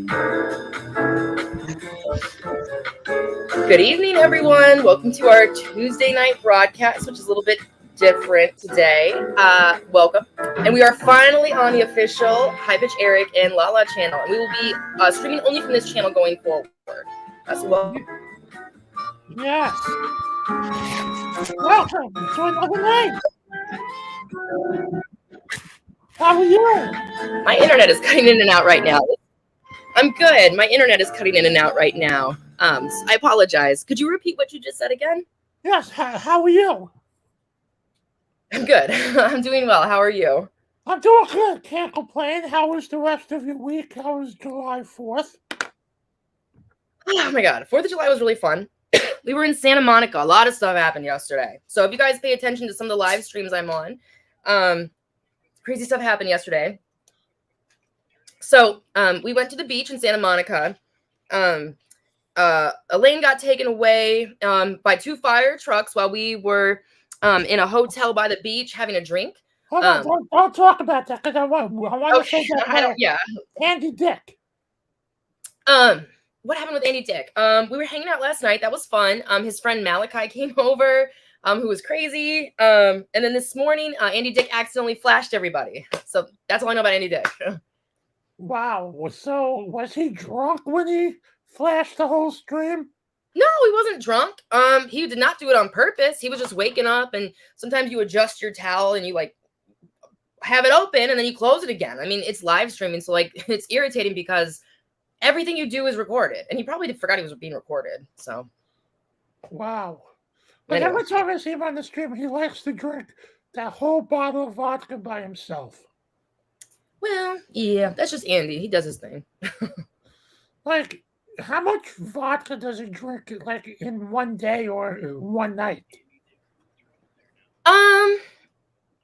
Good evening, everyone. Welcome to our Tuesday night broadcast, which is a little bit different today. Welcome. And we are finally on the official High Pitch Erik and Lala channel. And we will be streaming only from this channel going forward. So welcome. Yes. Welcome to another night. How are you? My internet is cutting in and out right now. I'm good. My internet is cutting in and out right now. I apologize. Could you repeat what you just said again? Yes. How are you? I'm good. I'm doing well. How are you? I'm doing good. Can't complain. How was the rest of your week? How was July 4th? Oh my God. 4th of July was really fun. We were in Santa Monica. A lot of stuff happened yesterday. So if you guys pay attention to some of the live streams I'm on, crazy stuff happened yesterday. So we went to the beach in Santa Monica. Elaine got taken away by 2 fire trucks while we were in a hotel by the beach having a drink. Hold on, don't talk about that because I want to say that. Yeah. Andy Dick. What happened with Andy Dick? We were hanging out last night. That was fun. His friend Malachi came over, who was crazy. And then this morning, Andy Dick accidentally flashed everybody. So that's all I know about Andy Dick. Wow. So was he drunk when he flashed the whole stream? No, he wasn't drunk. He did not do it on purpose. He was just waking up, and sometimes you adjust your towel and you like have it open and then you close it again. I mean, it's live streaming, so like it's irritating because everything you do is recorded, and he probably forgot he was being recorded. So, wow. But every time I see him on the stream, he likes to drink that whole bottle of vodka by himself. Well, yeah, that's just Andy. He does his thing. Like, how much vodka does he drink, like, in one day or one night? I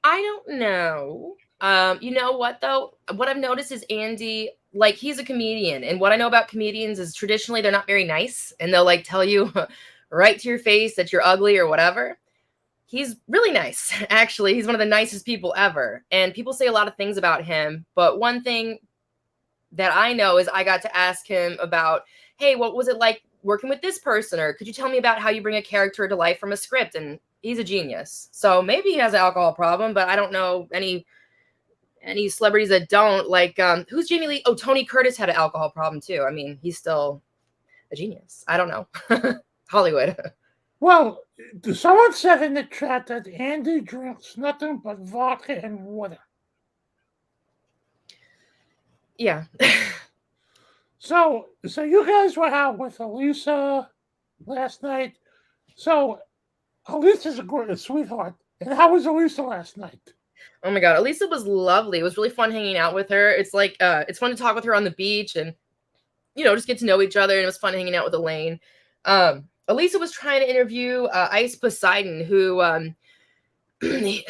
don't know. You know what, though? What I've noticed is Andy, like, he's a comedian. And what I know about comedians is traditionally they're not very nice. And they'll, like, tell you right to your face that you're ugly or whatever. He's really nice, actually. He's one of the nicest people ever. And people say a lot of things about him. But one thing that I know is I got to ask him about, hey, what was it like working with this person? Or could you tell me about how you bring a character to life from a script? And he's a genius. So maybe he has an alcohol problem, but I don't know any celebrities that don't. Like, who's Jamie Lee? Oh, Tony Curtis had an alcohol problem too. I mean, he's still a genius. I don't know. Hollywood. Well, someone said in the chat that Andy drinks nothing but vodka and water. Yeah. So you guys were out with Elisa last night. So Elisa's a sweetheart. And how was Elisa last night? Oh my God, Elisa was lovely. It was really fun hanging out with her. It's like it's fun to talk with her on the beach and just get to know each other. And it was fun hanging out with Elaine. Elisa was trying to interview Ice Poseidon, who he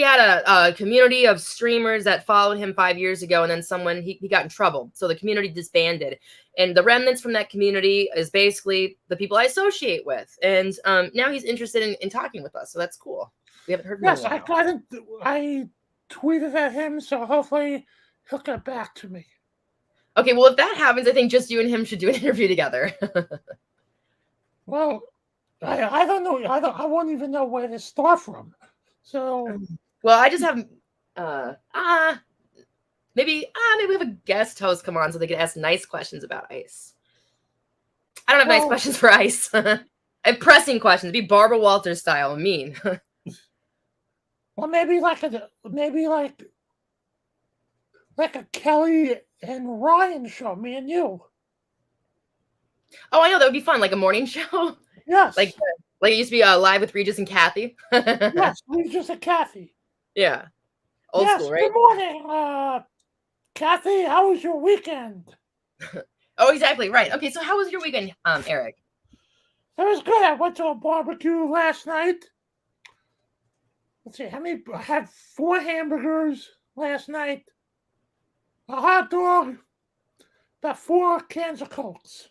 had a community of streamers that followed him 5 years ago, and then he got in trouble, so the community disbanded, and the remnants from that community is basically the people I associate with, and now he's interested in talking with us, so that's cool. We haven't heard from him. Yes, I tweeted at him, so hopefully he'll get back to me. Okay, well, if that happens, I think just you and him should do an interview together. Well, I don't know. I won't even know where to start from. So, well, I just have maybe we have a guest host come on so they can ask nice questions about Ice. I don't have nice questions for Ice. I have pressing questions. Be Barbara Walters style, mean. Well, maybe like a Kelly and Ryan show, me and you. Oh, I know, that would be fun, like a morning show. Yes. Like it used to be Live with Regis and Kathy. Yes, Regis and Kathy. Yeah. Old school, right? Good morning, Kathy. How was your weekend? Oh, exactly, right. Okay, so how was your weekend, Erik? It was good. I went to a barbecue last night. Let's see, I had 4 hamburgers last night, a hot dog, about 4 cans of Cokes.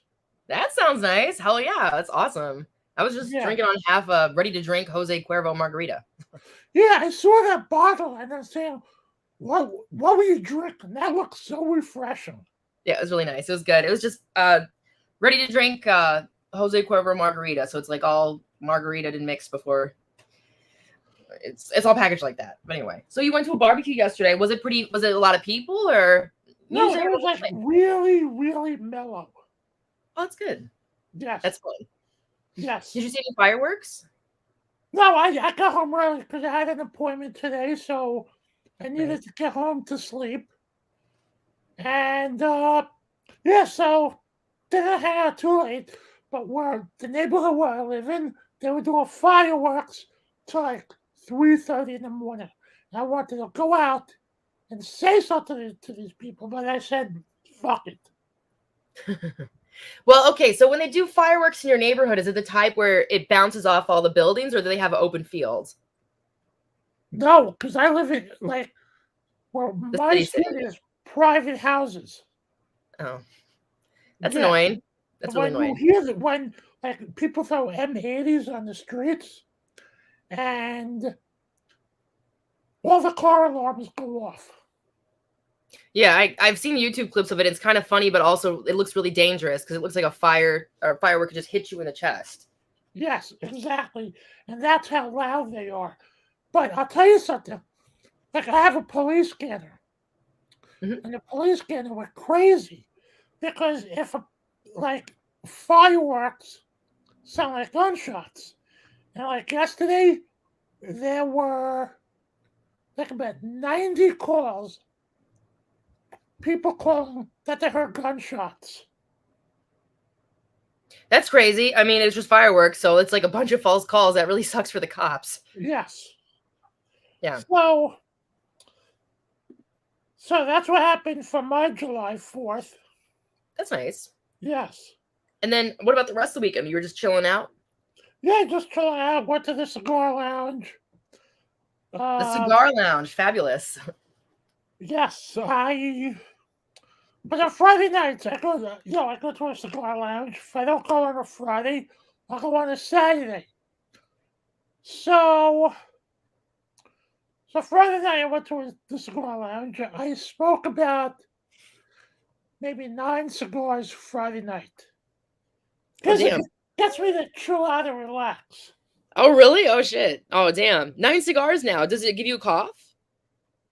That sounds nice. Hell yeah, that's awesome. I was just drinking on half a ready-to-drink Jose Cuervo margarita. Yeah, I saw that bottle and I'm saying, what were you drinking? That looks so refreshing. Yeah, it was really nice. It was good. It was just ready to drink Jose Cuervo margarita. So it's like all margarita and mixed before. It's all packaged like that. But anyway, so you went to a barbecue yesterday. Was it pretty? Was it a lot of people or? No, Usually, it was like really, really mellow. oh, that's good. Yes. That's fun. Yes. Did you see any fireworks? No, I got home early because I had an appointment today, so I needed to get home to sleep. And yeah, so didn't hang out too late. But where the neighborhood where I live in, they were doing fireworks till like 3:30 in the morning. And I wanted to go out and say something to these people, but I said, "Fuck it." Well, okay. So when they do fireworks in your neighborhood, is it the type where it bounces off all the buildings, or do they have open fields? No, because I live in like where The my city street city. is private houses. Oh, that's Yeah, annoying. That's really when you annoying. hear that when like people throw M80s on the streets and all the car alarms go off. Yeah, I've seen YouTube clips of it. It's kind of funny, but also it looks really dangerous because it looks like a fire or a firework could just hit you in the chest. Yes, exactly. And that's how loud they are. But I'll tell you something. Like I have a police scanner. Mhm. And the police scanner went crazy. Because if like fireworks sound like gunshots. And like yesterday there were like about 90 calls. People calling that they heard gunshots. That's crazy. I mean, it's just fireworks, so it's like a bunch of false calls. That really sucks for the cops. Yes. Yeah, So that's what happened for my July 4th. that's nice. Yes. And then what about the rest of the weekend? You were just chilling out? Yeah, just chilling out. Went to the cigar lounge. The cigar lounge, fabulous. Yes, But on Friday nights, I go to a cigar lounge. If I don't go on a Friday, I'll go on a Saturday. So Friday night, I went to the cigar lounge. I spoke about maybe 9 cigars Friday night. Oh, Because it damn. gets me to chill out and relax. Oh, really? Oh, shit. Oh, damn. 9 cigars now. Does it give you a cough?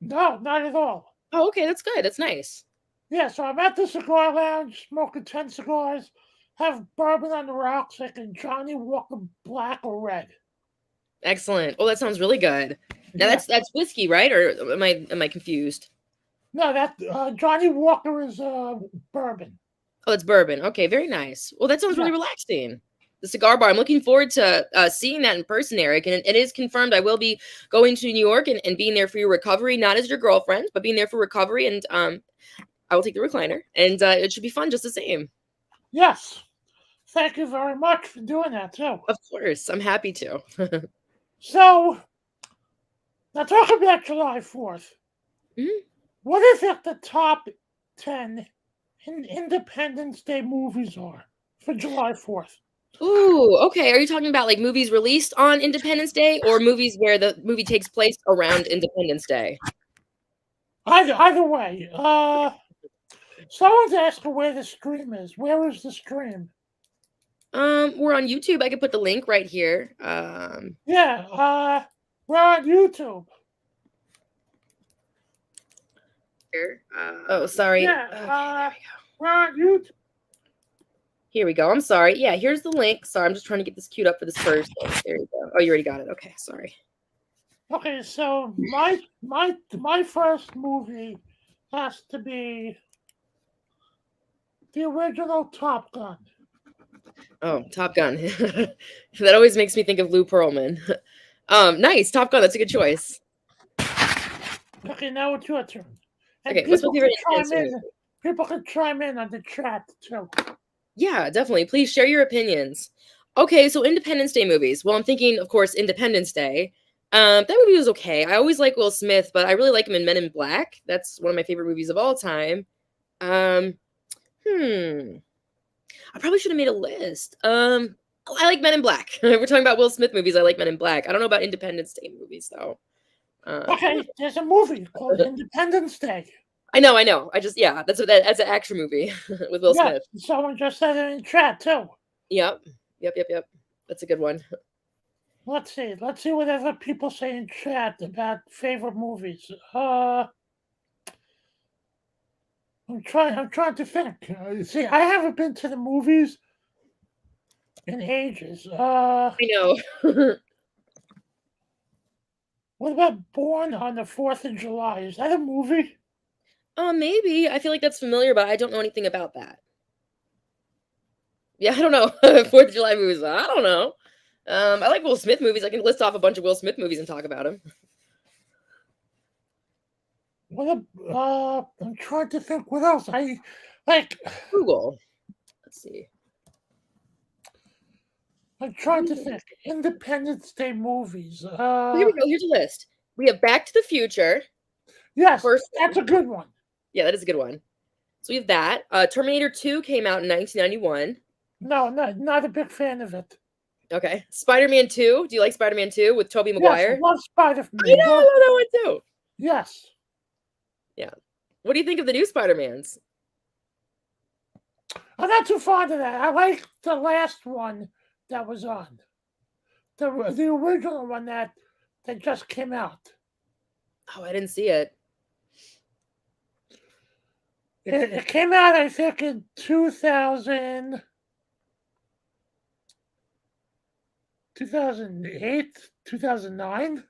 No, not at all. Oh, okay. That's good. That's nice. Yeah, so I'm at the cigar lounge, smoking 10 cigars, have bourbon on the rocks, like a Johnny Walker Black or Red. Excellent. Oh, that sounds really good. Now Yeah. that's whiskey, right? Or am I confused? No, that Johnny Walker is bourbon. Oh, that's bourbon. Okay, very nice. Well, that sounds Yeah. really relaxing. The cigar bar. I'm looking forward to seeing that in person, Eric. And it is confirmed I will be going to New York and being there for your recovery, not as your girlfriend, but being there for recovery. And I will take the recliner, and it should be fun just the same. Yes. Thank you very much for doing that, too. Of course, I'm happy to. So, now talk about July 4th. Mhm. What do you think the top 10 Independence Day movies are for July 4th? Ooh, okay. Are you talking about like movies released on Independence Day or movies where the movie takes place around Independence Day? Either way. Someone's asking where the stream is. Where is the stream? We're on YouTube. I could put the link right here. Yeah, we're on YouTube. Here. Oh, sorry. Yeah, Okay, there we go. we're on YouTube. Here we go. I'm sorry. Yeah, here's the link. Sorry, I'm just trying to get this queued up for this first thing. There you go. Oh, you already got it. Okay, sorry. Okay, so my first movie has to be the original Top Gun. Oh, Top Gun. That always makes me think of Lou Pearlman. Nice. Top Gun. That's a good choice. Okay, now it's your turn. And Okay, what's my favorite people can chime in on the chat too. Yeah, definitely. Please share your opinions. Okay, so Independence Day movies. Well, I'm thinking, of course, Independence Day. That movie was okay. I always like Will Smith, but I really like him in Men in Black. That's one of my favorite movies of all time. I probably should have made a list. I like Men in Black. We're talking about Will Smith movies. I like Men in Black. I don't know about Independence Day movies though. Okay, there's a movie called Independence Day. I know, I know. That's an action movie with Will Yes, Smith. someone just said it in chat too. Yep. Yep. That's a good one. Let's see. Let's see what other people say in chat about favorite movies. I'm trying to think. See, I haven't been to the movies in ages. I know. What about Born on the 4th of July? Is that a movie? Maybe. I feel like that's familiar, but I don't know anything about that. Yeah, I don't know. 4th of July movies. I don't know. I like Will Smith movies. I can list off a bunch of Will Smith movies and talk about them. I'm trying to think what else. I like. Google. Let's see. I'm trying to think. Independence Day movies. Here we go. Here's a list. We have Back to the Future. Yes, First that's a good one. Yeah, that is a good one. So we have that. Terminator 2 came out in 1991. No, not a big fan of it. Okay. Spider-Man 2. Do you like Spider-Man 2 with Tobey Yes, I Maguire? love Spider-Man. I know, I love that one too. Yes. Yeah. What do you think of the new Spider-Mans? I'm not too fond of that. I like the last one that was on. The original one that just came out. Oh, I didn't see it. It came out, I think, in 2000, 2008, 2009.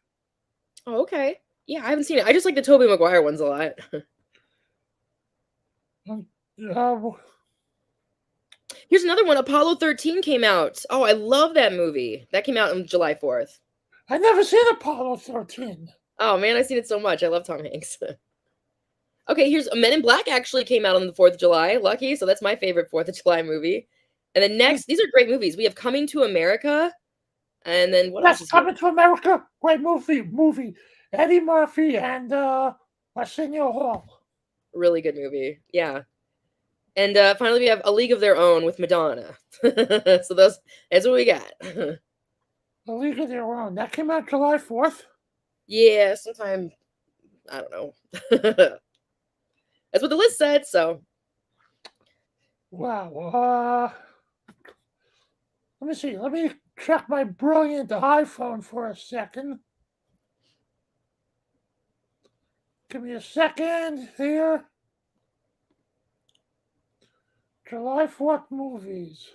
Oh, okay. Yeah, I haven't seen it. I just like the Tobey Maguire ones a lot. Here's another one. Apollo 13 came out. Oh, I love that movie. That came out on July 4th. I never seen Apollo 13. Oh, man, I've seen it so much. I love Tom Hanks. Okay, here's Men in Black actually came out on the 4th of July. Lucky. So that's my favorite 4th of July movie. And then next, these are great movies. We have Coming to America. And then what else is Coming to America. Great movie. Eddie Murphy and Arsenio Hall. Really good movie. Yeah. And finally, we have A League of Their Own with Madonna. So that's what we got. A League of Their Own. That came out July 4th? Yeah, sometime, I don't know. That's what the list said, so. Wow. Let me see. Let me check my brilliant iPhone for a second. Give me a second here. July 4th movies.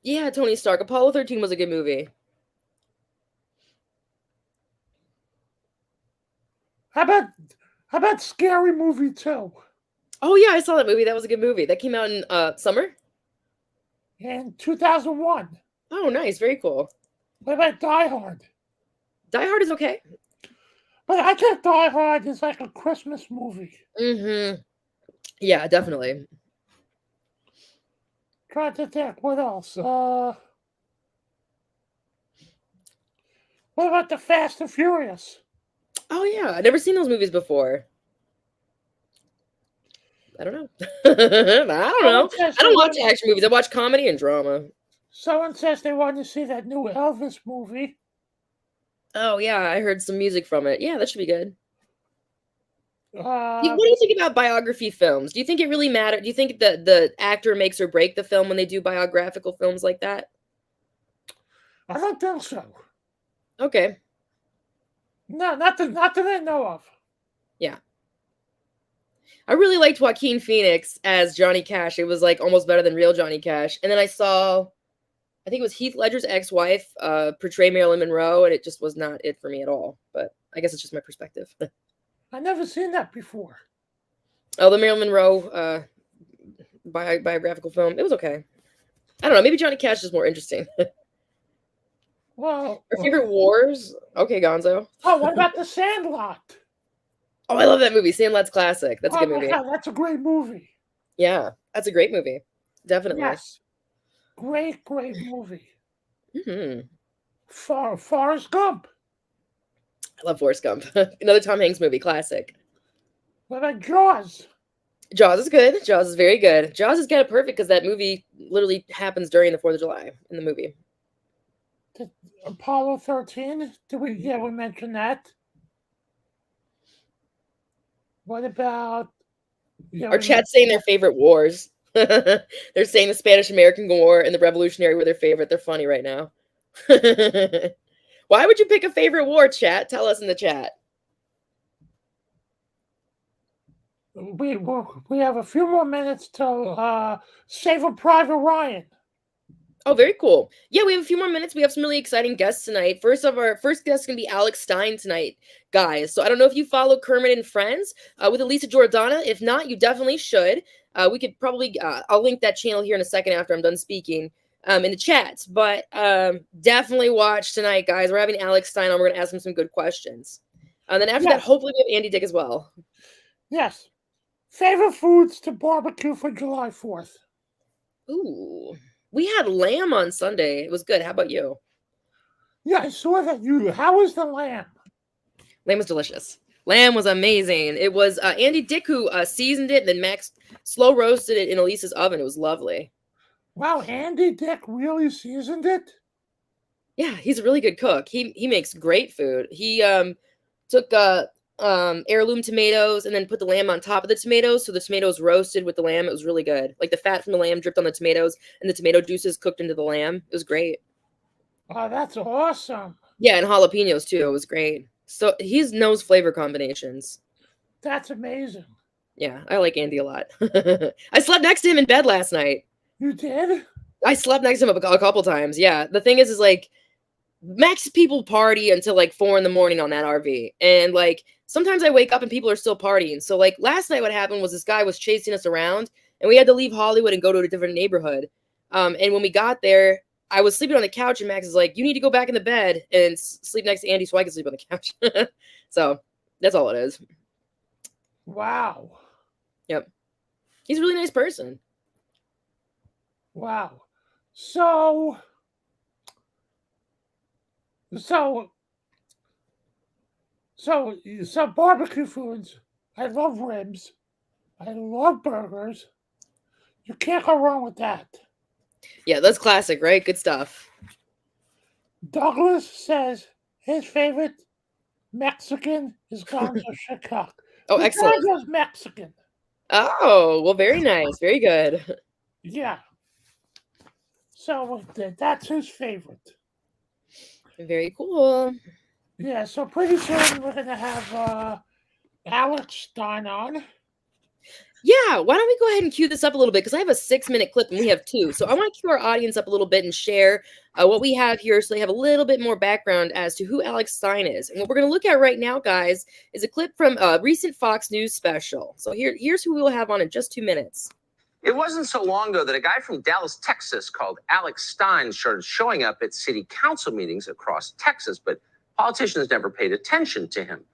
Yeah, Tony Stark. Apollo 13 was a good movie. How about Scary Movie 2? Oh, yeah, I saw that movie. That was a good movie. That came out in summer? In 2001. Oh, nice. Very cool. What about Die Hard? Die Hard is okay. But I think Die Hard is like a Christmas movie. Mm-hmm. Yeah, definitely. Trying to think. What else? What about The Fast and Furious? Oh, yeah. I've never seen those movies before. I don't know. I don't know. I don't watch action movies. I watch comedy and drama. Someone says they want to see that new Elvis movie. Oh, yeah. I heard some music from it. Yeah, that should be good. What Uh, do you think about biography films? Do you think it really matters? Do you think that the actor makes or break the film when they do biographical films like that? I don't think so. Okay. No, not that I know of. Yeah. I really liked Joaquin Phoenix as Johnny Cash. It was like almost better than real Johnny Cash. And then I saw, I think it was Heath Ledger's ex-wife portray Marilyn Monroe, and it just was not it for me at all. But I guess it's just my perspective. I never seen that before. Oh, the Marilyn Monroe biographical film. It was okay. I don't know. Maybe Johnny Cash is more interesting. Well, Our favorite wars? Okay, Gonzo. Oh, what about The Sandlot? Oh, I love that movie. Sandlot's classic. That's a good movie. God, that's a great movie. Yeah, that's a great movie. Definitely. Yes. Great movie. Mm-hmm. Forrest Gump. I love Forrest Gump. Another Tom Hanks movie, classic. What about Jaws? Jaws is good. Jaws is very good. Jaws is kind of perfect because that movie literally happens during the 4th of July in the movie. Apollo 13? We mentioned that. What about Our chat's saying their favorite wars. They're saying the Spanish-American War and the Revolutionary were their favorite. They're funny right now. Why would you pick a favorite war, chat? Tell us in the chat. we have a few more minutes to save a Private Ryan. Oh, very cool. Yeah, we have a few more minutes. We have some really exciting guests tonight. First guest is going to be Alex Stein tonight, guys. So I don't know if you follow Kermit and Friends with Elisa Jordana. If not, you definitely should. We could probably, I'll link that channel here in a second after I'm done speaking in the chats. But definitely watch tonight, guys. We're having Alex Stein on. We're going to ask him some good questions. And then after that, hopefully we have Andy Dick as well. Yes. Favorite foods to barbecue for July 4th? Ooh. We had lamb on Sunday. It was good. How about you? Yeah, I saw that. How was the lamb? Lamb was delicious. Lamb was amazing. It was Andy Dick who seasoned it, and then Max slow roasted it in Elisa's oven. It was lovely. Wow, Andy Dick really seasoned it? Yeah, he's a really good cook. He makes great food. He took heirloom tomatoes and then put the lamb on top of the tomatoes, so the tomatoes roasted with the lamb. It was really good. Like the fat from the lamb dripped on the tomatoes, and the tomato juices cooked into the lamb. It was great. Oh, that's awesome. Yeah, and jalapenos too. It was great. So he knows flavor combinations. That's amazing. Yeah, I like Andy a lot. I slept next to him in bed last night. You did? I slept next to him a couple times. Yeah, the thing is like Max people party until like 4 a.m. on that RV, and like sometimes I wake up and people are still partying. So like last night, what happened was this guy was chasing us around, and we had to leave Hollywood and go to a different neighborhood. And when we got there, I was sleeping on the couch, and Max is like, "You need to go back in the bed and sleep next to Andy so I can sleep on the couch." So that's all it is. Wow. Yep, he's a really nice person. Wow. So barbecue foods. I love ribs. I love burgers. You can't go wrong with that. Yeah, that's classic, right? Good stuff. Douglas says his favorite Mexican is Gonzo Chicago. Oh, excellent. Gonzo's Mexican. Oh, well, very nice. Very good. Yeah. So that's his favorite. Very cool. Yeah, so pretty soon we're going to have Alex Stein on. Yeah, why don't we go ahead and cue this up a little bit, because I have a 6-minute clip and we have 2. So I want to cue our audience up a little bit and share what we have here so they have a little bit more background as to who Alex Stein is. And what we're going to look at right now, guys, is a clip from a recent Fox News special. So here's who we'll have on in just 2 minutes. It wasn't so long ago that a guy from Dallas, Texas called Alex Stein started showing up at city council meetings across Texas, but politicians never paid attention to him.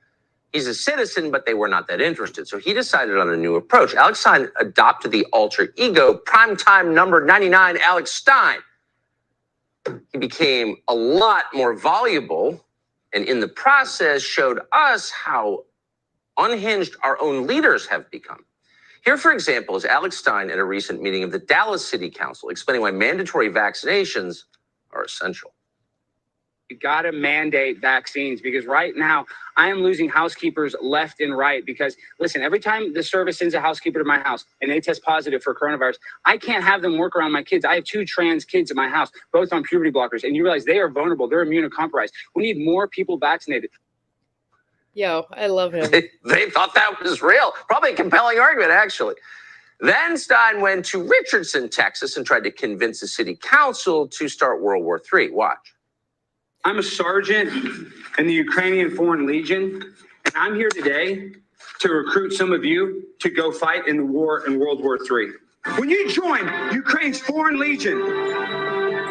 He's a citizen, but they were not that interested. So he decided on a new approach. Alex Stein adopted the alter ego, primetime number 99, Alex Stein. He became a lot more voluble, and in the process showed us how unhinged our own leaders have become. Here, for example, is Alex Stein at a recent meeting of the Dallas City Council explaining why mandatory vaccinations are essential. You got to mandate vaccines, because right now I am losing housekeepers left and right. Because listen, every time the service sends a housekeeper to my house and they test positive for coronavirus, I can't have them work around my kids. I have 2 trans kids in my house, both on puberty blockers. And you realize they are vulnerable. They're immunocompromised. We need more people vaccinated. Yo, I love him. They thought that was real. Probably a compelling argument, actually. Then Stein went to Richardson, Texas, and tried to convince the city council to start World War III. Watch. I'm a sergeant in the Ukrainian Foreign Legion, and I'm here today to recruit some of you to go fight in the war in World War III. When you join Ukraine's Foreign Legion,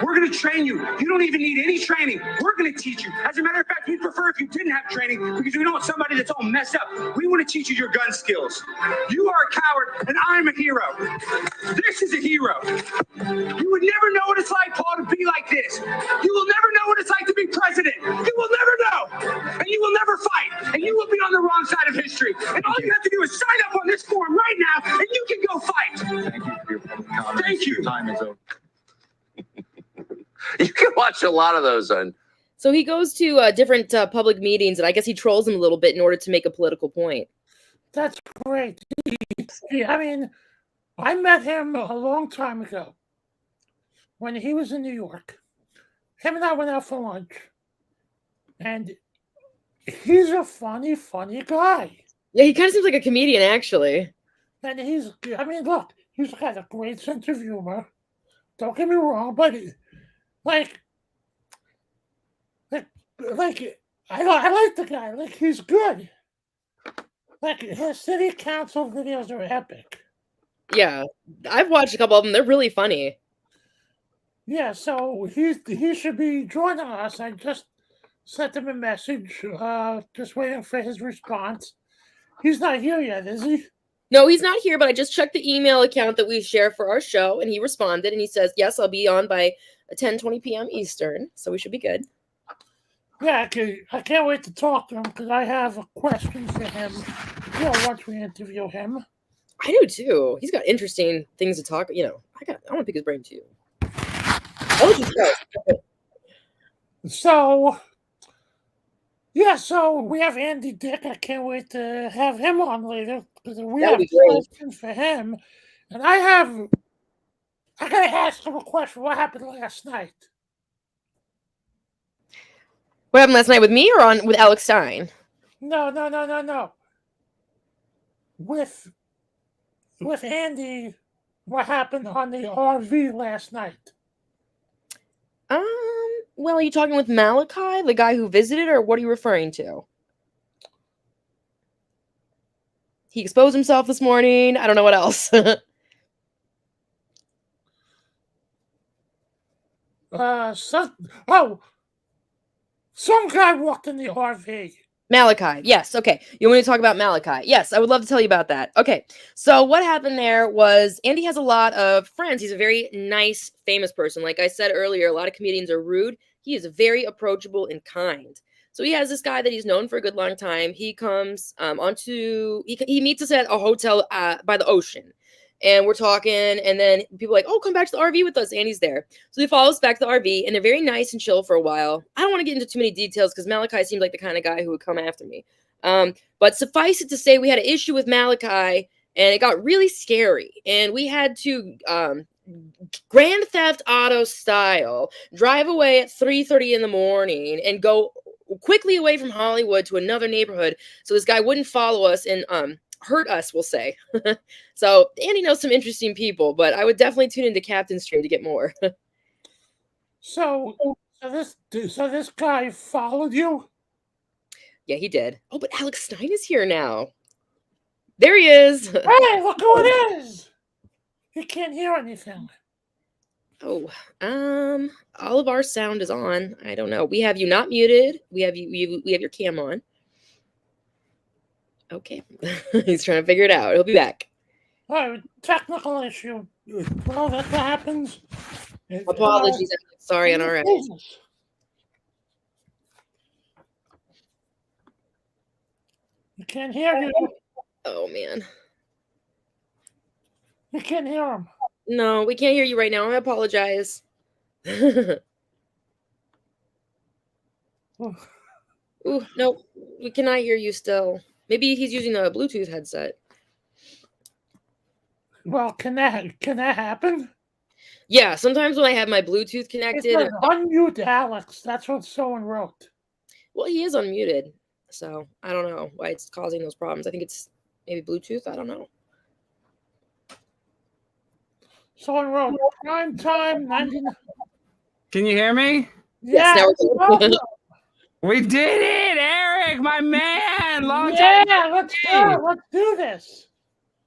we're going to train you. You don't even need any training. We're going to teach you. As a matter of fact, we'd prefer if you didn't have training, because we don't want somebody that's all messed up. We want to teach you your gun skills. You are a coward, and I'm a hero. This is a hero. You would never know what it's like, Paul, to be like this. You will never know what it's like to be president. You will never know. And you will never fight. And you will be on the wrong side of history. And all you have to do is sign up on this form right now, and you can go fight. Thank you for your public comments. Thank you. Your time is over. You can watch a lot of those on. So he goes to different public meetings, and I guess he trolls them a little bit in order to make a political point. That's great. I mean, I met him a long time ago when he was in New York. Him and I went out for lunch, and he's a funny guy. Yeah, he kind of seems like a comedian, actually. And I mean, look, he's got a great sense of humor. Don't get me wrong, but like, I like the guy. Like, he's good. Like, his city council videos are epic. Yeah, I've watched a couple of them. They're really funny. Yeah, so he should be joining us. I just sent him a message, just waiting for his response. He's not here yet, is he? No, he's not here, but I just checked the email account that we share for our show, and he responded, and he says, yes, I'll be on by 10:20 p.m. Eastern, so we should be good. Yeah, I can't wait to talk to him because I have a question for him. Once we interview him. I do too. He's got interesting things to talk. I want to pick his brain too. So we have Andy Dick. I can't wait to have him on later because we have questions for him. And I gotta ask him a question. What happened last night? What happened last night with me or with Alex Stein? No. With Andy, what happened on the RV last night? Well, are you talking with Malachi, the guy who visited, or what are you referring to? He exposed himself this morning. I don't know what else. Some guy walked in the RV. Malachi. Yes. Okay. You want me to talk about Malachi? Yes, I would love to tell you about that. Okay. So what happened there was Andy has a lot of friends. He's a very nice, famous person. Like I said earlier, a lot of comedians are rude. He is very approachable and kind. So he has this guy that he's known for a good long time. He comes he meets us at a hotel by the ocean. And we're talking, and then people are like, oh, come back to the RV with us. Andy's there. So they follow us back to the RV, and they're very nice and chill for a while. I don't want to get into too many details because Malachi seems like the kind of guy who would come after me. But suffice it to say, we had an issue with Malachi, and it got really scary. And we had to Grand Theft Auto style drive away at 3:30 in the morning and go quickly away from Hollywood to another neighborhood so this guy wouldn't follow us and hurt us, we'll say. So Andy knows some interesting people, but I would definitely tune into Captain Stream to get more. So this guy followed you? Yeah, he did. Oh, but Alex Stein is here now. There he is. Hey, look who it is. He can't hear anything. Oh, all of our sound is on. I don't know. We have you not muted. We have we have your cam on. Okay. He's trying to figure it out. He'll be back. Oh, technical issue. Well, that happens. Apologies. Sorry on our end. You can't hear you. Oh, man. You can't hear him. No, we can't hear you right now. I apologize. Ooh, no, we cannot hear you still. Maybe he's using a Bluetooth headset. Well, can that happen? Yeah, sometimes when I have my Bluetooth connected. It says unmute Alex. That's what someone wrote. Well, he is unmuted, so I don't know why it's causing those problems. I think it's maybe Bluetooth. I don't know. Someone wrote prime time 99. Can you hear me? Yes, Yeah, we did it, Erik, my man. Long yeah, time. let's go. Let's do this.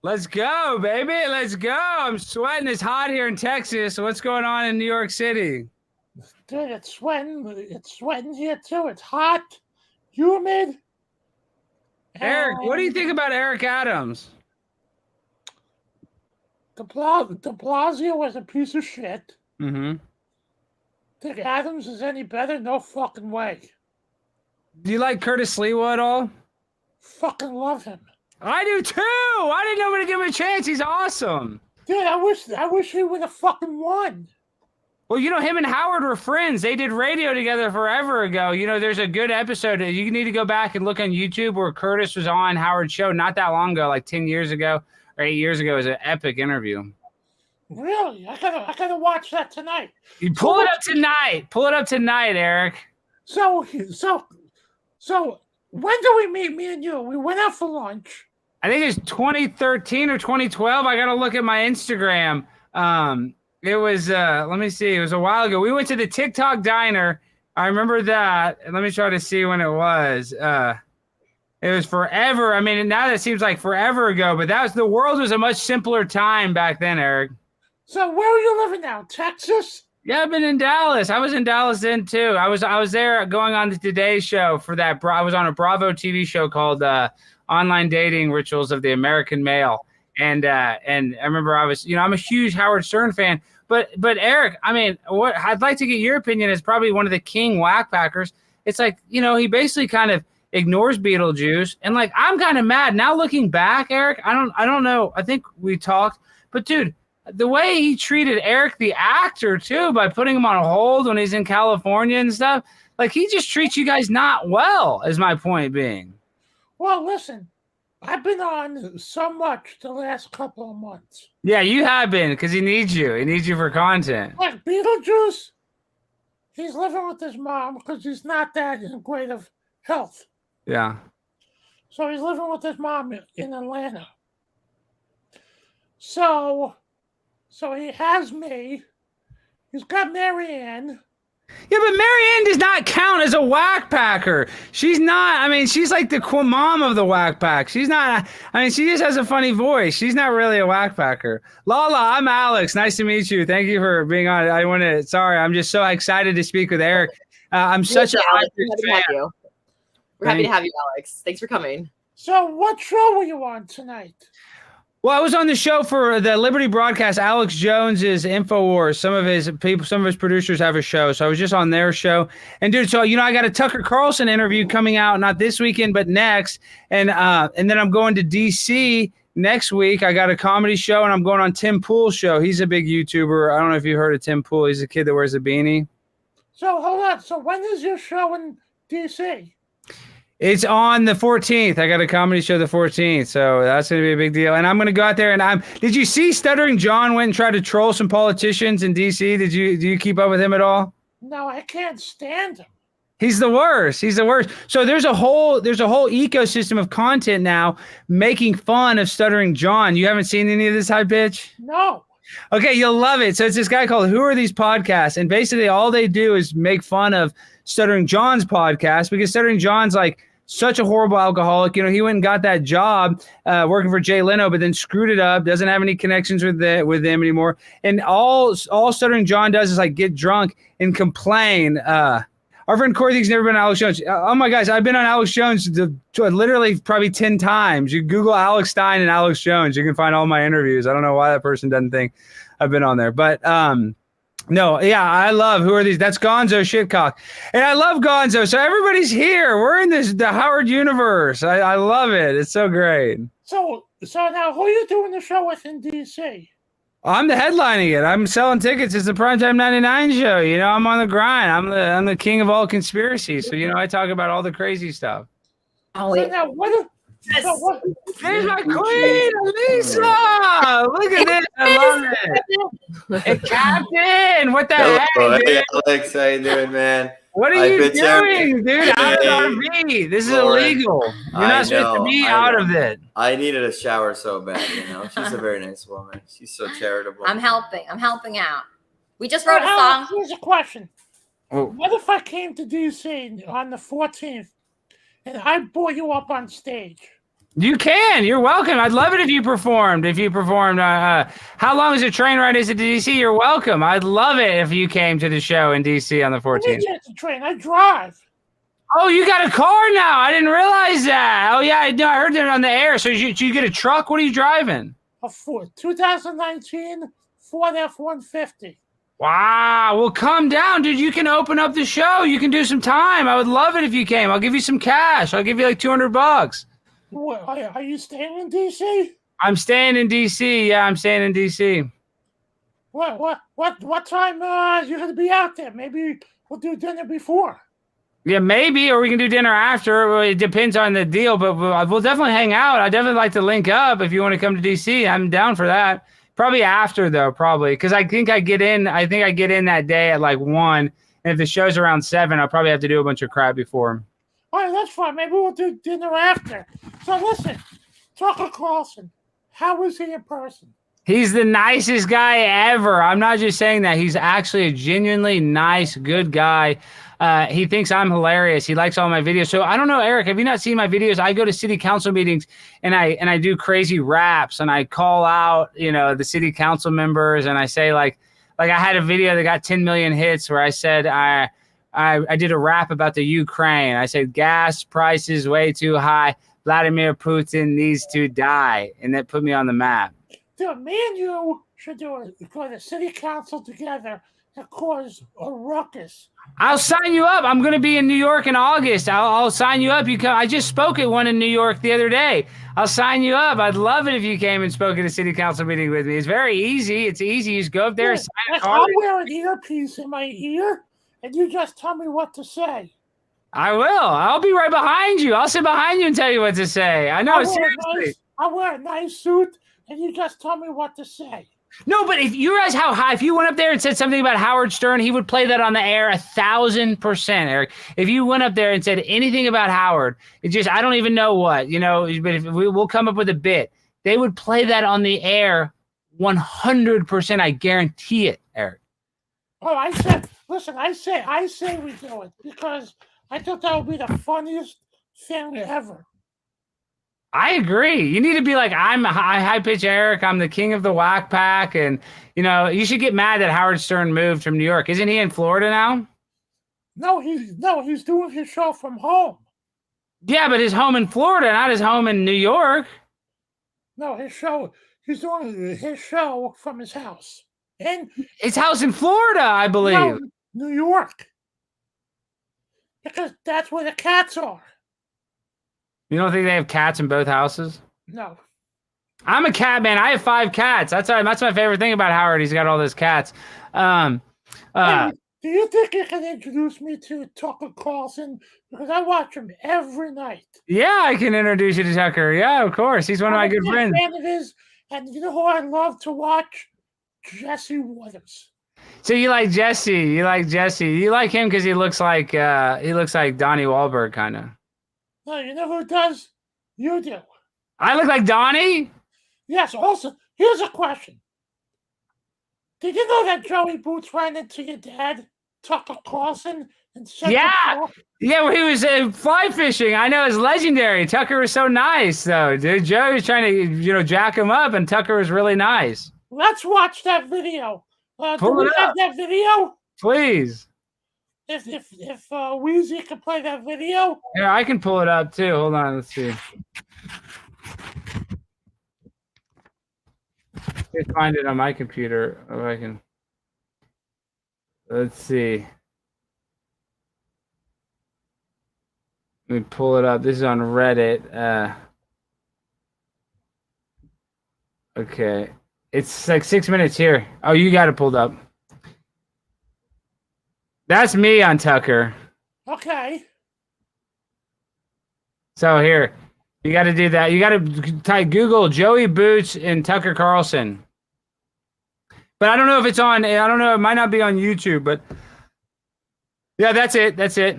Let's go, baby. Let's go. I'm sweating. It's hot here in Texas. What's going on in New York City? Dude, it's sweating. It's sweating here too. It's hot, humid. Erik, what do you think about Eric Adams? De Blasio was a piece of shit. Mm-hmm. Think Adams is any better? No fucking way. Do you like Curtis Lewa at all? Fucking love him. I do too. I didn't know when to give him a chance. He's awesome. Dude, I wish he would have fucking won. Well, him and Howard were friends. They did radio together forever ago. There's a good episode. You need to go back and look on YouTube where Curtis was on Howard's show not that long ago, like 10 years ago or 8 years ago. It was an epic interview. Really? I gotta watch that tonight. You pull it up tonight. Pull it up tonight, Eric. So when do we meet, me and you? We went out for lunch. I think it's 2013 or 2012. I got to look at my Instagram. It was, let me see. It was a while ago. We went to the TikTok diner. I remember that. Let me try to see when it was. It was forever. I mean, now that seems like forever ago, but the world was a much simpler time back then, Eric. So where are you living now? Texas? Yeah, I've been in Dallas. I was in Dallas then too. I was there going on the Today Show for that. I was on a Bravo TV show called Online Dating Rituals of the American Male. And I remember I'm a huge Howard Stern fan. But Eric, I mean, what I'd like to get your opinion as probably one of the king whack packers. It's like, he basically kind of ignores Beetlejuice. And like, I'm kind of mad now looking back, Eric. I don't know. I think we talked, but dude, the way he treated Erik, the actor, too, by putting him on hold when he's in California and stuff, like he just treats you guys not well, is my point being. Well, listen, I've been on so much the last couple of months. Yeah, you have been, because he needs you. He needs you for content. Like Beetlejuice, he's living with his mom because he's not that in great of health. Yeah. So he's living with his mom in Atlanta. So he has me. He's got Marianne. Yeah, but Marianne does not count as a whack packer. She's not. I mean, she's like the mom of the whack pack. She's not. I mean, she just has a funny voice. She's not really a whack packer. Lala, I'm Alex. Nice to meet you. Thank you for being on. Sorry, I'm just so excited to speak with Erik. I'm such a fan. We're happy to have you, Alex. Thanks for coming. So what show were you on tonight? Well, I was on the show for the Liberty broadcast. Alex Jones's InfoWars. Some of his producers have a show, so I was just on their show. And dude, so I got a Tucker Carlson interview coming out not this weekend but next, and then I'm going to DC next week. I got a comedy show, and I'm going on Tim Pool's show. He's a big YouTuber. I don't know if you heard of Tim Pool. He's a kid that wears a beanie. So hold on. So when is your show in DC? It's on the 14th. I got a comedy show the 14th, so that's going to be a big deal. And I'm going to go out there and did you see Stuttering John went and tried to troll some politicians in DC? Do you keep up with him at all? No, I can't stand him. He's the worst. He's the worst. So there's a whole ecosystem of content now making fun of Stuttering John. You haven't seen any of this hype, bitch? No. Okay, you'll love it. So it's this guy called Who Are These Podcasts? And basically all they do is make fun of Stuttering John's podcast because Stuttering John's like such a horrible alcoholic. He went and got that job working for Jay Leno, but then screwed it up, doesn't have any connections with them anymore. And all Stuttering John does is like get drunk and complain. Our friend Corey thinks he's never been on Alex Jones. Oh my gosh, I've been on Alex Jones literally probably 10 times. You Google Alex Stein and Alex Jones, you can find all my interviews. I don't know why that person doesn't think I've been on there, but no, yeah, I love Who Are These? That's Gonzo Shitcock. And I love Gonzo. So everybody's here. We're in the Howard universe. I love it. It's so great. So now who are you doing the show with in DC? I'm the headlining it. I'm selling tickets. It's the Primetime 99 show. I'm on the grind. I'm the king of all conspiracies. So, I talk about all the crazy stuff. Oh, wait. So now what? There's my queen, Lisa. Look at this. I love it. Hey, Captain, what the heck, Hey, dude? Alex, how you doing, man? What are you doing, dude? Out of RV. This is illegal. You're not supposed to be out of it. I needed a shower so bad, She's a very nice woman. She's so charitable. I'm helping out. We just wrote a song. Here's a question. Oh. What if I came to DC on the 14th and I brought you up on stage? You can. You're welcome. I'd love it if you performed. How long is the train ride is it to DC? You're welcome. I'd love it if you came to the show in DC on the 14th. I didn't get the train. I drive. Oh, you got a car now. I didn't realize that. Oh, yeah. I heard that on the air. So you get a truck? What are you driving? A Ford 2019 Ford F-150. Wow. Well, calm down, dude. You can open up the show. You can do some time. I would love it if you came. I'll give you some cash. I'll give you like $200. What, are you staying in DC? I'm staying in DC. Yeah, I'm staying in DC. What time you gonna be out there? Maybe we'll do dinner before. Yeah, maybe, or we can do dinner after. It depends on the deal, but we'll definitely hang out. I'd definitely like to link up if you want to come to DC. I'm down for that. Probably after though, probably because I think I get in that day at like 1, and if the show's around 7, I'll probably have to do a bunch of crap before. All right, that's fine. Maybe we'll do dinner after. So listen, Tucker Carlson, how is he in person? He's the nicest guy ever. I'm not just saying that. He's actually a genuinely nice, good guy. He thinks I'm hilarious. He likes all my videos. So I don't know, Eric, have you not seen my videos? I go to city council meetings and I do crazy raps and I call out, the city council members, and I say like I had a video that got 10 million hits where I said I did a rap about the Ukraine. I said gas prices way too high. Vladimir Putin needs to die, and that put me on the map. Dude, me and you should go to city council together and cause a ruckus. I'll sign you up. I'm going to be in New York in August. I'll sign you up. You come. I just spoke at one in New York the other day. I'll sign you up. I'd love it if you came and spoke at a city council meeting with me. It's very easy. It's easy. You just go up there and sign a card. I'll wear an earpiece in my ear, and you just tell me what to say. I will. I'll be right behind you. I'll sit behind you and tell you what to say. I know. Seriously. I'll wear a nice suit, and you just tell me what to say. No, but if you realize how high, if you went up there and said something about Howard Stern, he would play that on the air 1,000%, Eric. If you went up there and said anything about Howard, I don't even know what, but if we'll come up with a bit, they would play that on the air 100%. I guarantee it, Eric. Oh, I say we do it because I thought that would be the funniest thing ever. I agree. You need to be like, I'm high pitch Eric. I'm the king of the whack pack. And, you should get mad that Howard Stern moved from New York. Isn't he in Florida now? No, he's doing his show from home. Yeah, but his home in Florida, not his home in New York. No, he's doing his show from his house. And his house in Florida, I believe. No, New York. Because that's where the cats are. You don't think they have cats in both houses? No. I'm a cat man. I have 5 cats. That's my favorite thing about Howard. He's got all those cats. Hey, do you think you can introduce me to Tucker Carlson? Because I watch him every night. Yeah, I can introduce you to Tucker. Yeah, of course. He's one of my good friends. Fan of his, and you know who I love to watch? Jesse Waters. So you like Jesse? You like him because he looks like Donnie Wahlberg, kind of. No, you know who does? You do. I look like Donnie? Yes. Also, here's a question. Did you know that Joey Boots ran into your dad, Tucker Carlson? Yeah, where he was fly fishing. I know, it's legendary. Tucker was so nice, though, dude. Joey was trying to, just him up, and Tucker was really nice. Let's watch that video. Do we have that video? Please. If Weezy can play that video. Yeah, I can pull it up too. Hold on, let's see. Let's find it on my computer. If I can. Let's see. Let me pull it up. This is on Reddit. Okay. It's like 6 minutes here. Oh, you got it pulled up. That's me on Tucker. Okay. So here, you got to do that. You got to type Google Joey Boots and Tucker Carlson. But I don't know if it's on. I don't know. It might not be on YouTube. But yeah, that's it. That's it.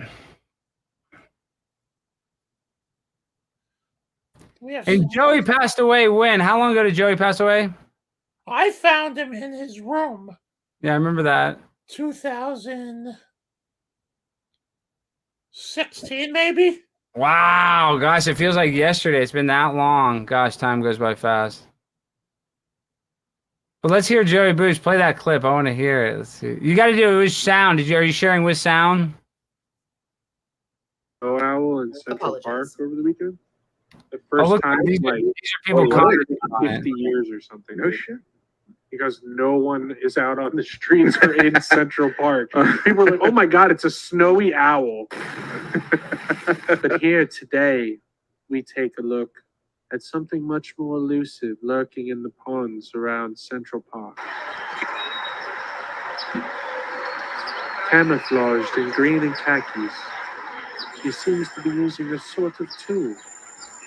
And Joey passed away when? How long ago did Joey pass away? I found him in his room. Yeah, I remember that. 2016, maybe? Wow, gosh, it feels like yesterday. It's been that long. Gosh, time goes by fast. But let's hear Joey Boots. Play that clip. I want to hear it. Let's see. You got to do it with sound. Are you sharing with sound? Oh, Owl in Central Park over the weekend. The first time these like are people commenting on 50 years or something. Oh shit. Because no one is out on the streets or in Central Park. People are like, oh my God, it's a snowy owl. But here today, we take a look at something much more elusive lurking in the ponds around Central Park. camouflaged in green and khakis. He seems to be using a sort of tool.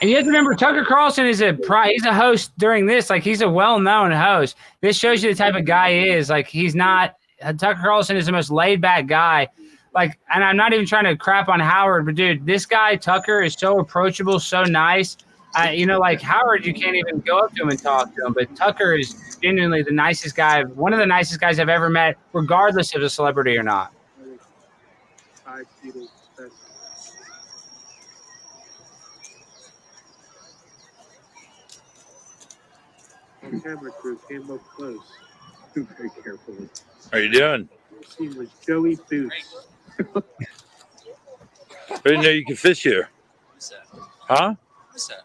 And you have to remember, Tucker Carlson is he's a host during this. Like, he's a well-known host. This shows you the type of guy he is. Like, Tucker Carlson is the most laid-back guy. Like, and I'm not even trying to crap on Howard, but dude, this guy, Tucker, is so approachable, so nice. Like Howard, you can't even go up to him and talk to him, but Tucker is genuinely the nicest guy, one of the nicest guys I've ever met, regardless of a celebrity or not. The camera crew came up close. Very carefully. How you doing? The scene was Joey Boots. I didn't know you could fish here. What's that? Huh? What's that?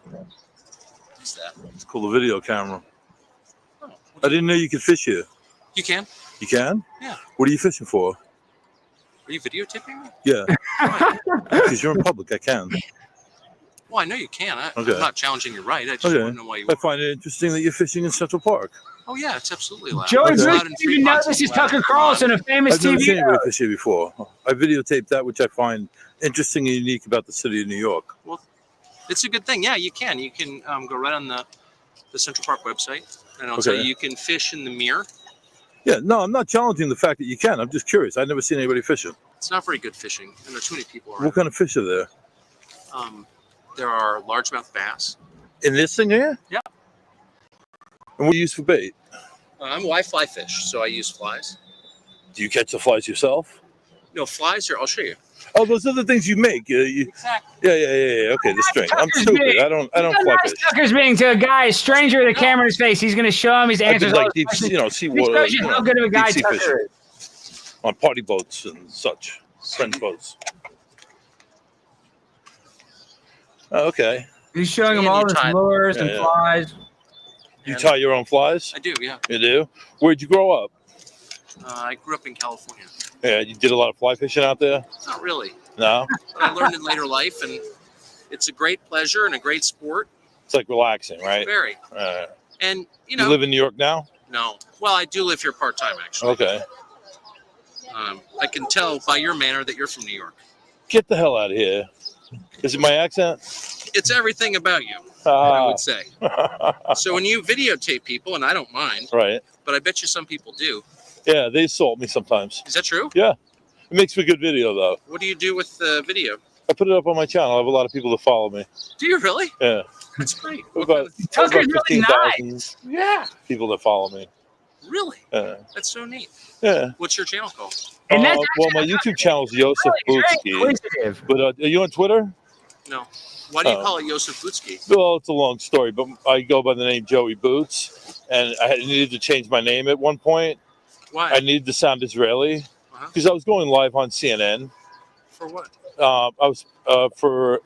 What's that? It's called a video camera. Oh, I didn't know you could fish here. you can? You can? Yeah. What are you fishing for? Are you videotaping me? Yeah. Because you're in public, I can. Well, I know you can. Okay. I'm not challenging your right. I just Okay. want to know why you I find it interesting that you're fishing in Central Park. Oh, yeah, it's absolutely loud. Joey It's Bruce loud in didn't even know Fremont's this is loud. Tucker Come on. Carlson, a famous I've never TV seen anybody host. fish here before. I videotaped that, which I find interesting and unique about the city of New York. Well, it's a good thing. Yeah, you can. You can go right on the Central Park website, and I'll tell Okay. you, you can fish in the mirror. Yeah, no, I'm not challenging the fact that you can. I'm just curious. I've never seen anybody fishing. It's not very good fishing, and there are too many people around. What kind of fish are there? There are largemouth bass. In this thing here? Yeah. And what do you use for bait? I fly fish, so I use flies. Do you catch the flies yourself? No, flies are, I'll show you. Oh, those are the things you make. Exactly. Yeah. Okay, the string. I'm Tucker's stupid. big. I don't fly fish. Tucker's being to a guy, a stranger with a camera in his face. He's going to show him his I answers. did all like his deep, questions. sea This water. shows you how good of a guy deep sea Tucker fishing is. on party boats and such, friend boats. Oh, okay. He's showing him And all you his tie- lures and Yeah. flies. You And tie your own flies? I do, yeah. You do? Where'd you grow up? I grew up in California. Yeah, you did a lot of fly fishing out there? Not really, No? but I learned in later life, and it's a great pleasure and a great sport. It's like relaxing, right? Very. Uh, And, you live in New York now? no. Well, I do live here part-time, actually. Okay. I can tell by your manner that you're from New York. Get the hell out of here. Is it my accent? It's everything about you, I would say. Ah. So when you videotape people, and I don't mind, Right. but I bet you some people do. Yeah, they assault me sometimes. Is that true? Yeah. It makes for a good video, though. What do you do with the video? I put it up on my channel. I have a lot of people that follow me. Do you really? Yeah. That's great. About Tucker's really 15,000 Yeah. people that follow me. Really? Yeah. That's so neat. Yeah. What's your channel called? And that's Well, my YouTube channel is Joseph really Butsky. inquisitive. But are you on Twitter? No. Why do you Oh. call it Joseph Butsky? Well, it's a long story, but I go by the name Joey Boots, and I needed to change my name at one point. Why? I needed to sound Israeli because I was going live on CNN. For what? I was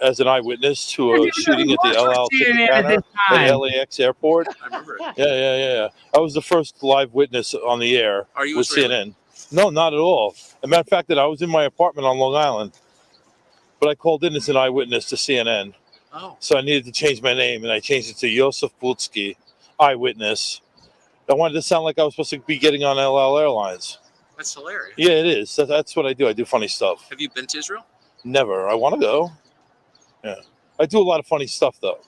as an eyewitness to a shooting at the El Al ticket CNN at counter this at time. LAX airport. I remember it. Yeah. I was the first live witness on the air Are you with Israeli? CNN. No, not at all. As a matter of fact, that I was in my apartment on Long Island, but I called in as an eyewitness to CNN. Oh. So I needed to change my name, and I changed it to Joseph Butsky, eyewitness. I wanted to sound like I was supposed to be getting on El Al Airlines. That's hilarious. Yeah, it is. That's what I do. I do funny stuff. Have you been to Israel? Never. I want to go. Yeah. I do a lot of funny stuff, though.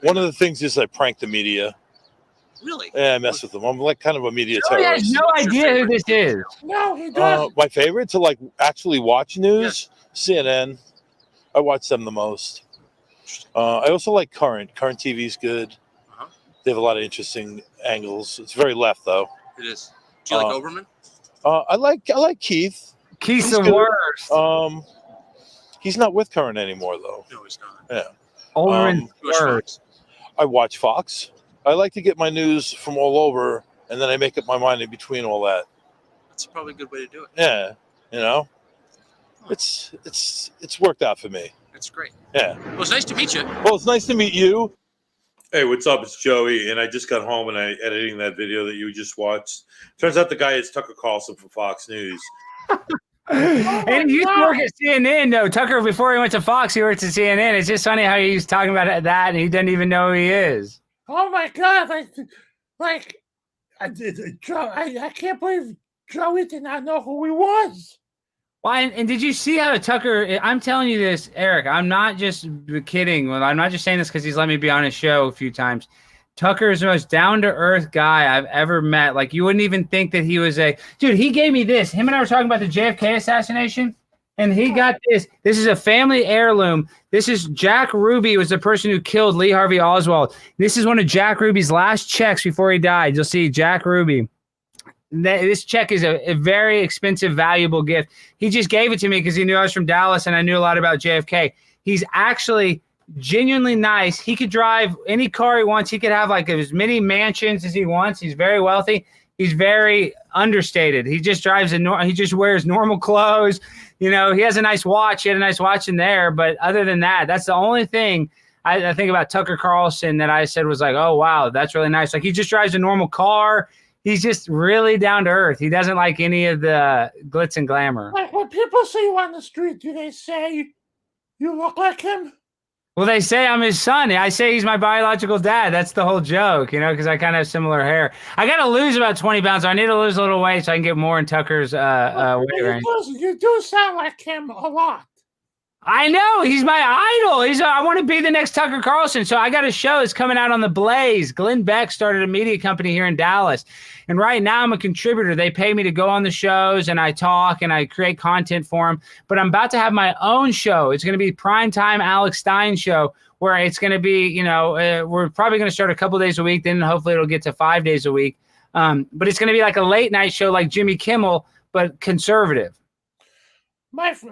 One of the things is I prank the media. Really? Yeah, I mess with them. I'm like kind of a media Joey has terrorist. no idea who this is. No, he doesn't. My favorite to like actually watch news, CNN. I watch them the most. I also like Current. Current TV's good. Uh-huh. They have a lot of interesting angles. It's very left though. It is. Do you like Oberman? I like Keith. Keith's He's the good. worst. He's not with Current anymore though. No, he's not. Yeah. Oberman's You watch worst. Fox? I watch Fox. I like to get my news from all over, and then I make up my mind in between all that. That's probably a good way to do it. Yeah, you know, it's worked out for me. That's great. Yeah. Well, it's nice to meet you. Well, it's nice to meet you. Hey, what's up? It's Joey, and I just got home and I editing that video that you just watched. Turns out the guy is Tucker Carlson from Fox News. And he used to work at CNN, though. Tucker, before he went to Fox, he worked at CNN. It's just funny how he's talking about that, and he doesn't even know who he is. Oh my God! I can't believe Joey did not know who he was. Why? And did you see how Tucker? I'm telling you this, Eric. I'm not just kidding. Well, I'm not just saying this because he's let me be on his show a few times. Tucker is the most down to earth guy I've ever met. Like you wouldn't even think that he was a dude. He gave me this. Him and I were talking about the JFK assassination, and he got this. This is a family heirloom. This is Jack Ruby was the person who killed Lee Harvey Oswald. This is one of Jack Ruby's last checks before he died. You'll see Jack Ruby. This check is a very expensive, valuable gift. He just gave it to me because he knew I was from Dallas and I knew a lot about JFK. He's actually genuinely nice. He could drive any car he wants. He could have like as many mansions as he wants. He's very wealthy. He's very understated. He just drives he just wears normal clothes. You know, he has a nice watch. He had a nice watch in there. But other than that, that's the only thing I think about Tucker Carlson that I said was like, oh, wow, that's really nice. Like he just drives a normal car. He's just really down to earth. He doesn't like any of the glitz and glamour. Like when people see you on the street, do they say you look like him? Well, they say I'm his son. I say he's my biological dad. That's the whole joke, you know, because I kind of have similar hair. I got to lose about 20 pounds. So I need to lose a little weight so I can get more in Tucker's weight range. You do sound like him a lot. I know. He's my idol. I want to be the next Tucker Carlson. So I got a show that's coming out on the Blaze. Glenn Beck started a media company here in Dallas. And right now I'm a contributor. They pay me to go on the shows and I talk and I create content for them. But I'm about to have my own show. It's going to be primetime Alex Stein show where it's going to be, you know, we're probably going to start a couple days a week. Then hopefully it'll get to 5 days a week. But it's going to be like a late night show like Jimmy Kimmel, but conservative.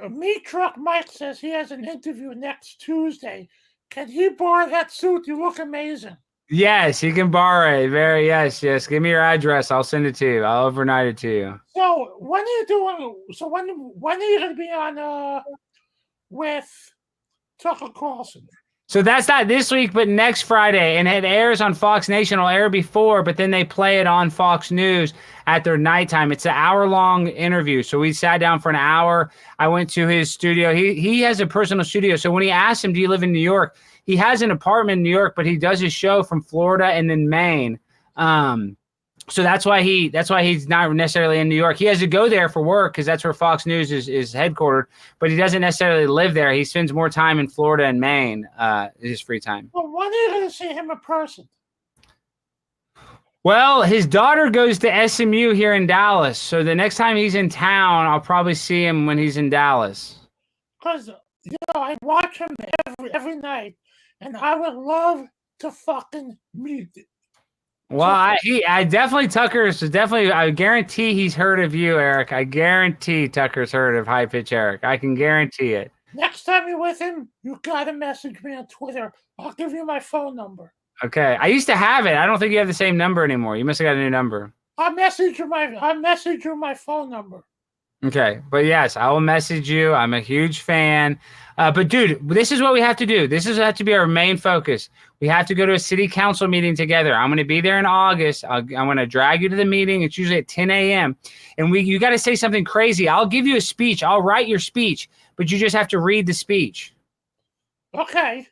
Meat Truck Mike says he has an interview next Tuesday. Can he borrow that suit? You look amazing. Yes, he can borrow it. Yes. Give me your address. I'll send it to you. I'll overnight it to you. So when are you doing? So when are you going to be on with Tucker Carlson? So that's not this week, but next Friday, and it airs on Fox Nation. It'll air before, but then they play it on Fox News at their nighttime. It's an hour-long interview. So we sat down for an hour. I went to his studio. He has a personal studio. So when he asked him, do you live in New York? He has an apartment in New York, but he does his show from Florida and then Maine. So that's why he's not necessarily in New York. He has to go there for work because that's where Fox News is headquartered, but he doesn't necessarily live there. He spends more time in Florida and Maine, his free time. Well, when are you going to see him in person? Well, his daughter goes to SMU here in Dallas. So the next time he's in town, I'll probably see him when he's in Dallas. Because, you know, I watch him every night, and I would love to fucking meet him. Well, I guarantee he's heard of you, Eric. I guarantee Tucker's heard of High Pitch Eric. I can guarantee it. Next time you're with him, you gotta message me on Twitter. I'll give you my phone number. Okay. I used to have it. I don't think you have the same number anymore. You must have got a new number. I'll message you my phone number. Okay. But yes, I will message you. I'm a huge fan. But dude, this is what we have to do. This has to be our main focus. We have to go to a city council meeting together. I'm going to be there in August. I'm going to drag you to the meeting. It's usually at 10 a.m. And you got to say something crazy. I'll give you a speech. I'll write your speech, but you just have to read the speech. Okay.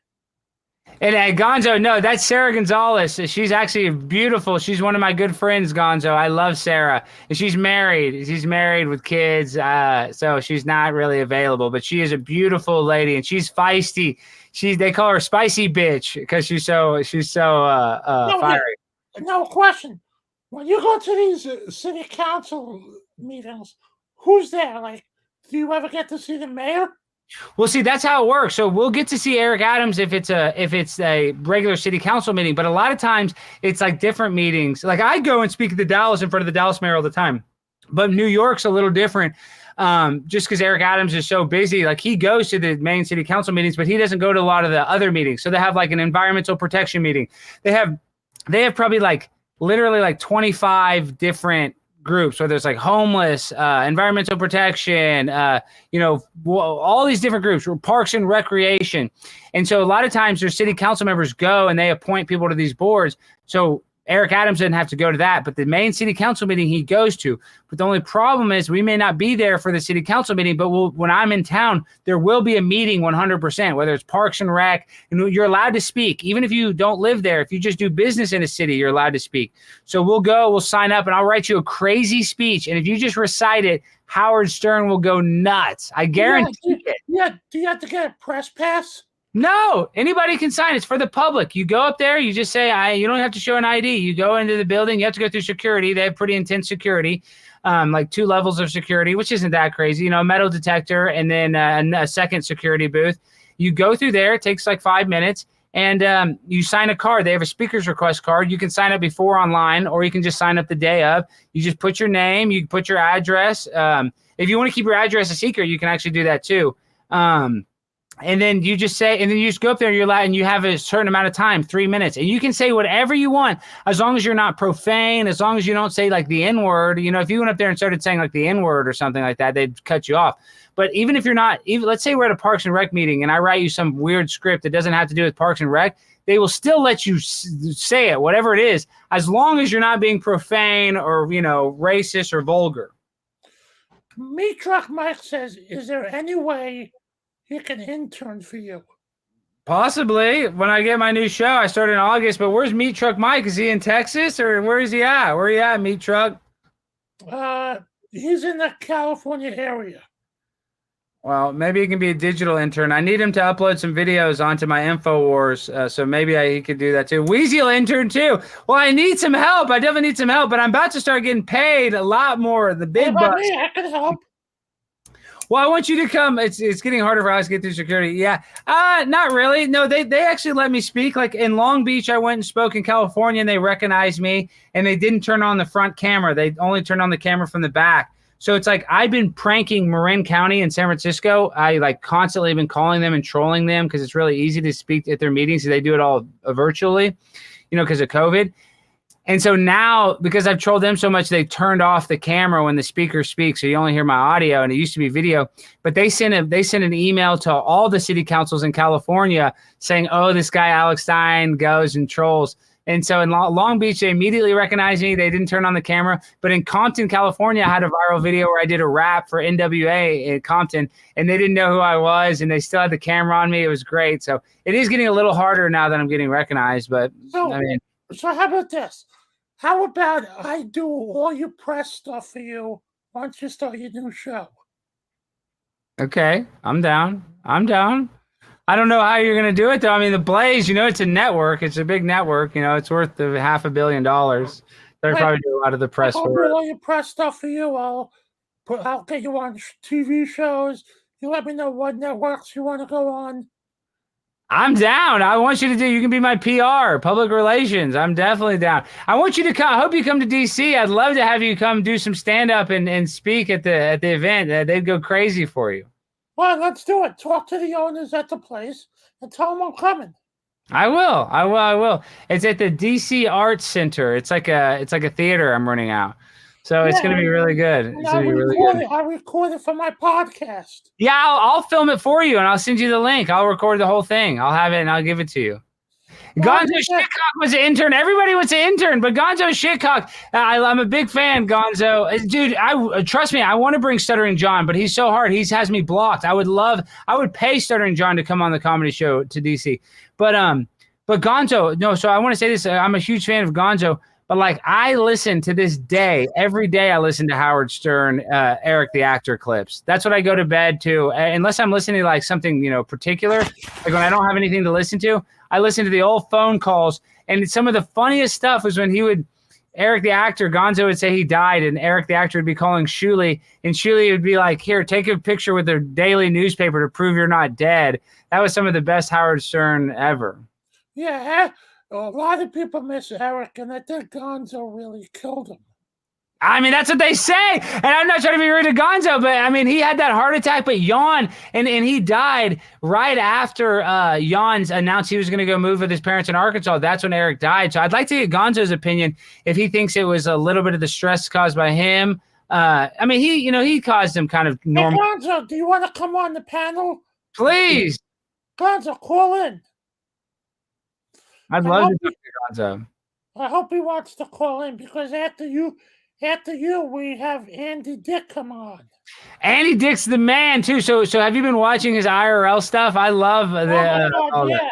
And Gonzo, no, that's Sarah Gonzalez. She's actually beautiful. She's one of my good friends, Gonzo. I love Sarah. And she's married. She's married with kids. So she's not really available, but she is a beautiful lady and she's feisty. They call her spicy bitch because she's so fiery. No question. When you go to these city council meetings, who's there? Like, do you ever get to see the mayor? Well, see, that's how it works. So we'll get to see Eric Adams if it's a regular city council meeting, but a lot of times it's like different meetings. Like I go and speak at the Dallas in front of the Dallas mayor all the time, but New York's a little different. Just because Eric Adams is so busy, like he goes to the main city council meetings, but he doesn't go to a lot of the other meetings. So they have like an environmental protection meeting. They have probably literally 25 different groups, whether it's like homeless, environmental protection, all these different groups, parks and recreation. And so a lot of times their city council members go and they appoint people to these boards. So Eric Adams didn't have to go to that, but the main city council meeting he goes to. But the only problem is we may not be there for the city council meeting, but when I'm in town, there will be a meeting 100%, whether it's Parks and Rec, and you're allowed to speak. Even if you don't live there, if you just do business in a city, you're allowed to speak. So we'll sign up, and I'll write you a crazy speech. And if you just recite it, Howard Stern will go nuts. I guarantee it. Yeah, do you have to get a press pass? No, anybody can sign. It's for the public. You go up there, you just say, you don't have to show an ID. You go into the building, you have to go through security. They have pretty intense security, like 2 levels of security, which isn't that crazy. Metal detector and then a second security booth. You go through there. It takes like 5 minutes. And you sign a card. They have a speaker's request card. You can sign up before online, or you can just sign up the day of. You just put your name. You put your address. If you want to keep your address a secret, you can actually do that too. And then you just say, and then you just go up there, and you have a certain amount of time, 3 minutes, and you can say whatever you want, as long as you're not profane, as long as you don't say like the N-word. If you went up there and started saying like the N-word or something like that, they'd cut you off. But even if you're not, let's say we're at a Parks and Rec meeting and I write you some weird script that doesn't have to do with Parks and Rec, they will still let you say it, whatever it is, as long as you're not being profane or, racist or vulgar. Meat Truck Mike says, is there any way he can intern for you? Possibly. When I get my new show, I start in August, but where's Meat Truck Mike? Is he in Texas, or where is he at? Where are you at, Meat Truck? He's in the California area. Well, maybe he can be a digital intern. I need him to upload some videos onto my InfoWars, so maybe he could do that too. Weezy will intern too. Well, I need some help. I definitely need some help, but I'm about to start getting paid a lot more. The big bucks. I can help. Well, I want you to come. It's getting harder for us to get through security. Yeah. Not really. No, they actually let me speak. Like in Long Beach, I went and spoke in California, and they recognized me, and they didn't turn on the front camera. They only turned on the camera from the back. So it's like I've been pranking Marin County in San Francisco. I like constantly been calling them and trolling them because it's really easy to speak at their meetings. So they do it all virtually, because of COVID. And so now, because I've trolled them so much, they turned off the camera when the speaker speaks, so you only hear my audio, and it used to be video. But they sent an email to all the city councils in California saying, "Oh, this guy Alex Stein goes and trolls." And so in Long Beach, they immediately recognized me. They didn't turn on the camera. But in Compton, California, I had a viral video where I did a rap for NWA in Compton, and they didn't know who I was, and they still had the camera on me. It was great. So it is getting a little harder now that I'm getting recognized. But so how about this? How about I do all your press stuff for you once you start your new show? Okay, I'm down. I don't know how you're going to do it, though. I mean, the Blaze, it's a network. It's a big network. It's worth $500 million. They'll probably do a lot of the press I'll for it. do all your press stuff for you. I'll get you on TV shows. You let me know what networks you want to go on. I'm down. I want you can be my PR, public relations. I'm definitely down. I want you to come. I hope you come to DC. I'd love to have you come do some stand-up and speak at the event. They'd go crazy for you. Well, let's do it. Talk to the owners at the place and tell them I'm coming. I will. It's at the DC Arts Center. It's like a theater I'm running out. So it's going to be really good. I'll record it for my podcast. Yeah, I'll film it for you, and I'll send you the link. I'll record the whole thing. I'll have it, and I'll give it to you. Gonzo Shitcock was an intern. Everybody was an intern, but Gonzo Shitcock, I'm a big fan, Gonzo. Dude, trust me, I want to bring Stuttering John, but he's so hard. He has me blocked. I would pay Stuttering John to come on the comedy show to DC. But Gonzo, no, so I want to say this. I'm a huge fan of Gonzo. But like I listen to this day, every day I listen to Howard Stern, Erik the Actor clips. That's what I go to bed to, unless I'm listening to like something, particular. Like when I don't have anything to listen to, I listen to the old phone calls. And some of the funniest stuff was when Erik the Actor, Gonzo would say he died, and Erik the Actor would be calling Shuli, and Shuli would be like, "Here, take a picture with their daily newspaper to prove you're not dead." That was some of the best Howard Stern ever. Yeah. A lot of people miss Erik, and I think Gonzo really killed him. I mean, that's what they say. And I'm not trying to be rude to Gonzo, but I mean, he had that heart attack, but Jan, and he died right after Jan's announced he was going to go move with his parents in Arkansas. That's when Erik died. So I'd like to get Gonzo's opinion if he thinks it was a little bit of the stress caused by him. I mean, he caused him kind of normal. Hey, Gonzo, do you want to come on the panel? Please. Gonzo, call in. I'd love to talk to Gonzo. I hope he wants to call in because after you, we have Andy Dick come on. Andy Dick's the man too. So have you been watching his IRL stuff? I love Oh my God, all yeah. that.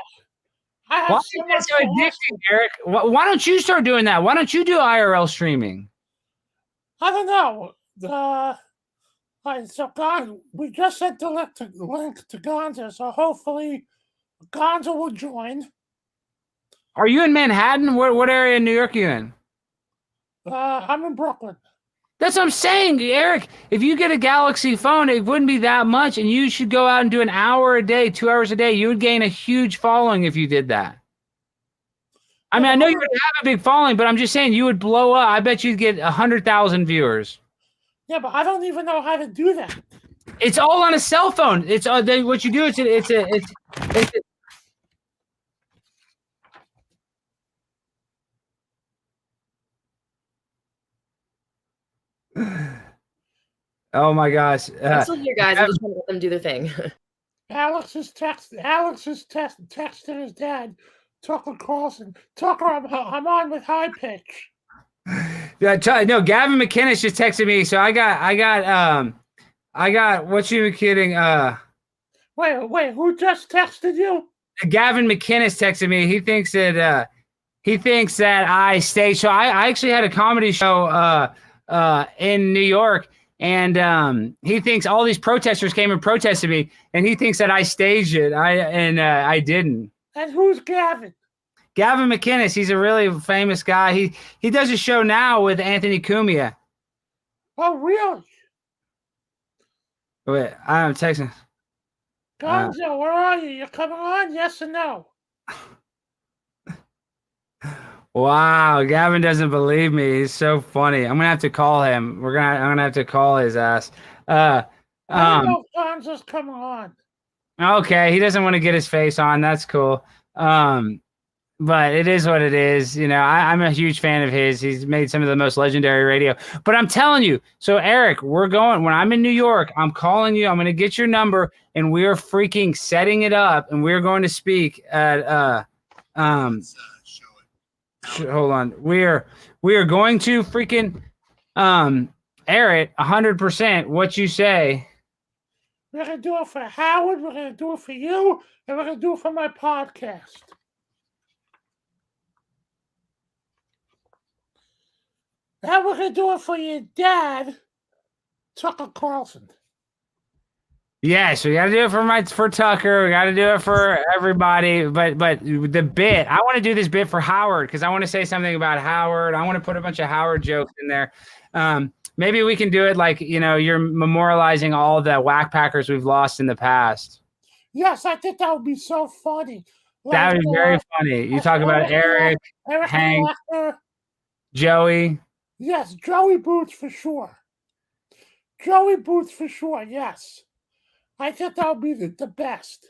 I have Why so is that much so to ask addicting, you. Eric? Why don't you start doing that? Why don't you do IRL streaming? I don't know. All right, so we just sent the link to Gonza, so hopefully Gonza will join. Are you in Manhattan? What area in New York are you in? I'm in Brooklyn. That's what I'm saying, Eric. If you get a Galaxy phone, it wouldn't be that much, and you should go out and do an hour a day, 2 hours a day. You would gain a huge following if you did that. I mean, I know you would have a big following, but I'm just saying you would blow up. I bet you'd get 100,000 viewers. Yeah, but I don't even know how to do that. It's all on a cell phone. It's what you do. It's oh my gosh. I'm still here, guys. I'm just trying to let them do their thing. Alex is texting his dad, Tucker Carlson. Tucker, I'm on with high pitch. Yeah, no, Gavin McInnes just texted me. So I got what you kidding? Wait, who just texted you? Gavin McInnes texted me. He thinks that I stay. So I actually had a comedy show in New York, and he thinks all these protesters came and protested me, and he thinks that I staged it. I didn't. And who's Gavin? Gavin McInnes. He's a really famous guy. He does a show now with Anthony Cumia. Oh, really? Wait, I'm texting. Gonzo, where are you? You coming on? Yes or no? Wow, Gavin doesn't believe me. He's so funny. I'm gonna have to call him. I'm gonna have to call his ass. I don't know if Gonzo's coming on. Okay, he doesn't want to get his face on. That's cool. But it is what it is. You know, I'm a huge fan of his. He's made some of the most legendary radio. But I'm telling you, so Eric, when I'm in New York, I'm calling you. I'm going to get your number, and we're freaking setting it up, and we're going to speak at hold on. We are going to freaking air it 100%. What you say? We're gonna do it for Howard. We're gonna do it for you, and we're gonna do it for my podcast. Now we're gonna do it for your dad, Tucker Carlson. Yeah, so we got to do it for Tucker. We got to do it for everybody. But the bit, I want to do this bit for Howard because I want to say something about Howard. I want to put a bunch of Howard jokes in there. Maybe we can do it like, you know, you're memorializing all the whack packers we've lost in the past. Yes, I think that would be so funny. That would be very funny. You talk about Eric, Hank, Joey. Yes, Joey Boots for sure. Joey Boots for sure, yes. I think that would be the best.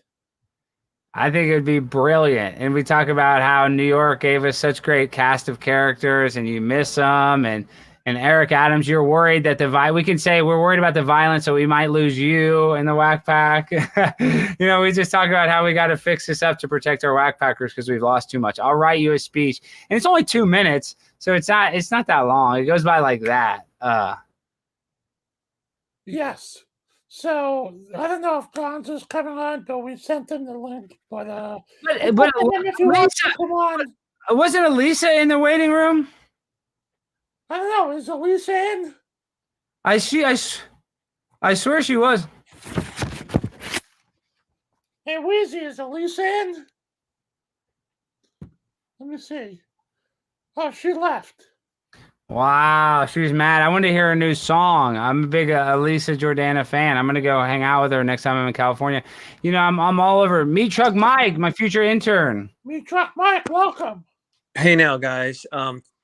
I think it would be brilliant. And we talk about how New York gave us such great cast of characters and you miss them. And Eric Adams, you're worried that we can say we're worried about the violence, so we might lose you in the whack pack. You know, we just talk about how we got to fix this up to protect our whack packers because we've lost too much. I'll write you a speech. And it's only 2 minutes, so it's not that long. It goes by like that. Yes. So I don't know if Gonzo's coming on, but we sent him the link. But if he wants to come on, wasn't Elisa in the waiting room? I don't know. Is Elisa in? I swear she was. Hey, Weezy, is Elisa in? Let me see. Oh, she left. Wow, she was mad. I wanted to hear her new song. I'm a big Elisa Jordana fan. I'm gonna go hang out with her next time I'm in California. You know, I'm all over. Meat Truck Mike, my future intern. Meat Truck Mike, welcome. Hey now, guys.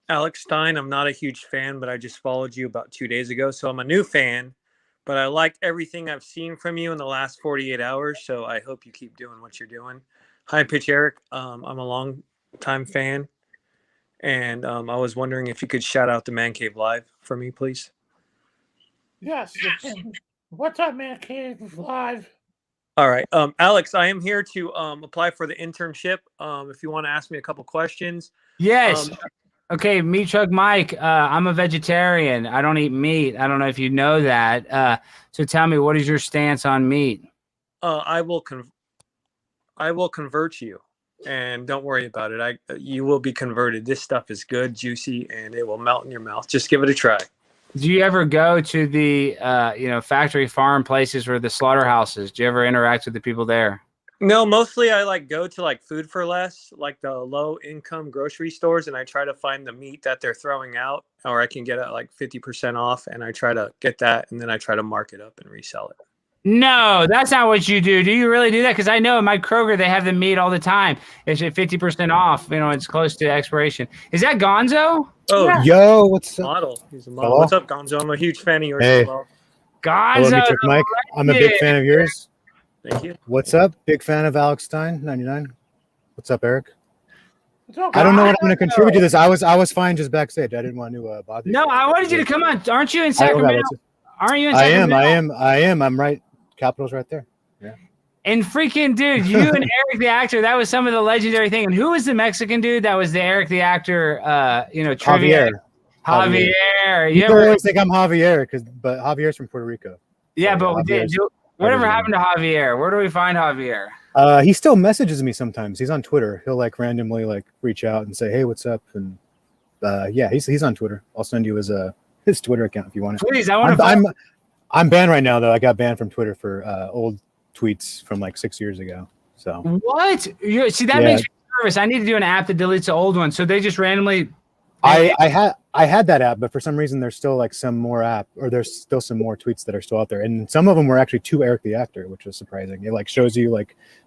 Alex Stein, I'm not a huge fan, but I just followed you about 2 days ago, so I'm a new fan. But I like everything I've seen from you in the last 48 hours, so I hope you keep doing what you're doing. Hi, Pitch Eric. I'm a long time fan. And I was wondering if you could shout out the Man Cave Live for me, please. Yes. What's up, Man Cave Live? All right. Alex, I am here to apply for the internship. If you want to ask me a couple questions. Yes. Okay, Meat Truck Mike, I'm a vegetarian. I don't eat meat. I don't know if you know that. So tell me, what is your stance on meat? I will convert you, and don't worry about it. You will be converted. This stuff is good, juicy, and it will melt in your mouth. Just give it a try. Do you ever go to the factory farm places or the slaughterhouses? Do you ever interact with the people there? No, mostly I go to Food for Less, like the low income grocery stores, and I try to find the meat that they're throwing out, or I can get it 50% off, and I try to get that, and then I try to mark it up and resell it. No, that's not what you do. Do you really do that? Because I know at my Kroger they have the meat all the time. It's at 50% off. It's close to expiration. Is that Gonzo? Oh, yeah. Yo, what's up? Model. He's a model. Hello? What's up, Gonzo? I'm a huge fan of yours Hey. as well. Gonzo. Hello, Metric Mike. I'm a big fan of yours. Thank you. What's up? Big fan of Alex Stein, 99. What's up, Eric? Okay. I don't know what I'm going to contribute to this. I was fine just backstage. I didn't want to bother you. No, I wanted you to come on. Aren't you in Sacramento? Aren't you in Sacramento? I am. I'm right. Capital's right there. Yeah. And freaking dude, you and Erik the actor, that was some of the legendary thing. And who was the Mexican dude that was the Erik the actor? Trivia. Javier. People always think I'm Javier, but Javier's from Puerto Rico. Yeah, but whatever happened to Javier? Where do we find Javier? He still messages me sometimes. He's on Twitter. He'll randomly reach out and say, "Hey, what's up?" And yeah, he's on Twitter. I'll send you his Twitter account if you want it. Please, I want to. I'm banned right now though. I got banned from Twitter for old tweets from 6 years ago. So what? See, that makes me nervous. I need to do an app that deletes the old one. So they just randomly. I had that app, but for some reason there's still some more there's still some more tweets that are still out there, and some of them were actually to Erik the actor, which was surprising. It shows you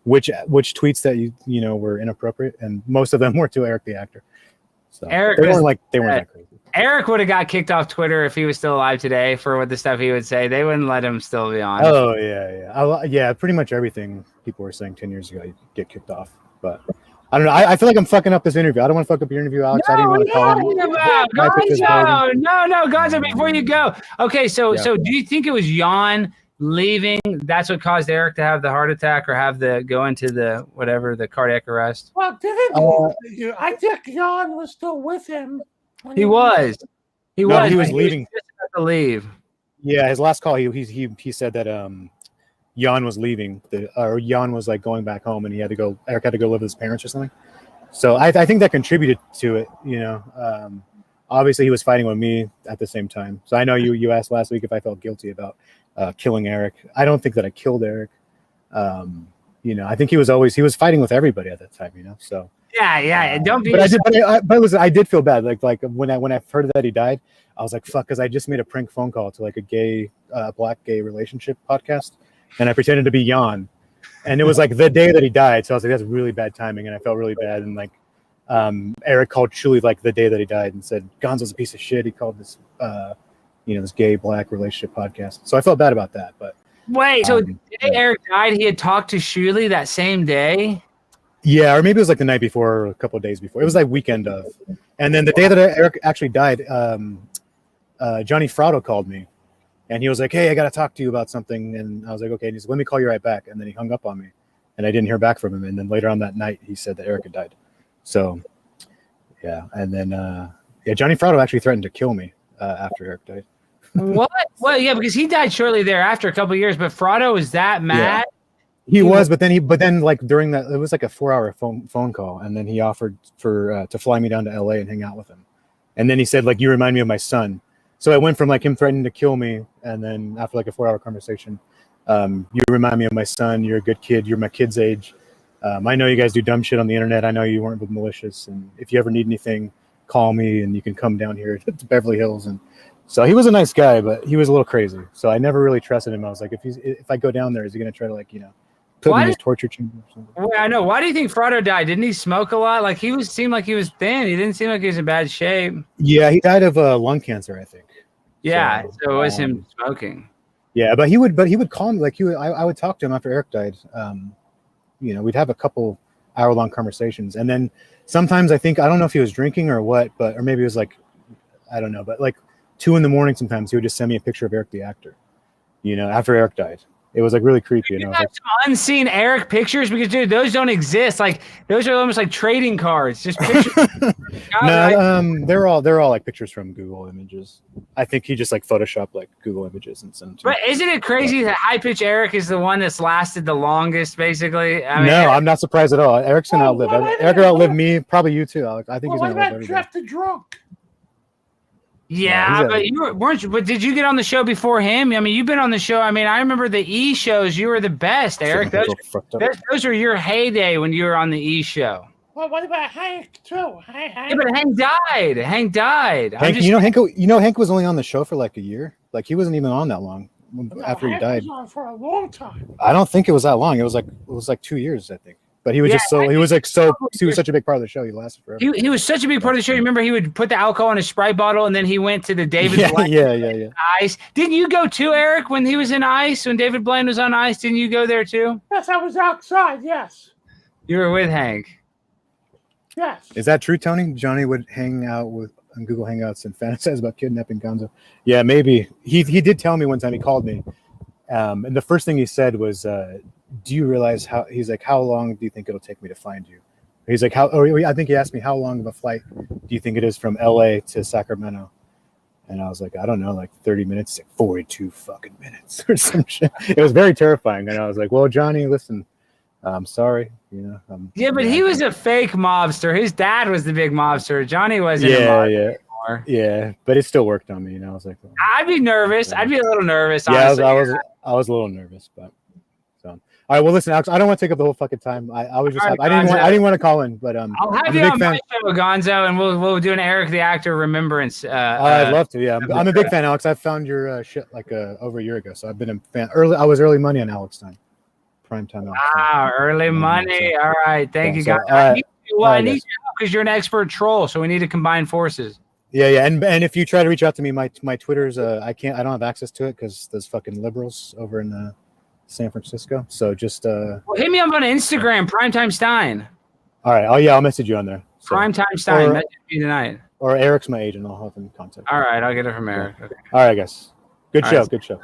which tweets that you were inappropriate, and most of them were to Erik the actor. So Erik they weren't that crazy. Erik would have got kicked off Twitter if he was still alive today for what the stuff he would say. They wouldn't let him still be on. Oh yeah. Pretty much everything people were saying 10 years ago, you get kicked off. But I don't know. I feel like I'm fucking up this interview. I don't want to fuck up your interview, Alex. I didn't want to call him. Gonzo, before you go. Okay, so do you think it was Jan leaving? That's what caused Erik to have the heart attack or go into the cardiac arrest? Well, I think Jan was still with him. He was. He was leaving. Just about to leave. Yeah, his last call, he said that Jan was leaving, or Jan was going back home, and Erik had to go live with his parents or something. So I think that contributed to it. Obviously he was fighting with me at the same time. So I know you asked last week if I felt guilty about killing Erik. I don't think that I killed Erik. I think he was fighting with everybody at that time. So. Yeah. Don't be. But listen, I did feel bad. Like when I heard that he died, I was like, fuck, because I just made a prank phone call to a gay, black gay relationship podcast, and I pretended to be Jan, and it was the day that he died. So I was like, that's really bad timing, and I felt really bad. And Erik called Shuli the day that he died and said Gonzo's a piece of shit. He called this, this gay black relationship podcast. So I felt bad about that. But wait, so the day Erik died, he had talked to Shuli that same day. Yeah, or maybe it was the night before or a couple of days before. It was weekend of. And then the day that Erik actually died, Johnny Fraudo called me. And he was like, hey, I got to talk to you about something. And I was like, okay. And he said, let me call you right back. And then he hung up on me. And I didn't hear back from him. And then later on that night, he said that Erik had died. So, yeah. And then, Johnny Fraudo actually threatened to kill me after Erik died. What? Well, yeah, because he died shortly thereafter, a couple of years. But Fraudo was that mad? Yeah. He was, but then during that, it was a 4-hour phone call, and then he offered to fly me down to LA and hang out with him, and then he said you remind me of my son. So it went from him threatening to kill me, and then after a 4-hour conversation, you remind me of my son. You're a good kid. You're my kid's age. I know you guys do dumb shit on the internet. I know you weren't with malicious, and if you ever need anything, call me, and you can come down here to Beverly Hills. And so he was a nice guy, but he was a little crazy. So I never really trusted him. I was like, if I go down there, is he gonna try to put me in his torture chamber or something? Well, I know. Why do you think Fraudo died? Didn't he smoke a lot? Seemed like he was thin. He didn't seem like he was in bad shape. Yeah, he died of lung cancer, I think. Yeah, so it was him smoking. Yeah, but he would call me. I would talk to him after Erik died. We'd have a couple hour-long conversations, and then sometimes I don't know if he was drinking or what, or maybe it was I don't know, but 2 a.m. sometimes he would just send me a picture of Erik the actor. After Erik died. It was like really creepy. And I You was got like, some unseen Erik pictures because, dude, those don't exist. Like those are almost like trading cards, just pictures. no, they're all like pictures from Google Images. I think he just like photoshopped like Google Images and sent them to But me. isn't it crazy that high pitch Erik is the one that's lasted the longest, basically? I mean, No, I'm not surprised at all. Eric's gonna outlive. Eric will outlive me, probably you too, Alex. I think he's What gonna outlive about everybody. Jeff the Drunk? Yeah, he's but you weren't you? But did you get on the show before him? I mean, you've been on the show. I mean, I remember the E shows. You were the best, Erik. Those were your heyday when you were on the E show. Well, what about Hank too? Hank. Yeah, but Hank died. Hank died. Hank, Hank was only on the show for like a year. Like he wasn't even on that long after he Hank died. was on for a long time. I don't think it was that long. It was like 2 years, I think. But he was he was such a big part of the show. He lasted forever. He was such a big part of the show. Remember, he would put the alcohol in a Sprite bottle, and then he went to the David Blaine yeah. Ice. Didn't you go too, Erik, when he was in Ice? When David Blaine was on Ice, didn't you go there too? Yes, I was outside. Yes. You were with Hank. Yes. Is that true, Tony? Johnny would hang out on Google Hangouts and fantasize about kidnapping Gonzo. Yeah, maybe. He did tell me one time. He called me, and the first thing he said was, "Do you realize how?" He's like, "How long do you think it'll take me to find you?" He's like, "How?" Or I think he asked me, "How long of a flight do you think it is from LA to Sacramento?" And I was like, "I don't know, like 30 minutes, like 42 fucking minutes or some shit." It was very terrifying, and I was like, "Well, Johnny, listen, I'm sorry, you know." Yeah, but he was a fake mobster. His dad was the big mobster. Johnny wasn't. Yeah. Anymore. Yeah, but it still worked on me, you know. I was like, well, I'd be nervous. I'd be a little nervous. yeah, honestly. I was a little nervous, but so. All right, well, listen, Alex, I don't want to take up the whole fucking time. I was just, All right, I didn't want to call in, but I'll I'm have a you big on fan. my show, Gonzo, and we'll do an Erik the Actor remembrance. I'd love to. Yeah, I'm a big fan, Alex. I found your shit like over a year ago, so I've been a fan. I was early money on Alex Stein, primetime. Wow, early money. All right, thank you, guys. I need you because you're an expert troll, so we need to combine forces. Yeah, and if you try to reach out to me, my Twitter's I don't have access to it because there's fucking liberals over in San Francisco. So just well, hit me up on Instagram, Primetime Stein. All right. Oh yeah, I'll message you on there. So. Primetime Stein, message me tonight. Or Eric's my agent. I'll have him contact. All right, I'll get it from Erik. Okay. All right, guys. Good All show. right. Good show.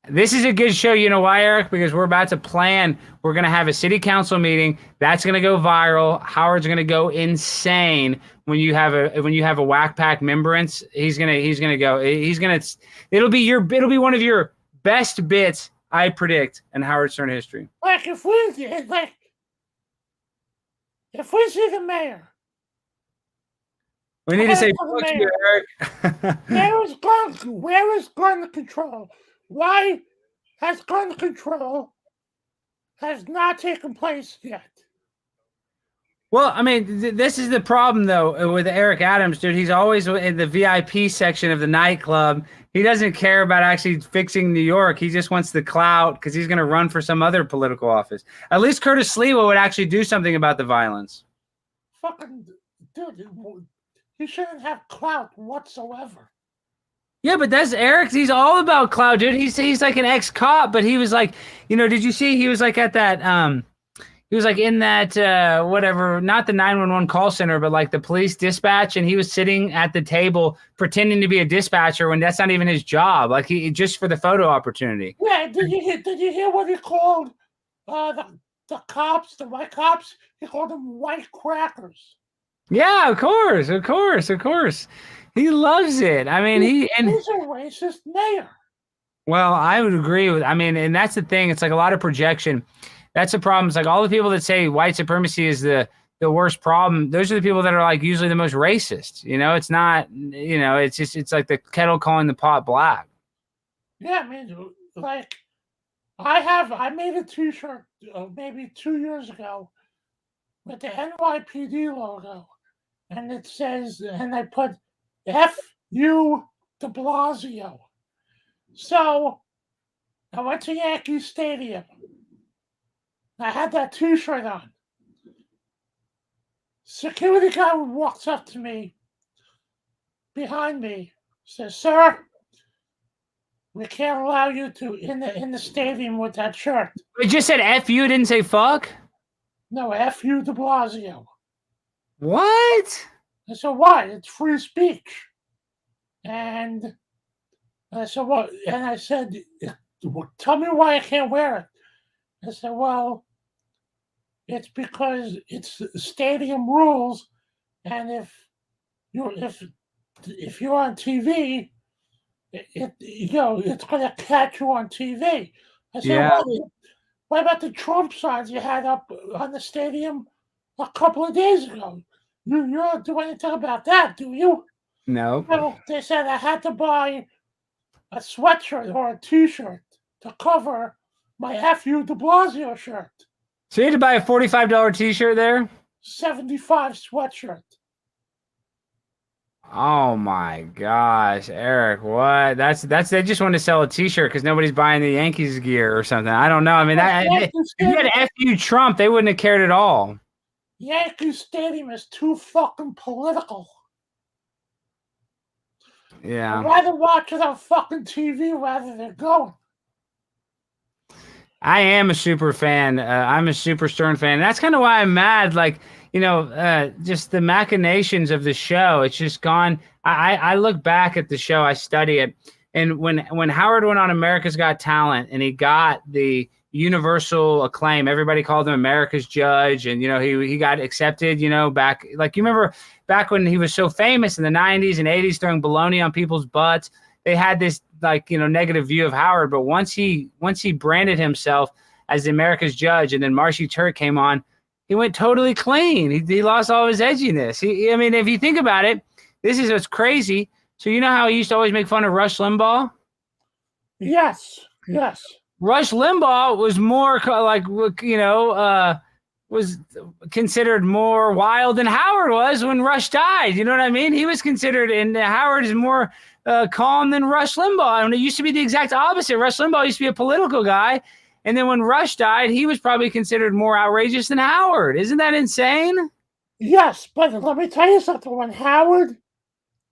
This is a good show. You know why, Erik? Because we're about to plan. We're going to have a city council meeting. That's going to go viral. Howard's going to go insane when you have a Whack Pack membrance. It'll be one of your best bits, I predict, in Howard Stern history. Like if we see the mayor. We need to say fuck you, Erik. Where is gun control? Why has gun control has not taken place yet? Well, I mean, this is the problem, though, with Eric Adams, dude. He's always in the VIP section of the nightclub. He doesn't care about actually fixing New York. He just wants the clout because he's going to run for some other political office. At least Curtis Sliwa would actually do something about the violence. Fucking dude, he shouldn't have clout whatsoever. Yeah, but that's Erik. He's all about clout, dude. He's like an ex-cop, but he was like, did you see he was like at that he was like in that whatever, not the 911 call center, but like the police dispatch, and he was sitting at the table pretending to be a dispatcher when that's not even his job. Like he just for the photo opportunity. Yeah, did you hear what he called the cops, the white cops? He called them white crackers. Yeah, of course. He loves it. I mean, he's a racist mayor. Well, I would agree with. I mean, and that's the thing. It's like a lot of projection. That's the problem. It's like all the people that say white supremacy is the worst problem. Those are the people that are like usually the most racist. It's not. It's like the kettle calling the pot black. Yeah, I mean, like I made a T-shirt maybe 2 years ago with the NYPD logo, and it says, and I put F you de Blasio. So I went to Yankee Stadium. I had that T-shirt on. Security guy walks up to me behind me, says, "Sir, we can't allow you to in the stadium with that shirt." It just said F you, didn't say fuck? No, F you de Blasio. What? I said, why? It's free speech. And I said, "What?" And I said, "Tell me why I can't wear it." I said, "Well, it's because it's stadium rules, and if you're on TV, it's gonna catch you on TV." I said, Yeah. What about the Trump signs you had up on the stadium a couple of days ago? You don't do anything about that, do you?" No. Well, they said I had to buy a sweatshirt or a T-shirt to cover my F.U. de Blasio shirt. So you had to buy a $45 T-shirt there? 75 sweatshirt. Oh my gosh, Eric, what? That's they just want to sell a T-shirt because nobody's buying the Yankees gear or something. I don't know. I mean, if you had F.U. Trump, they wouldn't have cared at all. Yankee Stadium is too fucking political. Yeah. I'd rather watch it on fucking TV rather than going. I am a super fan. I'm a super Stern fan. And that's kind of why I'm mad. Like, just the machinations of the show. It's just gone. I look back at the show. I study it. And when Howard went on America's Got Talent and he got the universal acclaim, everybody called him America's Judge. And, he got accepted, back. Like, you remember back when he was so famous in the 90s and 80s throwing baloney on people's butts. They had this negative view of Howard, but once he branded himself as America's Judge, and then Marcy Turk came on, he went totally clean. He lost all his edginess. I mean, if you think about it, this is what's crazy. So you know how he used to always make fun of Rush Limbaugh? Yes. Rush Limbaugh was more was considered more wild than Howard was when Rush died. You know what I mean? He was considered, and Howard is more calm than Rush Limbaugh. And it used to be the exact opposite. Rush Limbaugh used to be a political guy. And then when Rush died, he was probably considered more outrageous than Howard. Isn't that insane? Yes, but let me tell you something. When Howard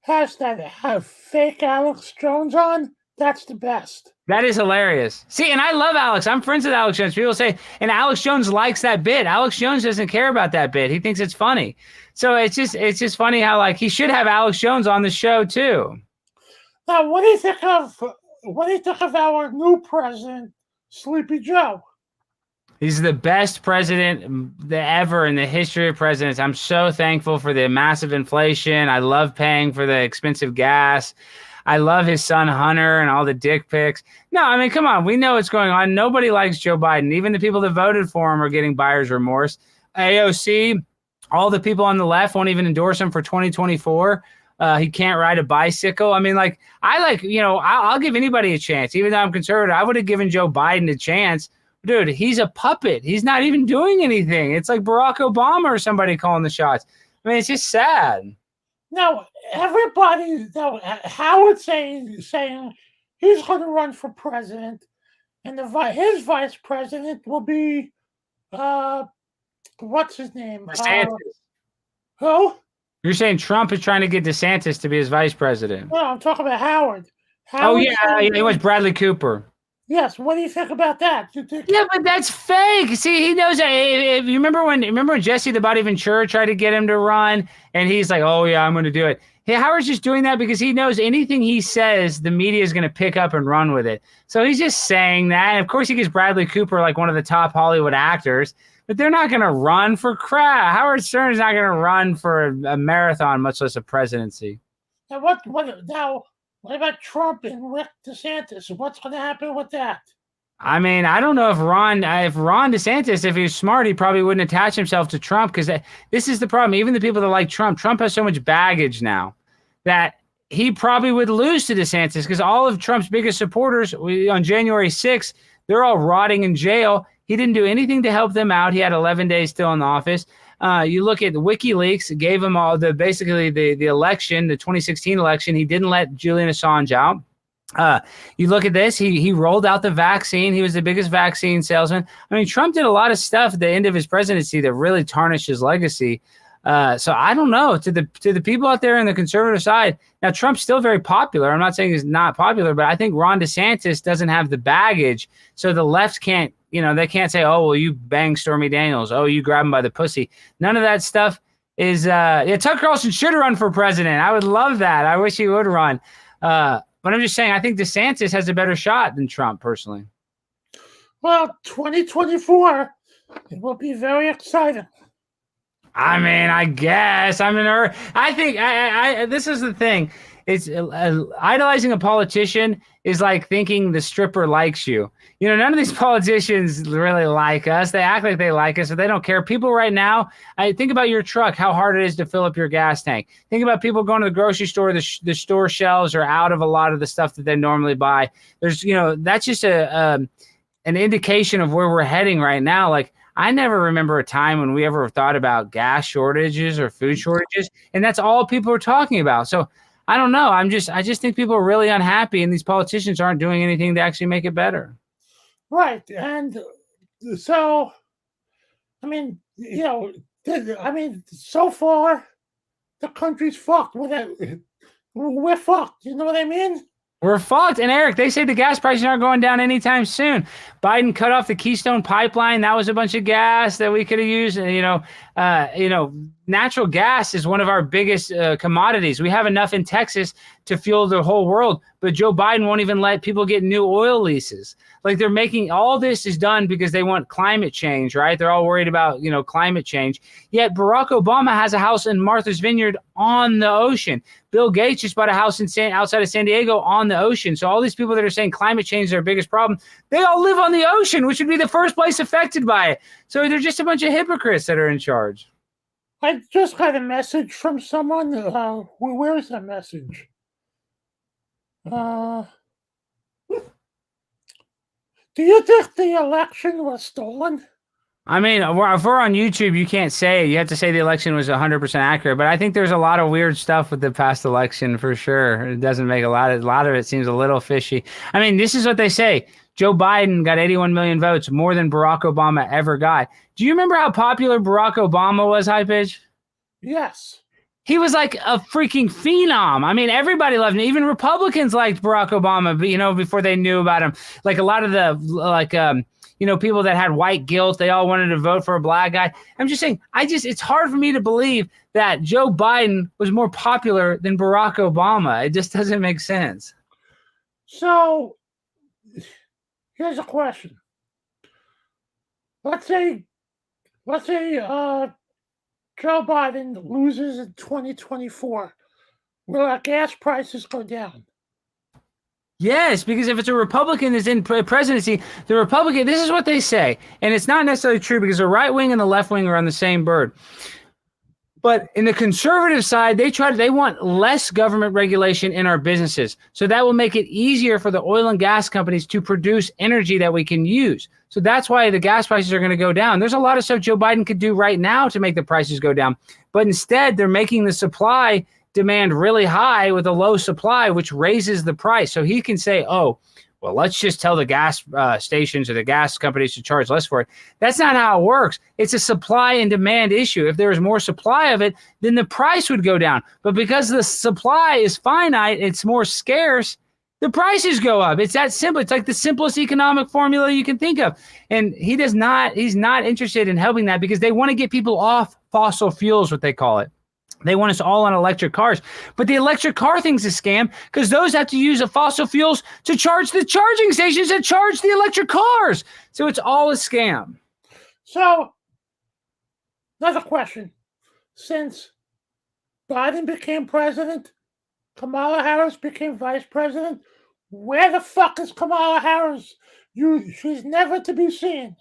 has that fake Alex Jones on, that's the best. That is hilarious. See, and I love Alex. I'm friends with Alex Jones. People say, and Alex Jones likes that bit. Alex Jones doesn't care about that bit. He thinks it's funny. So it's just funny how he should have Alex Jones on the show too. Now, what do you think of our new president, Sleepy Joe? He's the best president ever in the history of presidents. I'm so thankful for the massive inflation. I love paying for the expensive gas. I love his son Hunter and all the dick pics. No, I mean, come on. We know what's going on. Nobody likes Joe Biden. Even the people that voted for him are getting buyer's remorse. AOC, all the people on the left won't even endorse him for 2024. He can't ride a bicycle. I mean, I'll give anybody a chance. Even though I'm conservative, I would have given Joe Biden a chance. Dude, he's a puppet. He's not even doing anything. It's like Barack Obama or somebody calling the shots. I mean, it's just sad. Now, Howard saying he's going to run for president, and his vice president will be, what's his name? DeSantis. Who? You're saying Trump is trying to get DeSantis to be his vice president? No, I'm talking about Howard. He was Bradley Cooper. Yes, what do you think about that? Yeah, but that's fake. See, he knows that. If you remember when Jesse the Body Ventura tried to get him to run, and he's like, "Oh yeah, I'm going to do it." Hey, Howard's just doing that because he knows anything he says, the media is going to pick up and run with it. So he's just saying that. And of course, he gets Bradley Cooper, like one of the top Hollywood actors, but they're not going to run for crap. Howard Stern is not going to run for a marathon, much less a presidency. Now, what about Trump and Rick DeSantis? What's going to happen with that? I mean, I don't know if Ron DeSantis, if he was smart, he probably wouldn't attach himself to Trump, because this is the problem. Even the people that like Trump has so much baggage now that he probably would lose to DeSantis, because all of Trump's biggest supporters on January 6th, they're all rotting in jail. He didn't do anything to help them out. He had 11 days still in the office. You look at the WikiLeaks, gave him all the election, the 2016 election. He didn't let Julian Assange out. You look at this, he rolled out the vaccine. He was the biggest vaccine salesman. I mean, Trump did a lot of stuff at the end of his presidency that really tarnished his legacy. So I don't know, to the people out there on the conservative side. Now, Trump's still very popular. I'm not saying he's not popular, but I think Ron DeSantis doesn't have the baggage. So the left can't, they can't say, "Oh, well, you bang Stormy Daniels. Oh, you grab him by the pussy." None of that stuff is, Tucker Carlson should run for president. I would love that. I wish he would run. But I'm just saying, I think DeSantis has a better shot than Trump, personally. Well, 2024, it will be very exciting. I mean, I guess. I think this is the thing. It's idolizing a politician is like thinking the stripper likes you. You know, none of these politicians really like us. They act like they like us, but they don't care. People right now, I think about your truck, how hard it is to fill up your gas tank. Think about people going to the grocery store. The store shelves are out of a lot of the stuff that they normally buy. There's, you know, that's just an indication of where we're heading right now. Like, I never remember a time when we ever thought about gas shortages or food shortages, and that's all people are talking about. So I don't know. I just think people are really unhappy, and these politicians aren't doing anything to actually make it better. Right, and so, I mean, you know, so far, the country's fucked. We're fucked. You know what I mean? We're fucked. And Eric, they say the gas prices aren't going down anytime soon. Biden cut off the Keystone Pipeline. That was a bunch of gas that we could have used. And, natural gas is one of our biggest commodities. We have enough in Texas to fuel the whole world, but Joe Biden won't even let people get new oil leases. Like, they're making all this is done because they want climate change, right? They're all worried about, climate change. Yet Barack Obama has a house in Martha's Vineyard on the ocean. Bill Gates just bought a house outside of San Diego on the ocean. So all these people that are saying climate change is their biggest problem, they all live on the ocean, which would be the first place affected by it. So they're just a bunch of hypocrites that are in charge. I just got a message from someone. Where is that message? Do you think the election was stolen? I mean, if we're on YouTube, you can't say it. You have to say the election was 100% accurate. But I think there's a lot of weird stuff with the past election for sure. It doesn't make a lot of it seems a little fishy. I mean, this is what they say. Joe Biden got 81 million votes, more than Barack Obama ever got. Do you remember how popular Barack Obama was, High Pitch? Yes. He was like a freaking phenom. I mean, everybody loved him. Even Republicans liked Barack Obama, before they knew about him. Like a lot of the, people that had white guilt, they all wanted to vote for a black guy. I'm just saying, it's hard for me to believe that Joe Biden was more popular than Barack Obama. It just doesn't make sense. So, here's a question. Let's say Joe Biden loses in 2024. Will our gas prices go down? Yes, because if it's a Republican that's in presidency, this is what they say. And it's not necessarily true because the right wing and the left wing are on the same bird. But in the conservative side, they want less government regulation in our businesses. So that will make it easier for the oil and gas companies to produce energy that we can use. So that's why the gas prices are going to go down. There's a lot of stuff Joe Biden could do right now to make the prices go down. But instead, they're making the supply demand really high with a low supply, which raises the price. So he can say, well, let's just tell the gas stations or the gas companies to charge less for it. That's not how it works. It's a supply and demand issue. If there was more supply of it, then the price would go down. But because the supply is finite, it's more scarce, the prices go up. It's that simple. It's like the simplest economic formula you can think of. And he's not interested in helping that because they want to get people off fossil fuels, what they call it. They want us all on electric cars. But the electric car thing's a scam because those have to use the fossil fuels to charge the charging stations that charge the electric cars. So it's all a scam. So, another question. Since Biden became president, Kamala Harris became vice president, where the fuck is Kamala Harris? She's never to be seen.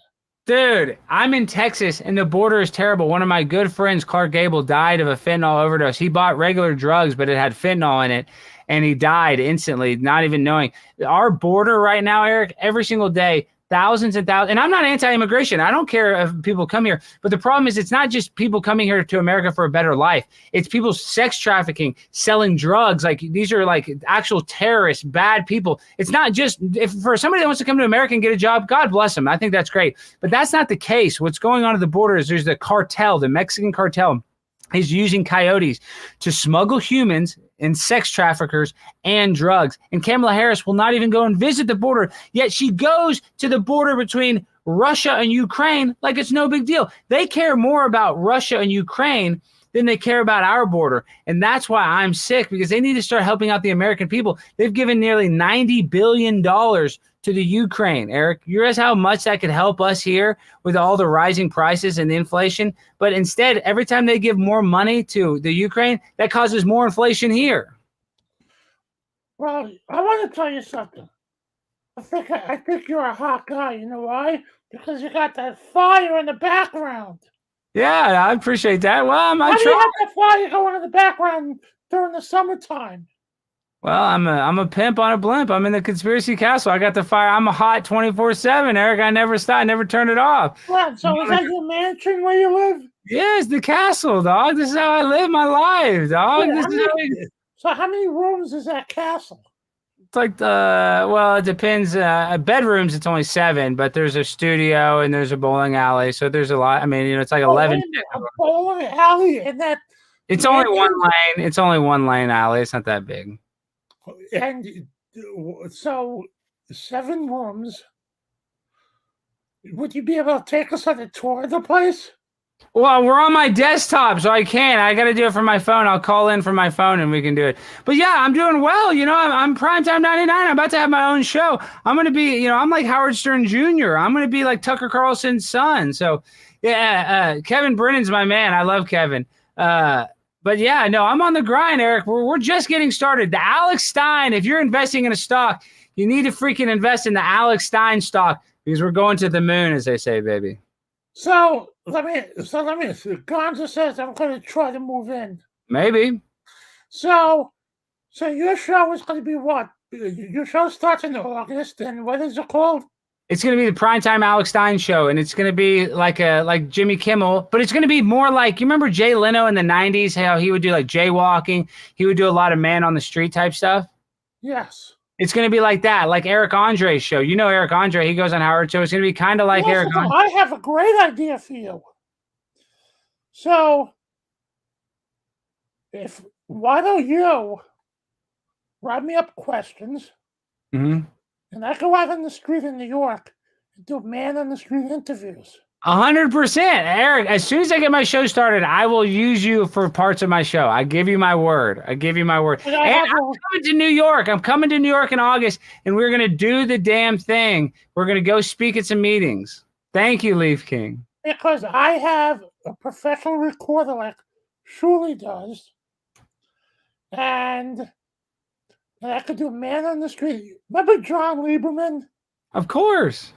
Dude, I'm in Texas and the border is terrible. One of my good friends, Clark Gable, died of a fentanyl overdose. He bought regular drugs, but it had fentanyl in it, and he died instantly, not even knowing. Our border right now, Eric, every single day, thousands and thousands. And I'm not anti-immigration. I don't care if people come here. But the problem is it's not just people coming here to America for a better life. It's people sex trafficking, selling drugs. Like, these are like actual terrorists, bad people. It's not just for somebody that wants to come to America and get a job, God bless them. I think that's great. But that's not the case. What's going on at the border is there's the cartel, the Mexican cartel is using coyotes to smuggle humans and sex traffickers and drugs. And Kamala Harris will not even go and visit the border, yet she goes to the border between Russia and Ukraine like it's no big deal. They care more about Russia and Ukraine than they care about our border. And that's why I'm sick, because they need to start helping out the American people. They've given nearly $90 billion to the Ukraine. Eric, you realize how much that could help us here with all the rising prices and the inflation? But instead, every time they give more money to the Ukraine, that causes more inflation here. Well, I want to tell you something. I think you're a hot guy. You know why? Because you got that fire in the background. Yeah, I appreciate that. Well, Why do you have that fire going in the background during the summertime? Well, I'm a pimp on a blimp. I'm in the conspiracy castle. I got the fire. I'm a hot 24/7, Eric. I never stop. I never turn it off. Well, so is that your mansion where you live? Yeah, it's the castle, dog. This is how I live my life, dog. Yeah, so how many rooms is that castle? It's like well, it depends. Bedrooms, it's only 7, but there's a studio and there's a bowling alley, so there's a lot. I mean, it's like 11. A bowling alley and that. It's only one lane. It's only one lane alley. It's not that big. And so 7 rooms. Would you be able to take us on a tour of the place? Well, we're on my desktop, so I can't. I got to do it from my phone. I'll call in from my phone and we can do it. But yeah, I'm doing well. I'm Primetime 99. I'm about to have my own show. I'm going to be, I'm like Howard Stern Jr. I'm going to be like Tucker Carlson's son. So yeah, Kevin Brennan's my man. I love Kevin. But yeah, no, I'm on the grind, Eric. We're just getting started. The Alex Stein, if you're investing in a stock, you need to freaking invest in the Alex Stein stock because we're going to the moon, as they say, baby. So let me. Gonza says I'm going to try to move in. Maybe. So your show is going to be what? Your show starts in August, and what is it called? It's going to be the Primetime Alex Stein show, and it's going to be like Jimmy Kimmel, but it's going to be more like, you remember Jay Leno in the 90s, how he would do like jaywalking? He would do a lot of man on the street type stuff. Yes. It's going to be like that, like Eric Andre's show. You know Eric Andre, he goes on Howard Show. It's going to be kind of like Eric Andre. I have a great idea for you. So, why don't you write me up questions, Mm-hmm. and I go out on the street in New York and do man on the street interviews. 100%. Eric, as soon as I get my show started, I will use you for parts of my show. I give you my word. And I'm coming to New York. I'm coming to New York in August, and we're going to do the damn thing. We're going to go speak at some meetings. Thank you, Leaf King. Because I have a professional recorder like Shuli does, and I could do man on the street. Remember John Lieberman? Of course.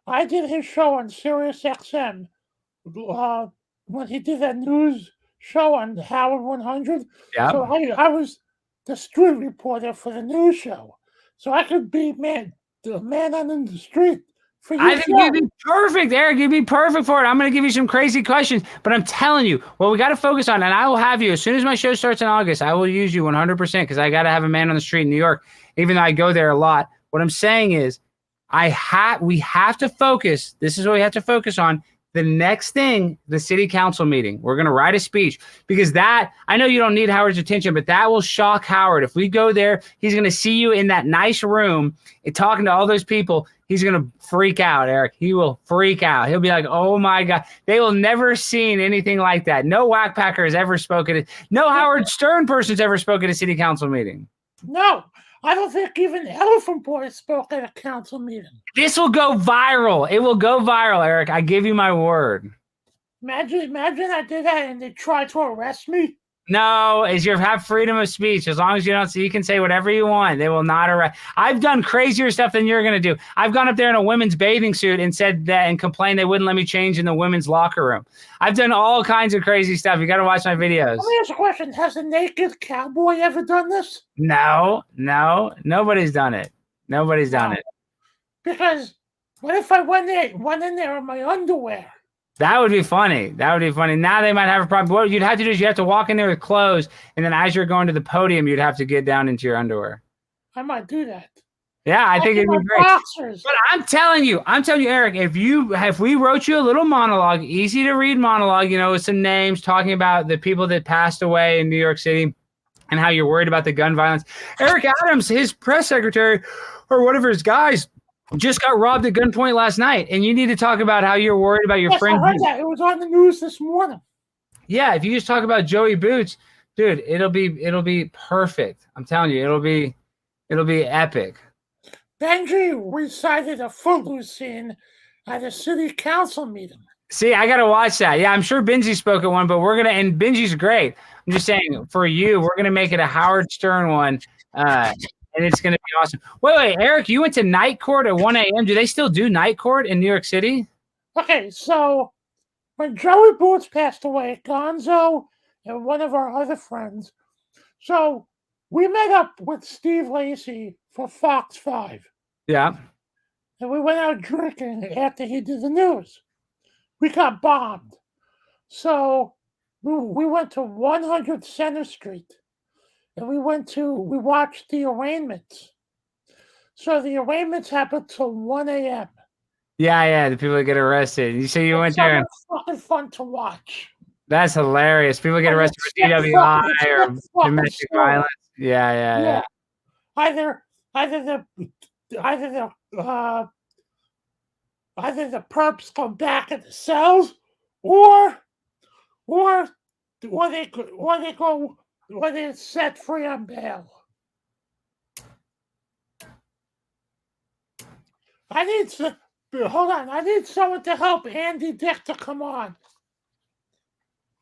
I did his show on Sirius XM when he did that news show on Howard 100. Yeah. So I was the street reporter for the news show. So I could be the man on the street for your I think you'd be perfect, Eric. You'd be perfect for it. I'm going to give you some crazy questions, but I'm telling you, what we got to focus on, and I will have you, as soon as my show starts in August, I will use you 100% because I got to have a man on the street in New York, even though I go there a lot. What I'm saying is, we have to focus. This is what we have to focus on. The next thing, the city council meeting. We're going to write a speech because I know you don't need Howard's attention, but that will shock Howard. If we go there, he's going to see you in that nice room and talking to all those people. He's going to freak out, Eric. He will freak out. He'll be like, oh my God, they will never seen anything like that. No whackpacker has ever spoken. No Howard Stern person's ever spoken at a city council meeting. No. I don't think even Elephant Boy spoke at a council meeting. This will go viral. It will go viral, Eric. I give you my word. Imagine I did that and they tried to arrest me. No, you have freedom of speech. As long as you can say whatever you want. They will not arrest. I've done crazier stuff than you're going to do. I've gone up there in a women's bathing suit and said that and complained they wouldn't let me change in the women's locker room. I've done all kinds of crazy stuff. You got to watch my videos. Let me ask a question. Has a naked cowboy ever done this? No. Nobody's done it. Nobody's done it. Because what if I went in there in my underwear? That would be funny. Now they might have a problem. What you'd have to do is you have to walk in there with clothes, and then as you're going to the podium, you'd have to get down into your underwear. I might do that. Yeah, I think it'd be great. Boxers. But I'm telling you, Eric, if we wrote you a little monologue, easy to read monologue, with some names talking about the people that passed away in New York City and how you're worried about the gun violence. Eric Adams, his press secretary, or whatever his guys, just got robbed at gunpoint last night, and you need to talk about how you're worried about your friend. I heard that. It was on the news this morning. Yeah, if you just talk about Joey Boots, dude, it'll be perfect. I'm telling you, it'll be epic. Benji recited a Footloose scene at a city council meeting. See, I gotta watch that. Yeah, I'm sure Benji spoke at one, but and Benji's great. I'm just saying, for you, we're gonna make it a Howard Stern one, and it's gonna be awesome. Wait, Eric, you went to night court at 1 a.m. Do they still do night court in New York City? Okay, so when Joey Boots passed away, Gonzo and one of our other friends, so we met up with Steve Lacy for Fox 5. Yeah. And we went out drinking after he did the news. We got bombed. So we went to 100 Center Street and we watched the arraignments. So the arraignments happened till 1 a.m. Yeah, the people that get arrested. You say you went there. And fucking fun to watch. That's hilarious. People get arrested for DWI or domestic violence. Yeah. Either the perps go back in the cells, or they're set free on bail. I need someone to help Andy Dick to come on.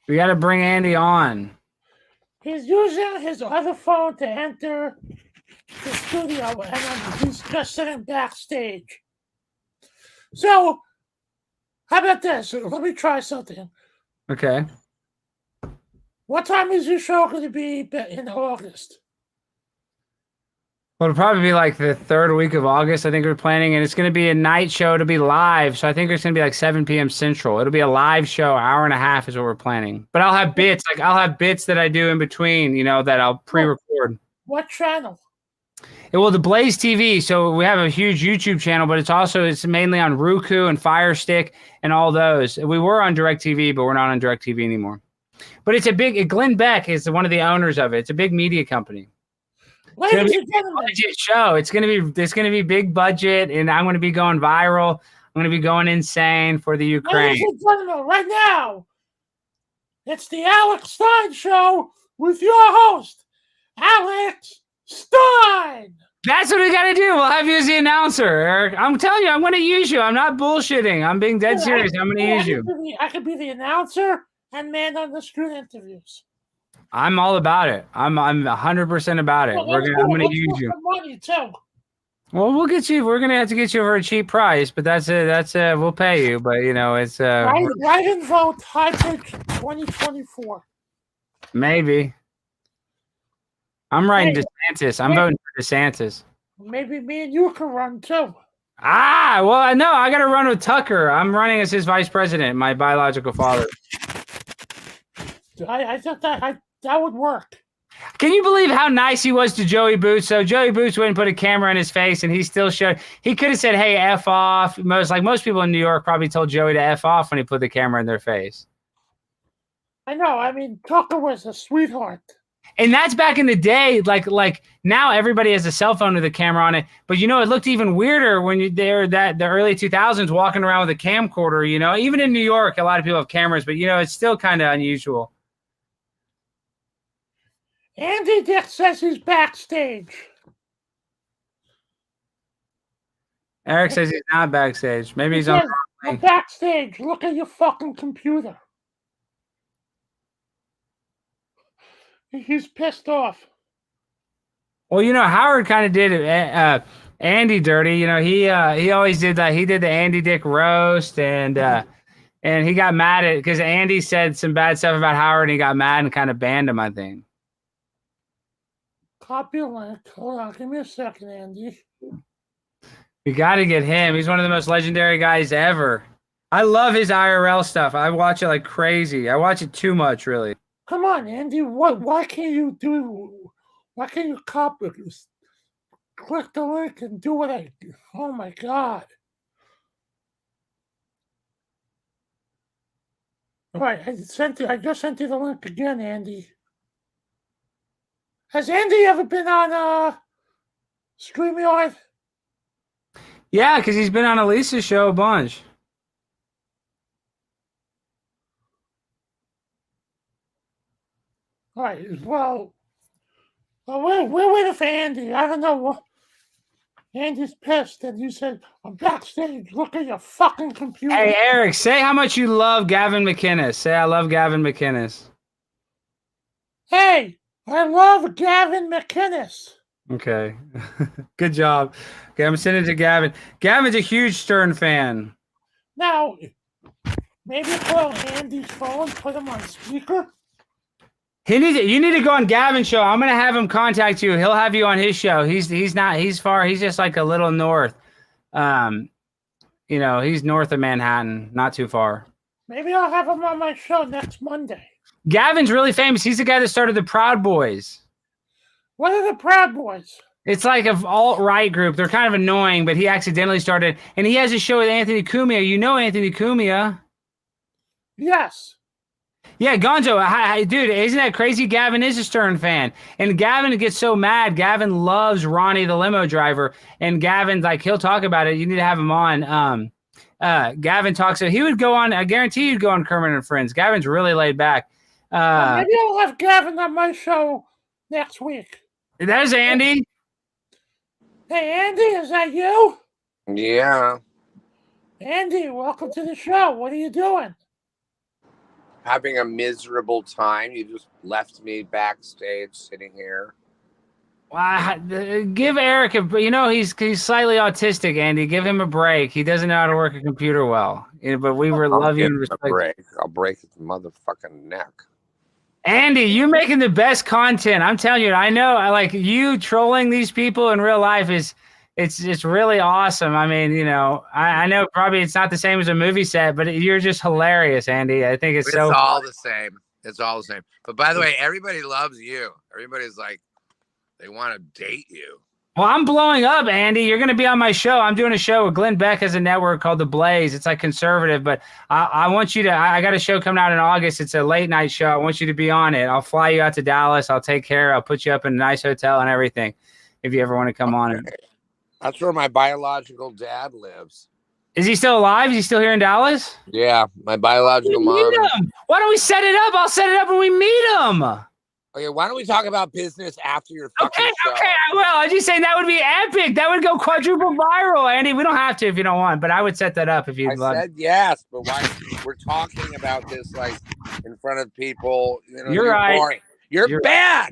We got to bring Andy on. He's using his other phone to enter the studio, and he's just sitting backstage. So, how about this? Let me try something. Okay. What time is your show going to be in August? Well, it'll probably be like the third week of August, I think we're planning, and it's going to be a night show. It'll be live, so I think it's going to be like 7 p.m. Central. It'll be a live show, hour and a half is what we're planning. But I'll have bits, that I do in between, that I'll pre-record. What channel? Well, the Blaze TV. So we have a huge YouTube channel, but it's mainly on Roku and Fire Stick and all those. We were on DirecTV, but we're not on DirecTV anymore. But it's Glenn Beck is one of the owners of it. It's a big media company. Ladies and gentlemen, show. It's gonna be big budget, and I'm gonna be going viral. I'm gonna be going insane for the Ukraine. Ladies and gentlemen, right now, it's the Alex Stein Show with your host, Alex Stein. That's what we gotta do. We'll have you as the announcer, Eric. I'm telling you, I'm gonna use you. I'm not bullshitting. I'm being dead serious. I'm gonna use you. I could be the announcer and man on the street interviews. I'm all about it. I'm 100% about it. I'm gonna use you. Money too. Well, we'll get you. We're gonna have to get you for a cheap price, but that's it. We'll pay you, but it's write and vote High Pitch 2024. Maybe. I'm writing DeSantis. I'm voting for DeSantis. Maybe me and you can run too. Well, I know. I got to run with Tucker. I'm running as his vice president, my biological father. I thought that would work. Can you believe how nice he was to Joey Boots? So Joey Boots went and put a camera in his face, and he still showed. He could have said, "Hey, F off." Most people in New York probably told Joey to F off when he put the camera in their face. I know. I mean, Tucker was a sweetheart. And that's back in the day. Like now, everybody has a cell phone with a camera on it. But it looked even weirder when the early 2000s walking around with a camcorder. Even in New York, a lot of people have cameras, but it's still kind of unusual. Andy Dick says he's backstage. Eric says he's not backstage. Maybe he's on. Backstage. Look at your fucking computer. He's pissed off. Well, Howard kind of did Andy dirty. He always did that. He did the Andy Dick roast, and he got mad at because Andy said some bad stuff about Howard, and he got mad and kind of banned him, I think. Copy link. Hold on, give me a second, Andy. We got to get him. He's one of the most legendary guys ever. I love his IRL stuff. I watch it like crazy. I watch it too much, really. Come on, Andy. Why can't you copy? Click the link and do what I do. Oh my God. All right, I just sent you the link again, Andy. Has Andy ever been on StreamYard? Yeah, because he's been on Elisa's show a bunch. All right. Well, we're waiting for Andy. I don't know what. Andy's pissed, and you said, I'm backstage. Look at your fucking computer. Hey, Eric, say how much you love Gavin McInnes. Say I love Gavin McInnes. Hey, I love Gavin McInnes. Okay. Good job. Okay, I'm sending it to Gavin. Gavin's a huge Stern fan. Now, maybe call Andy's phone, put him on speaker. You need to go on Gavin's show. I'm gonna have him contact you. He'll have you on his show. He's far. He's just like a little north. He's north of Manhattan, not too far. Maybe I'll have him on my show next Monday. Gavin's really famous. He's the guy that started the Proud Boys. What are the Proud Boys? It's like an alt-right group. They're kind of annoying, but he accidentally started, and he has a show with Anthony Cumia. You know Anthony Cumia? Yes. Yeah, Gonzo, dude, isn't that crazy? Gavin is a Stern fan, and Gavin gets so mad. Gavin loves Ronnie, the limo driver, and Gavin's like, he'll talk about it. You need to have him on. Gavin talks. He would go on. I guarantee you'd go on Kermit and Friends. Gavin's really laid back. Maybe I'll have Gavin on my show next week. There's Andy. Hey, Andy, is that you? Yeah. Andy, welcome to the show. What are you doing? Having a miserable time. You just left me backstage sitting here. Give Eric he's slightly autistic, Andy. Give him a break. He doesn't know how to work a computer well. But we love you and respect. I'll break his motherfucking neck. Andy, you're making the best content. I'm telling you, I know. I like you trolling these people in real life it's really awesome. I mean, I know probably it's not the same as a movie set, but you're just hilarious, Andy. I think it's so all the same. It's all the same. But by the way, everybody loves you. Everybody's like, they want to date you. Well, I'm blowing up, Andy. You're going to be on my show. I'm doing a show with Glenn Beck has a network called The Blaze. It's like conservative, but I want you to, I got a show coming out in August. It's a late night show. I want you to be on it. I'll fly you out to Dallas. I'll take care. I'll put you up in a nice hotel and everything if you ever want to come on it. That's where my biological dad lives. Is he still alive? Is he still here in Dallas? Yeah, my biological mom. Why don't we set it up? I'll set it up when we meet him. Okay, why don't we talk about business after your fucking show? Okay, I will. I'm just saying that would be epic. That would go quadruple viral, Andy. We don't have to if you don't want, but I would set that up if you'd love. I said yes, but why we're talking about this like in front of people? You're right. Boring. You're bad.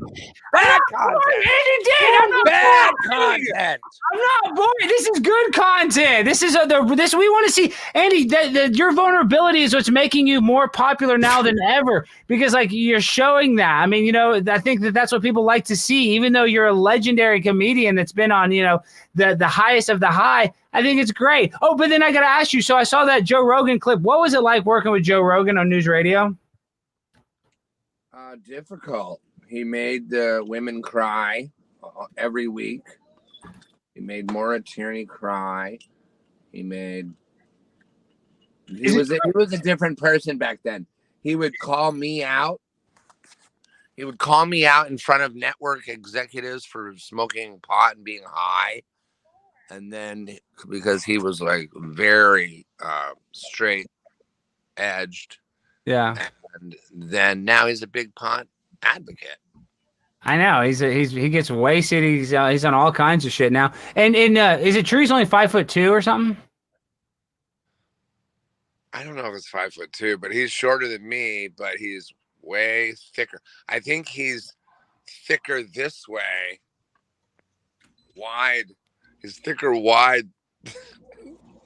Bad content. Bad content. I'm not boring. This is good content. This is this we want to see, Andy. Your vulnerability is what's making you more popular now than ever because like you're showing that. I mean, I think that's what people like to see. Even though you're a legendary comedian that's been on, the highest of the high. I think it's great. Oh, but then I got to ask you. So I saw that Joe Rogan clip. What was it like working with Joe Rogan on News Radio? Difficult. He made the women cry every week. He made Maura Tierney cry. He was a different person back then. He would call me out. He would call me out in front of network executives for smoking pot and being high. And then because he was like very straight edged. Yeah. And then now he's a big pot advocate. I know he gets wasted. He's on all kinds of shit now. And is it true he's only 5'2" or something? I don't know if it's 5'2", but he's shorter than me. But he's way thicker. I think he's thicker this way, wide. He's thicker wide.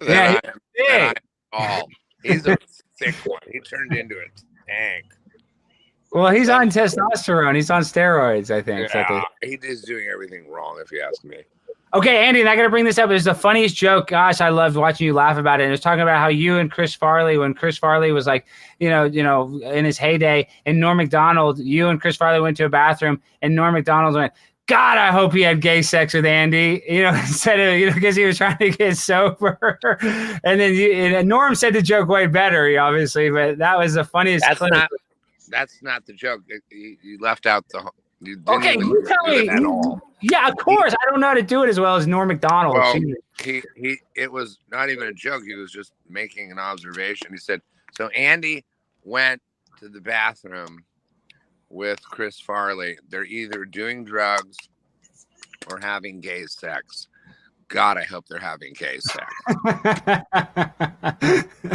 Yeah, I'm tall. He's a thick one. He turned into a tank. Well, he's on testosterone. He's on steroids, I think. Yeah, he is doing everything wrong, if you ask me. Okay, Andy, and I got to bring this up. It was the funniest joke. Gosh, I loved watching you laugh about it. And it was talking about how you and Chris Farley, when Chris Farley was like, in his heyday, and Norm Macdonald, you and Chris Farley went to a bathroom, and Norm Macdonald went, God, I hope he had gay sex with Andy, instead of, because he was trying to get sober. And then and Norm said the joke way better, obviously, but that was the funniest. That's not the joke. You left out the. You tell me. At all. Yeah, of course. I don't know how to do it as well as Norm Macdonald. Well, it was not even a joke. He was just making an observation. He said, so Andy went to the bathroom with Chris Farley. They're either doing drugs or having gay sex. God, I hope they're having gay sex.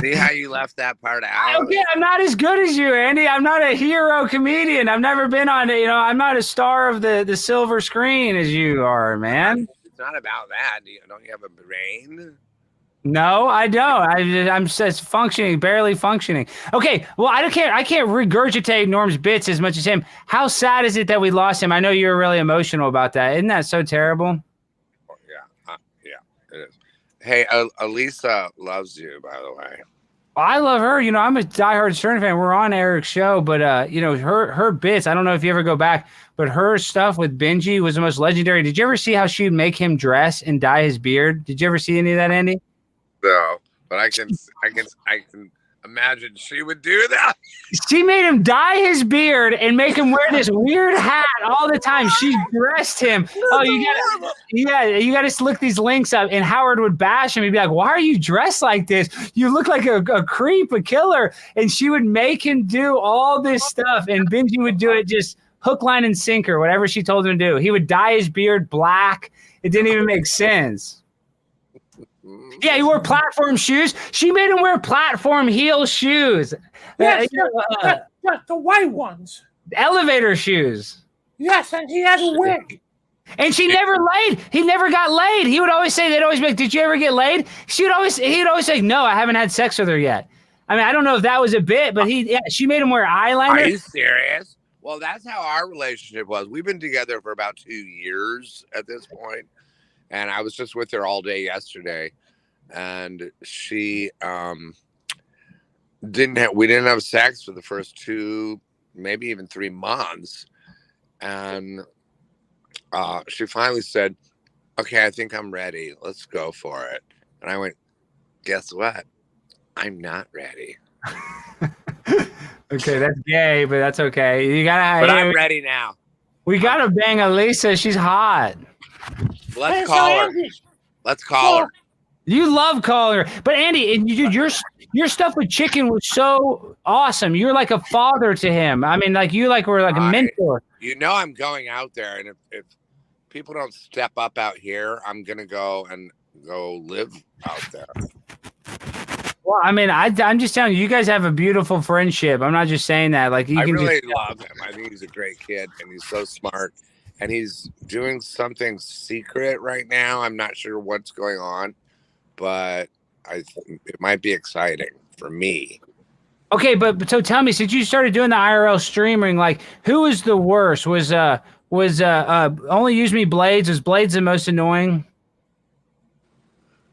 See how you left that part out? Okay, I'm not as good as you, Andy. I'm not a hero comedian. I've never been on, I'm not a star of the silver screen as you are, man. It's not about that. Don't you have a brain? No, I don't. I'm just functioning, barely functioning. Okay, well, I can't regurgitate Norm's bits as much as him. How sad is it that we lost him? I know you were really emotional about that. Isn't that so terrible? Yeah, it is. Hey, Elisa loves you, by the way. I love her. I'm a diehard Stern fan. We're on Eric's show, but her bits. I don't know if you ever go back, but her stuff with Benji was the most legendary. Did you ever see how she'd make him dress and dye his beard? Did you ever see any of that, Andy? No, but I can imagine she would do that. She made him dye his beard and make him wear this weird hat all the time. She dressed him. Oh, you gotta look these links up. And Howard would bash him. He'd be like, "Why are you dressed like this? You look like a creep, a killer." And she would make him do all this stuff. And Benji would do it just hook, line, and sinker, whatever she told him to do. He would dye his beard black. It didn't even make sense. Yeah, he wore platform shoes. She made him wear platform heel shoes. Yes, the white ones. Elevator shoes. Yes, and he had a wig. And she never laid. He never got laid. He would always say, they'd always be like, "Did you ever get laid?" He'd always say, "No, I haven't had sex with her yet." I mean, I don't know if that was a bit, but she made him wear eyeliner. Are you serious? Well, that's how our relationship was. We've been together for about 2 years at this point. And I was just with her all day yesterday. And she we didn't have sex for the first 2, maybe even 3 months. And she finally said, "Okay, I think I'm ready. Let's go for it." And I went, "Guess what? I'm not ready." Okay, that's gay, but that's okay. But I'm ready now. We gotta bang Elisa. She's hot. Let's call her. Let's call her. You love calling her, but Andy, your stuff with Chicken was so awesome. You're like a father to him. I mean, were like a mentor. I'm going out there, and if people don't step up out here, I'm gonna go live out there. Well, I mean, I'm just telling you, you guys have a beautiful friendship. I'm not just saying that. I really love him. I think he's a great kid, and he's so smart. And he's doing something secret right now. I'm not sure what's going on, but it might be exciting for me. Okay, but so tell me, since you started doing the IRL streaming, who was the worst? Was Only Use Me Blades? Was Blades the most annoying?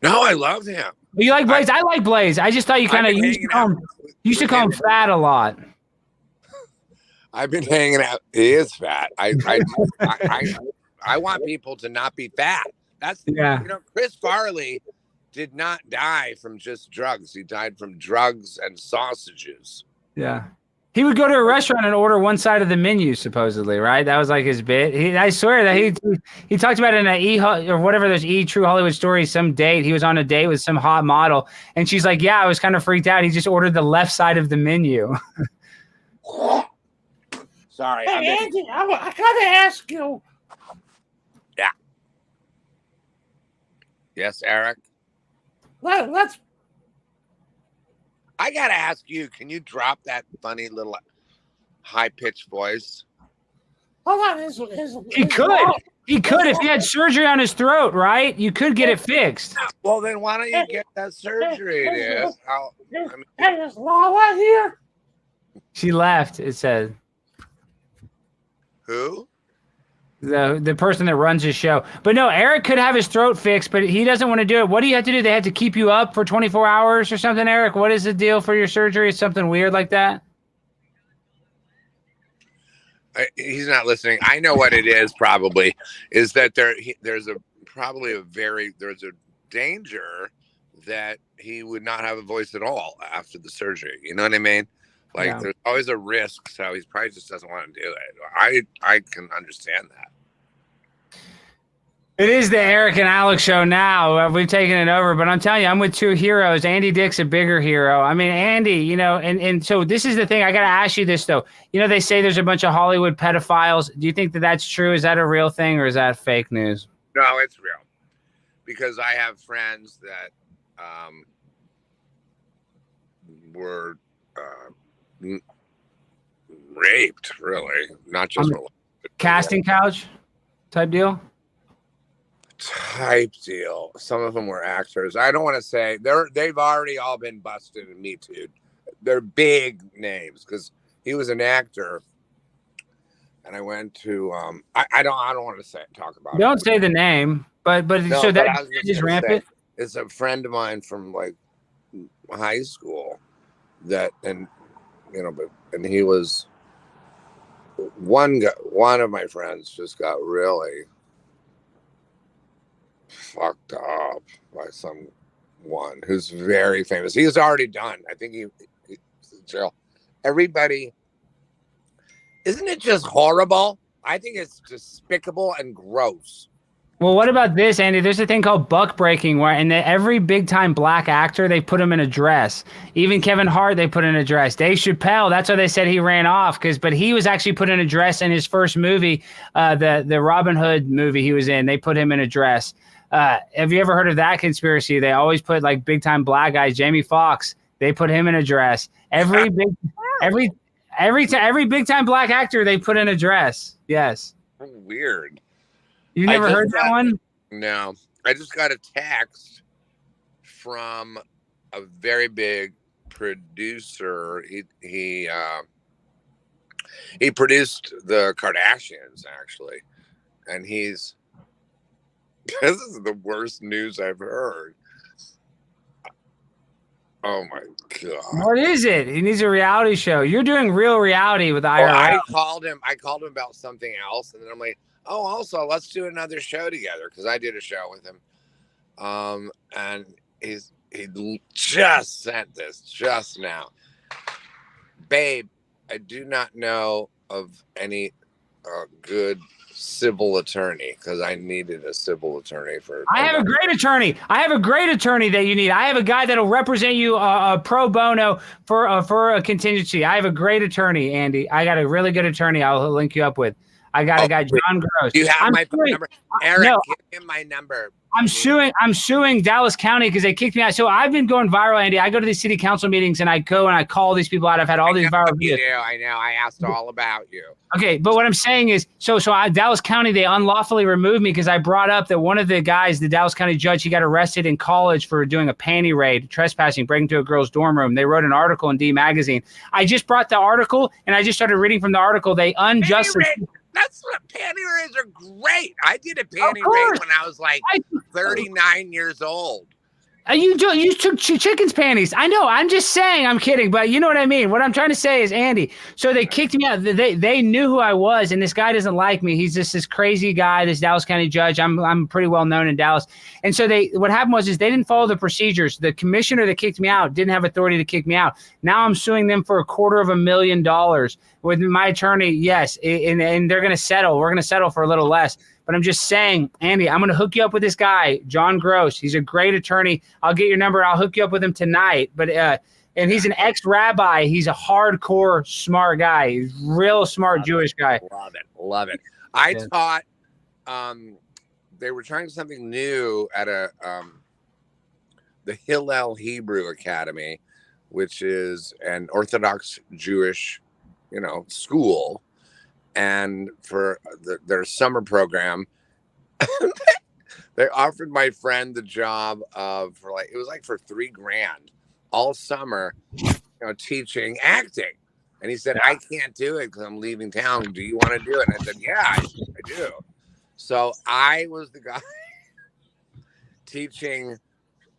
No, I love him. You like Blades? I like Blades. I just thought you kind of used to call him fat a lot. I've been hanging out. He is fat. I want people to not be fat. Chris Farley did not die from just drugs. He died from drugs and sausages. Yeah. He would go to a restaurant and order one side of the menu, supposedly, right? That was like his bit. I swear that he talked about it in or whatever, there's True Hollywood Story, some date. He was on a date with some hot model. And she's like, "Yeah, I was kind of freaked out. He just ordered the left side of the menu." Sorry. Hey, Andy, I gotta ask you. Yeah. Yes, Eric? Let's. I gotta ask you, can you drop that funny little high-pitched voice? Hold on. He could if he had surgery on his throat, right? You could get it fixed. Well, then why don't you get that surgery, dude? Hey, is Lala here? She left, it said. Who? The person that runs his show. But no, Eric could have his throat fixed, but he doesn't want to do it. What do you have to do? They have to keep you up for 24 hours or something, Eric? What is the deal for your surgery? Is something weird like that? He's not listening. I know what it is. Probably is that there's a danger that he would not have a voice at all after the surgery. You know what I mean? There's always a risk, so he probably just doesn't want to do it. I can understand that. It is the Eric and Alex show now. We've taken it over, but I'm telling you, I'm with two heroes. Andy Dick's a bigger hero. I mean, Andy, you know, and so this is the thing. I got to ask you this, though. You know, they say there's a bunch of Hollywood pedophiles. Do you think that that's true? Is that a real thing or is that fake news? No, it's real. Because I have friends that were raped, really. Not just casting couch type deal? Type deal. Some of them were actors. I don't want to say they've already all been busted and Me Too. They're big names because he was an actor. And I went to I don't want to talk about Don't say the name, but no, so but that is rampant. It's a friend of mine from like high school that, and you know, and he was one of my friends just got really fucked up by someone who's very famous. He's already done. I think he's in jail. Everybody, isn't it just horrible? I think it's despicable and gross. Well, what about this, Andy? There's a thing called buck breaking where every big time black actor, they put him in a dress. Even Kevin Hart, they put in a dress. Dave Chappelle, that's why they said he ran off but he was actually put in a dress in his first movie, the Robin Hood movie he was in. They put him in a dress. Have you ever heard of that conspiracy? They always put like big time black guys. Jamie Foxx, they put him in a dress. Every big time black actor, they put in a dress. Yes. Weird. You never heard that one? No. I just got a text from a very big producer. He produced the Kardashians, actually. And this is the worst news I've heard. Oh my God. What is it? He needs a reality show. You're doing real reality with IRL. I called him about something else, and then I'm like, oh, also, let's do another show together, because I did a show with him. And he just sent this just now. Babe, I do not know of any good civil attorney, because I needed a civil attorney for. I have a great attorney. I have a great attorney that you need. I have a guy that'll represent you pro bono for a contingency. I have a great attorney, Andy. I got a really good attorney. I'll link you up with. I got a guy, John Gross. You have my phone number, Eric. No, give him my number. I'm suing Dallas County because they kicked me out. So I've been going viral, Andy. I go to these city council meetings and I go and I call these people out. I've had all these viral videos. I know. I asked all about you. Okay, but what I'm saying is, Dallas County, they unlawfully removed me because I brought up that one of the guys, the Dallas County judge, he got arrested in college for doing a panty raid, trespassing, breaking into a girl's dorm room. They wrote an article in D Magazine. I just brought the article and I just started reading from the artitle. They unjustly. That's what panty raids are great. I did a panty raid when I was like 39 years old. You took chicken's panties. I know. I'm just saying. I'm kidding, but you know what I mean. What I'm trying to say is, Andy. So they kicked me out. They knew who I was, and this guy doesn't like me. He's just this crazy guy, this Dallas County judge. I'm pretty well known in Dallas, and so what happened was they didn't follow the procedures. The commissioner that kicked me out didn't have authority to kick me out. Now I'm suing them for $250,000 with my attorney. Yes, and they're going to settle. We're going to settle for a little less. But I'm just saying, Andy, I'm going to hook you up with this guy, John Gross. He's a great attorney. I'll get your number. I'll hook you up with him tonight. But and he's an ex-rabbi. He's a hardcore smart guy. He's a real smart Jewish guy. Love it. I taught. They were trying something new at the Hillel Hebrew Academy, which is an Orthodox Jewish, school. And for their summer program, they offered my friend the job of for $3,000 all summer, teaching acting. And he said, I can't do it because I'm leaving town. Do you want to do it? And I said, yeah, I do. So I was the guy teaching.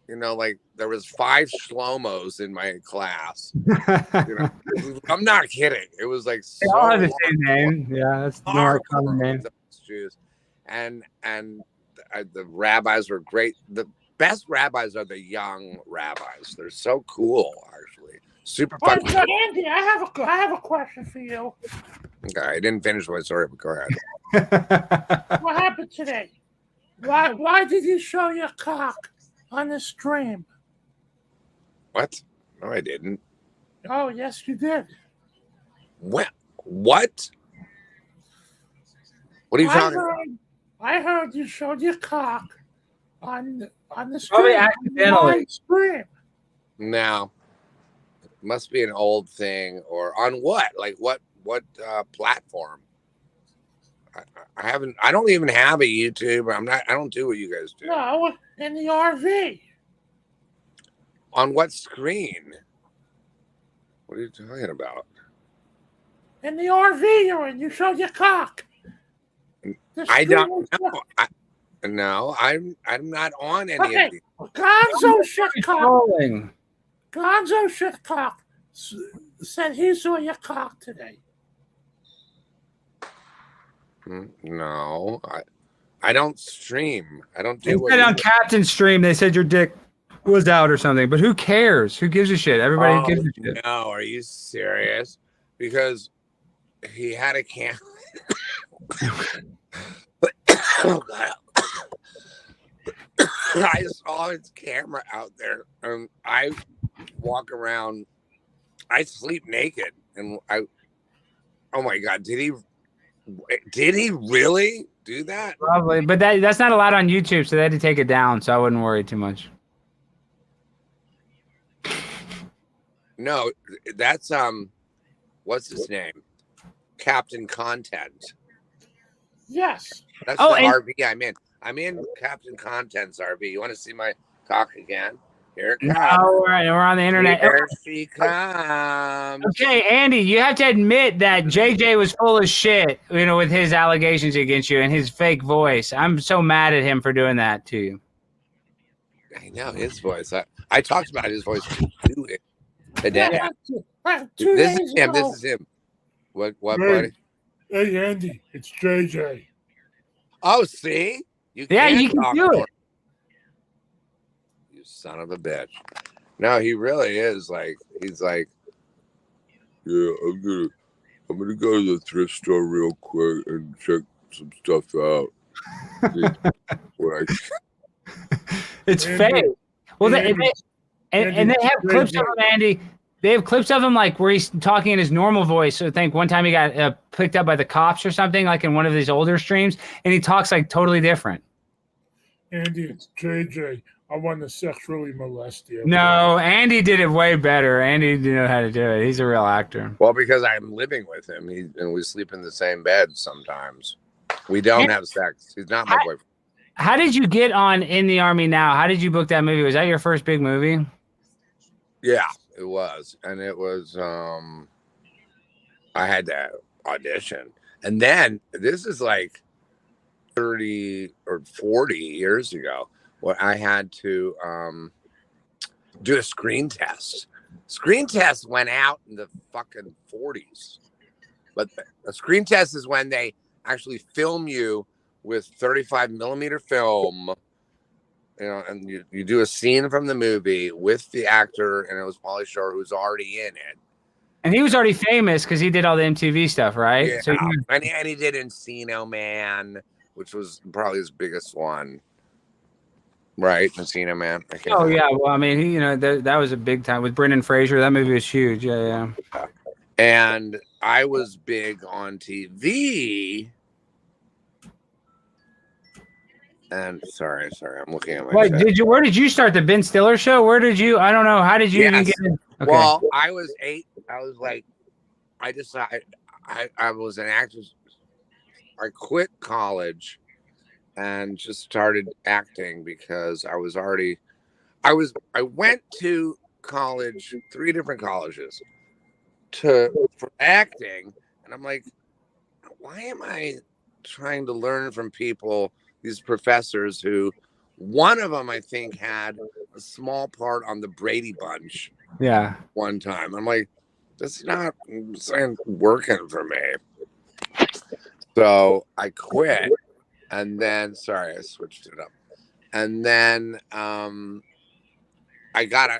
There was 5 Shlomos in my class. I'm not kidding. It was like they all have the same name. Yeah, that's the more common name. Jews. And the rabbis were great. The best rabbis are the young rabbis. They're so cool, actually. Super fun. So Andy, I have a question for you. Okay, I didn't finish my story, but go ahead. What happened today? Why did you show your cock on the stream? What? No, I didn't. Oh, yes, you did. What? What? What are you talking about? I heard you showed your cock on the Probably stream. accidentally. Live stream. No. It must be an old thing. Or on what? Like what platform? I don't even have a YouTube. I don't do what you guys do. No, in the RV. On what screen? What are you talking about? In the RV you're in. You showed your cock. I don't know. No, I'm not on any of these. Gonzo Shitcock. Gonzo Shitcock said he saw your cock today. No, I don't stream. I don't do They what said you on do. Captain's stream, they said your dick was out or something. But who cares? Who gives a shit? Everybody gives a shit. No, are you serious? Because he had a cam. Oh God. I saw his camera out there, and I walk around. I sleep naked, and oh my God, did he really do that? Probably, but that's not allowed on YouTube, so they had to take it down. So I wouldn't worry too much. No, that's what's his name? Captain Content. Yes. That's the RV I'm in. I'm in Captain Content's RV. You want to see my cock again? Here it comes. No, we're on the internet. Here she comes. Okay, Andy, you have to admit that JJ was full of shit, with his allegations against you and his fake voice. I'm so mad at him for doing that to you. I know his voice. I talked about his voice today. This is him. This is him. What, buddy? Hey, Andy, it's JJ. Oh, see? You can do it. You son of a bitch. No, he really is he's like, yeah, I'm gonna go to the thrift store real quick and check some stuff out. It's fake. Well, they have clips of him, Andy. They have clips of him where he's talking in his normal voice. So I think one time he got picked up by the cops or something, like in one of these older streams, and he talks totally different. Andy, it's JJ. I want to sexually molest you. No, Andy did it way better. Andy didn't know how to do it. He's a real actor. Well, because I'm living with him, and we sleep in the same bed sometimes. We don't have sex. He's not my boyfriend. How did you get on In the Army Now? How did you book that movie? Was that your first big movie? Yeah, it was. And it was, I had to audition. And then this is 30 or 40 years ago, where I had to do a screen test. Screen test went out in the fucking 40s. But a screen test is when they actually film you with 35 millimeter film, and you do a scene from the movie with the actor, and it was Pauly Shore who's already in it. And he was already famous because he did all the MTV stuff, right? Yeah, so and he did Encino Man, which was probably his biggest one. Right, Encino Man. Oh yeah, well, I mean, that was a big time with Brendan Fraser. That movie was huge. Yeah. And I was big on TV. And sorry, I'm looking at my. Wait, where did you start the Ben Stiller show? Where did you? I don't know. How did you even get in? Okay. Well, I was 8. I was I decided I was an actor. I quit college and just started acting because I went to college, 3 different colleges for acting, and I'm like, why am I trying to learn from people? These professors who, one of them I think had a small part on the Brady Bunch. Yeah. One time, I'm like, this is not working for me. So I quit, and then I switched it up, and then I got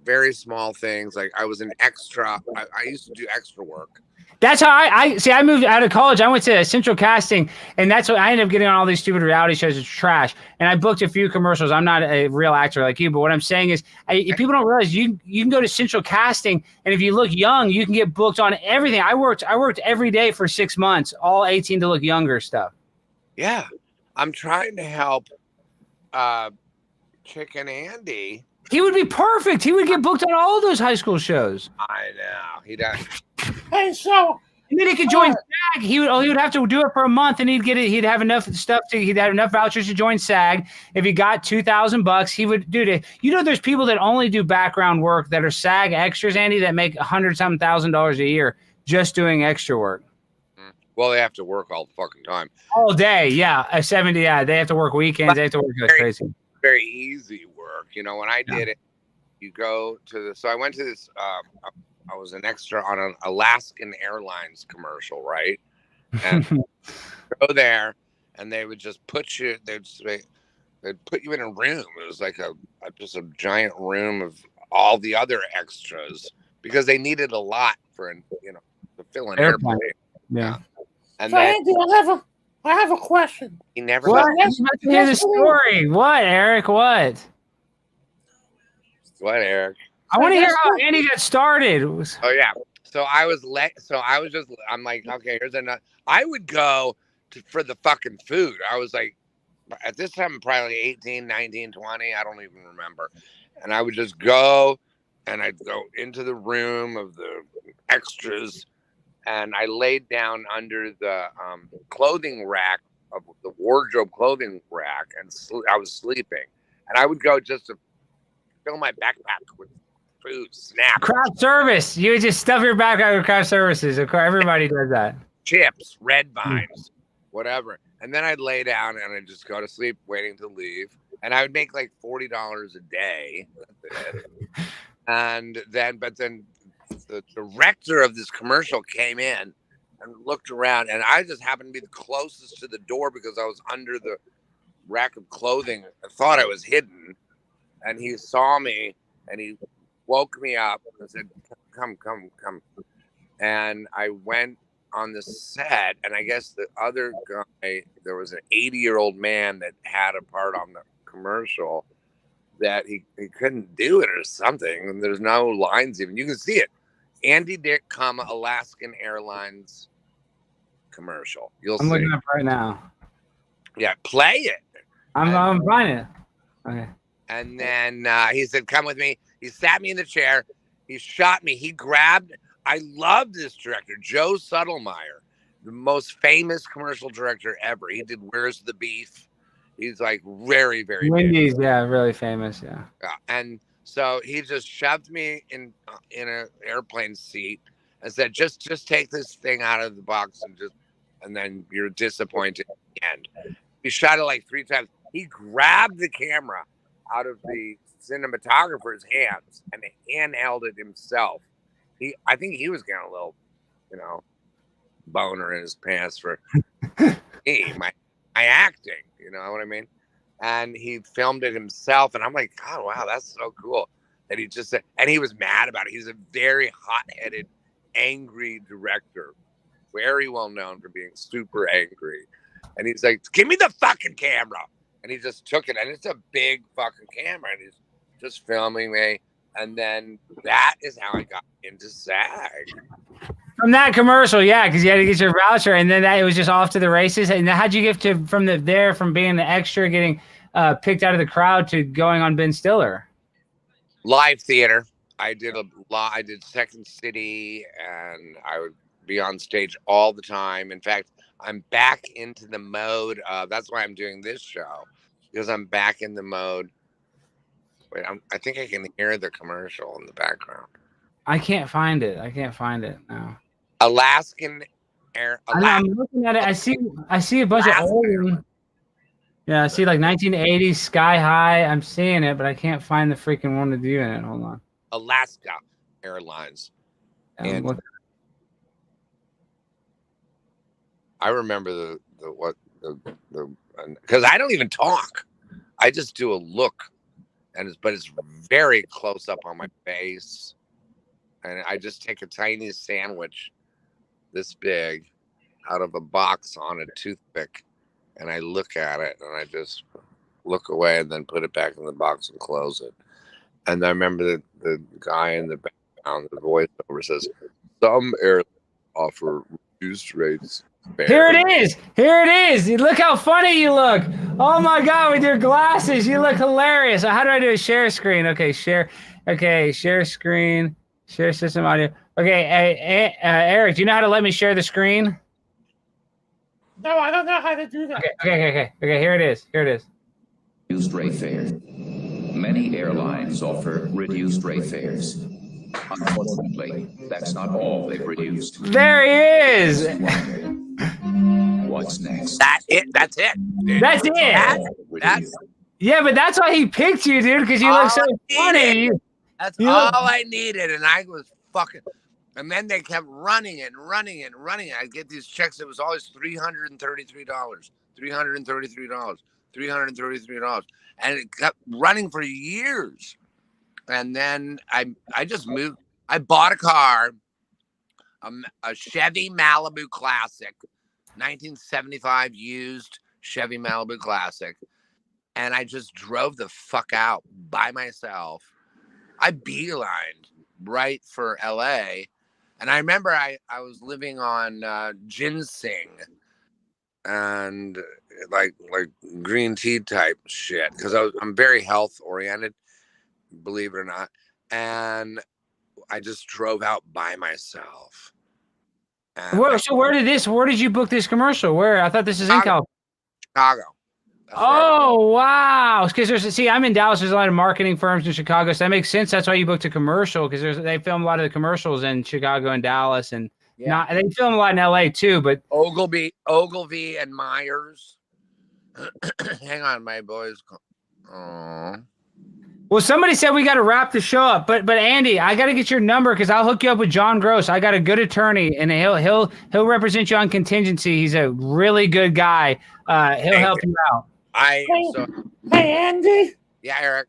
very small things. I was an extra. I used to do extra work That's how I see. I moved out of college. I went to Central Casting, and that's what I ended up getting on all these stupid reality shows. It's trash. And I booked a few commercials. I'm not a real actor like you, but what I'm saying is, people don't realize you can go to Central Casting, and if you look young, you can get booked on everything. I worked every day for 6 months, all 18 to look younger stuff. Yeah, I'm trying to help Chicken Andy. He would be perfect. He would get booked on all those high school shows. I know he does. Hey, so and then he could join SAG. He would have to do it for a month, and he'd get it. He'd have enough stuff he'd have enough vouchers to join SAG. If he got $2,000, he would do it. You know, there's people that only do background work that are SAG extras, Andy, that make $100,000 a year just doing extra work. Well, they have to work all the fucking time. All day, yeah. 70, yeah. They have to work weekends. They have to work like crazy. Very easy work. You know, when I did it, you go to the. So I went to this. I was an extra on an Alaskan Airlines commercial, right? And go there, and they would just put you. They'd put you in a room. It was like just a giant room of all the other extras because they needed a lot for to fill an airplane. Yeah. And so then, Andy, I have a question. He never. What? Hear the story. What, Eric? What? What, Eric? I want to hear how Andy got started. Oh yeah. So I was I'm like, okay, here's another. I would go for the fucking food. I was like, at this time, probably 18, 19, 20. I don't even remember. And I would just go, and I'd go into the room of the extras, and I laid down under the clothing rack of the wardrobe clothing rack, and I was sleeping. And I would go just to fill my backpack with food, snacks. Craft service. You would just stuff your backpack with craft services. Of course, everybody does that. Chips, red vines, whatever. And then I'd lay down and I'd just go to sleep, waiting to leave. And I would make like $40 a day. And then, the director of this commercial came in and looked around, and I just happened to be the closest to the door because I was under the rack of clothing. I thought I was hidden, and he saw me, and he woke me up and said, come. And I went on the set, and I guess the other guy, there was an 80-year-old man that had a part on the commercial that he couldn't do it or something, and there's no lines even. You can see it. Andy Dick, Alaskan Airlines commercial. You'll see. I'm looking up right now. Yeah, play it. I'm finding it. Okay. And then he said, come with me. He sat me in the chair. He shot me. He grabbed. I love this director, Joe Suttlemeyer, the most famous commercial director ever. He did Where's the Beef? He's like very, very Wendy's, yeah, really famous, yeah. And so he just shoved me in an airplane seat and said, just take this thing out of the box and then you're disappointed at the end. He shot it like 3 times. He grabbed the camera out of the cinematographer's hands and handheld it himself. I think he was getting a little, boner in his pants for me, my acting, you know what I mean? And he filmed it himself, and I'm like, God, wow, that's so cool. And he just said, and he was mad about it. He's a very hot-headed, angry director, very well known for being super angry. And he's like, give me the fucking camera. And he just took it, and it's a big fucking camera, and he's just filming me. And then that is how I got into SAG. From that commercial, yeah, because you had to get your voucher, and then it was just off to the races. And how'd you get from being the extra, getting picked out of the crowd, to going on Ben Stiller? Live theater. I did I did Second City, and I would be on stage all the time. In fact, I'm back into the mode. That's why I'm doing this show, because I'm back in the mode. Wait, I think I can hear the commercial in the background. I can't find it. now. Alaskan Air. I'm looking at it. I see a bunch of old. Yeah, I see like 1980s Sky High. I'm seeing it, but I can't find the freaking one to do in it. Hold on. Alaska Airlines. And I remember because I don't even talk. I just do a look, but it's very close up on my face, and I just take a tiny sandwich this big out of a box on a toothpick, and I look at it and I just look away and then put it back in the box and close it. And I remember the guy in the background, the voiceover says, "Some airlines offer reduced rates." Here it is. Here it is. Look how funny you look. Oh my God, with your glasses, you look hilarious. How do I do a share screen? Okay, share. Okay, share screen. Share system audio. Okay, Eric, do you know how to let me share the screen? No, I don't know how to do that. Okay. Here it is. Here it is. Reduced rate fares. Many airlines offer reduced rate fares. Unfortunately, that's not all they've reduced. There he is. What's next? That's it. That's it. Dude. That's it. That's Yeah, but that's why he picked you, dude, because you look so funny. That's You all look- I needed, and I was fucking. And then they kept running it. I'd get these checks. It was always $333, $333, and it kept running for years. And then I just moved. I bought a car, a Chevy Malibu Classic, 1975 used Chevy Malibu Classic, and I just drove the fuck out by myself. I beelined right for LA. And I remember I was living on ginseng and like green tea type shit because I'm very health oriented, believe it or not. And I just drove out by myself. So where did you book this commercial? Where? I thought this is in California. Chicago. Oh, wow. Because I'm in Dallas. There's a lot of marketing firms in Chicago. So that makes sense. That's why you booked a commercial, because they film a lot of the commercials in Chicago and Dallas. And they film a lot in LA too. But Ogilvy and Myers. Hang on, my boys. Oh. Well, somebody said we got to wrap the show up, but Andy, I got to get your number because I'll hook you up with John Gross. I got a good attorney, and he'll represent you on contingency. He's a really good guy. He'll help you out. Hey, Andy. Yeah, Eric.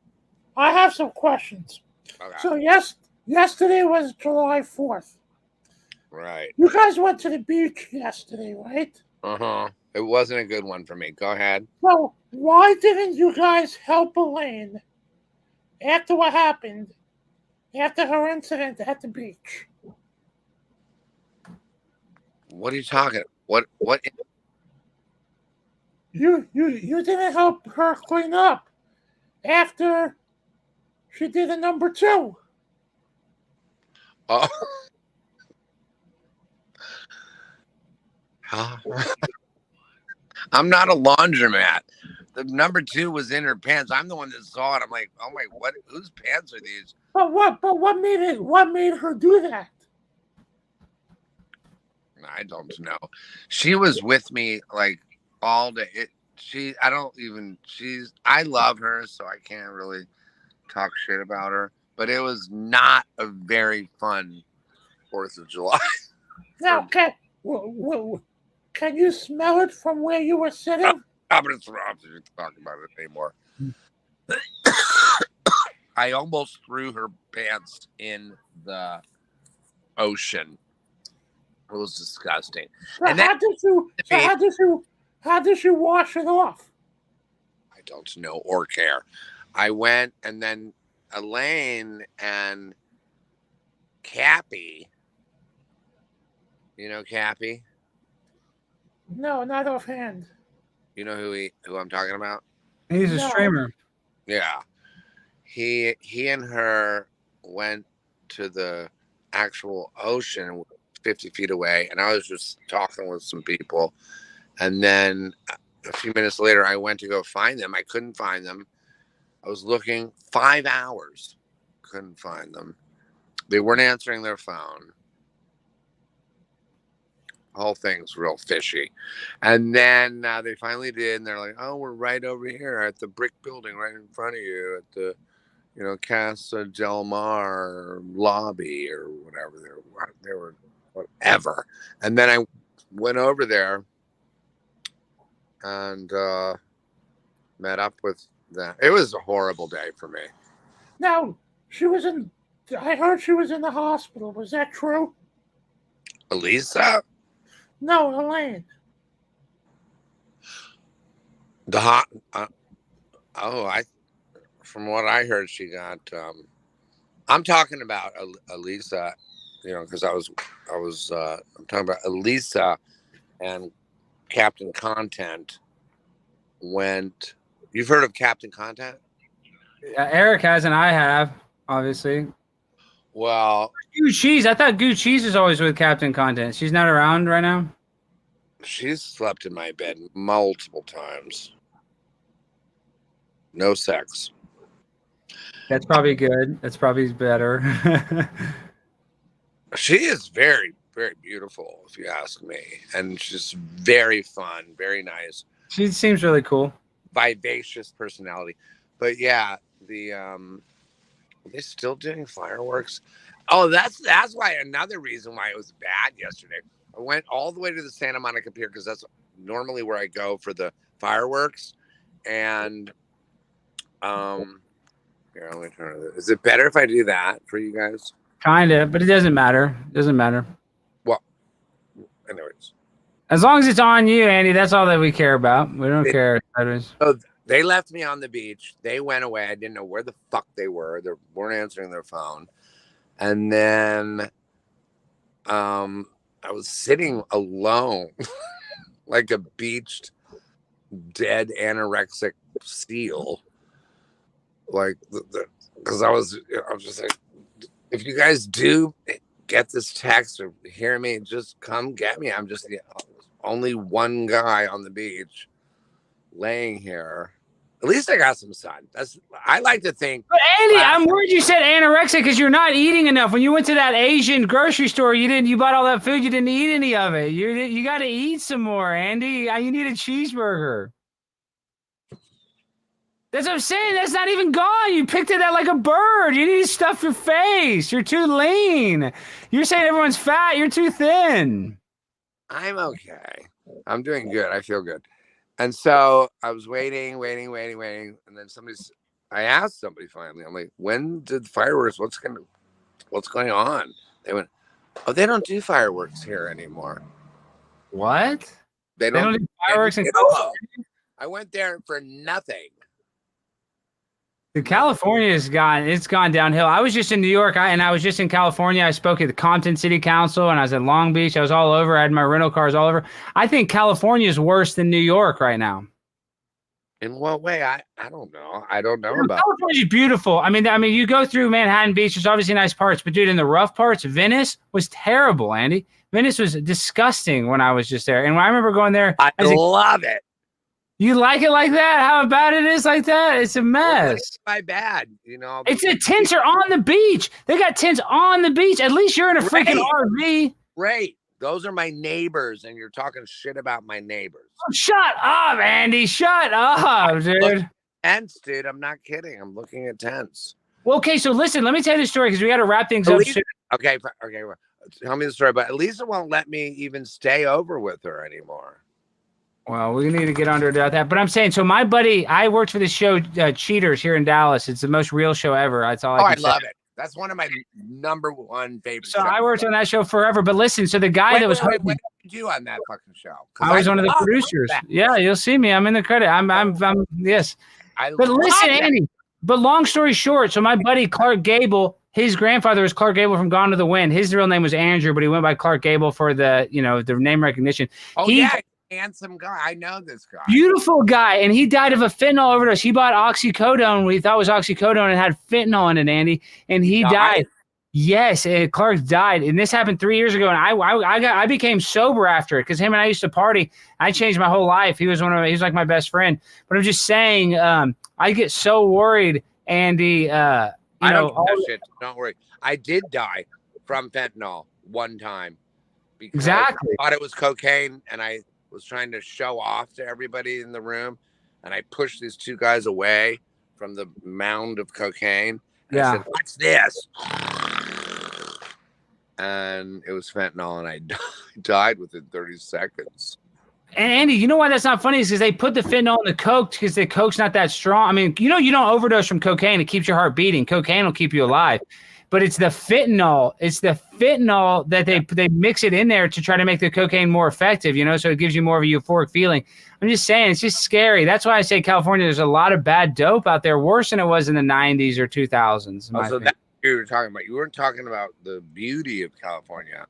I have some questions. Okay. So yesterday was July 4th. Right. You guys went to the beach yesterday, right? It wasn't a good one for me. Go ahead. So why didn't you guys help Elaine after what happened, after her incident at the beach? What are you talking? What? You didn't help her clean up after she did a number 2. Oh. I'm not a laundromat. The number 2 was in her pants. I'm the one that saw it. I'm like, oh my, what? Whose pants are these? But what made her do that? I don't know. She was with me like all day. I love her, so I can't really talk shit about her. But it was not a very fun 4th of July. Now, can you smell it from where you were sitting? I'm going to talk about it anymore. I almost threw her pants in the ocean. It was disgusting. So how did you wash it off? I don't know or care. I went, and then Elaine and Cappy. You know Cappy? No, not offhand. You know who I'm talking about? He's a streamer. Yeah. He and her went to the actual ocean 50 feet away, and I was just talking with some people. And then a few minutes later, I went to go find them. I couldn't find them. I was looking 5 hours. Couldn't find them. They weren't answering their phone. The whole thing's real fishy. And then they finally did, and they're like, oh, we're right over here at the brick building right in front of you at the, Casa Del Mar lobby or whatever. They were whatever. And then I went over there and met up with them. It was a horrible day for me. Now, I heard she was in the hospital. Was that true? Elisa? No, Elaine. The hot. From what I heard, she got. I'm talking about Elisa, because I'm talking about Elisa and Captain Content went. You've heard of Captain Content? Eric has, and I have, obviously. Well, Goo Cheese. I thought Goo Cheese is always with Captain Content. She's not around right now. She's slept in my bed multiple times. No sex. That's probably good. That's probably better. She is very, very beautiful, if you ask me. And she's very fun, very nice. She seems really cool. Vivacious personality. But yeah, are they still doing fireworks? Oh, that's why another reason why it was bad yesterday. I went all the way to the Santa Monica Pier because that's normally where I go for the fireworks. And here, let me turn it. Is it better if I do that for you guys? Kind of, but it doesn't matter. It doesn't matter. Well, anyways. As long as it's on you, Andy, that's all that we care about. We don't care. So they left me on the beach. They went away. I didn't know where the fuck they were. They weren't answering their phone. And then I was sitting alone like a beached, dead anorexic seal. Like, because I was just like, if you guys do get this text or hear me, just come get me. I'm just only one guy on the beach laying here. At least I got some sun. I like to think. But Andy, I'm worried you said anorexic because you're not eating enough. When you went to that Asian grocery store, you bought all that food, you didn't eat any of it. You got to eat some more, Andy. You need a cheeseburger. That's what I'm saying. That's not even gone. You picked it out like a bird. You need to stuff your face. You're too lean. You're saying everyone's fat. You're too thin. I'm okay. I'm doing good. I feel good. And so I was waiting. And then I asked somebody finally, I'm like, when did the fireworks, what's going on? They went, oh, they don't do fireworks here anymore. What? They don't do fireworks in California? I went there for nothing. California's gone downhill. I was just in New York and I was just in California. I spoke at the Compton City Council and I was in Long Beach. I was all over. I had my rental cars all over. I think California is worse than New York right now. In what way? I don't know. I don't know about California's beautiful. I mean, you go through Manhattan Beach. There's obviously nice parts, but dude, in the rough parts, Venice was terrible, Andy. Venice was disgusting when I was just there. And when I remember going there, I love it. You like it like that? How bad it is like that? It's a mess. My bad, It's the tents are on the beach. They got tents on the beach. At least you're in a freaking RV. Great. Those are my neighbors, and you're talking shit about my neighbors. Oh, shut up, Andy. Shut up, dude. Tents, dude. I'm not kidding. I'm looking at tents. Well, okay, so listen, let me tell you the story because we got to wrap things up soon. Okay. Tell me the story. But Lisa won't let me even stay over with her anymore. Well, we need to get under that. But I'm saying, so my buddy, I worked for this show, Cheaters, here in Dallas. It's the most real show ever. That's all I can say. Love it. That's one of my number one favorite shows. So I worked on that show forever. But listen, so the guy that was what did you do on that fucking show? I was one of the producers. Yeah, you'll see me. I'm in the credit. I'm yes. But listen, Andy. But long story short, so my buddy Clark Gable, his grandfather was Clark Gable from Gone to the Wind. His real name was Andrew, but he went by Clark Gable for the name recognition. Handsome guy. I know this guy. Beautiful guy. And he died of a fentanyl overdose. He bought oxycodone. We thought it was oxycodone and had fentanyl in it, Andy. And he died. Yes. And Clark died. And this happened 3 years ago. And I became sober after it because him and I used to party. I changed my whole life. He was like my best friend. But I'm just saying, I get so worried, Andy. I don't do that shit. Don't worry. I did die from fentanyl one time. Exactly. I thought it was cocaine and I was trying to show off to everybody in the room, and I pushed these two guys away from the mound of cocaine. And I said, "What's this?" And it was fentanyl, and I died within 30 seconds. And Andy, you know why that's not funny is because they put the fentanyl in the coke because the coke's not that strong. I mean, you don't overdose from cocaine. It keeps your heart beating. Cocaine will keep you alive. but it's the fentanyl. It's the fentanyl that they mix it in there to try to make the cocaine more effective, you know, so it gives you more of a euphoric feeling. I'm just saying, it's just scary. That's why I say California, there's a lot of bad dope out there, worse than it was in the 90s or 2000s. So that's what you were talking about. You weren't talking about the beauty of California.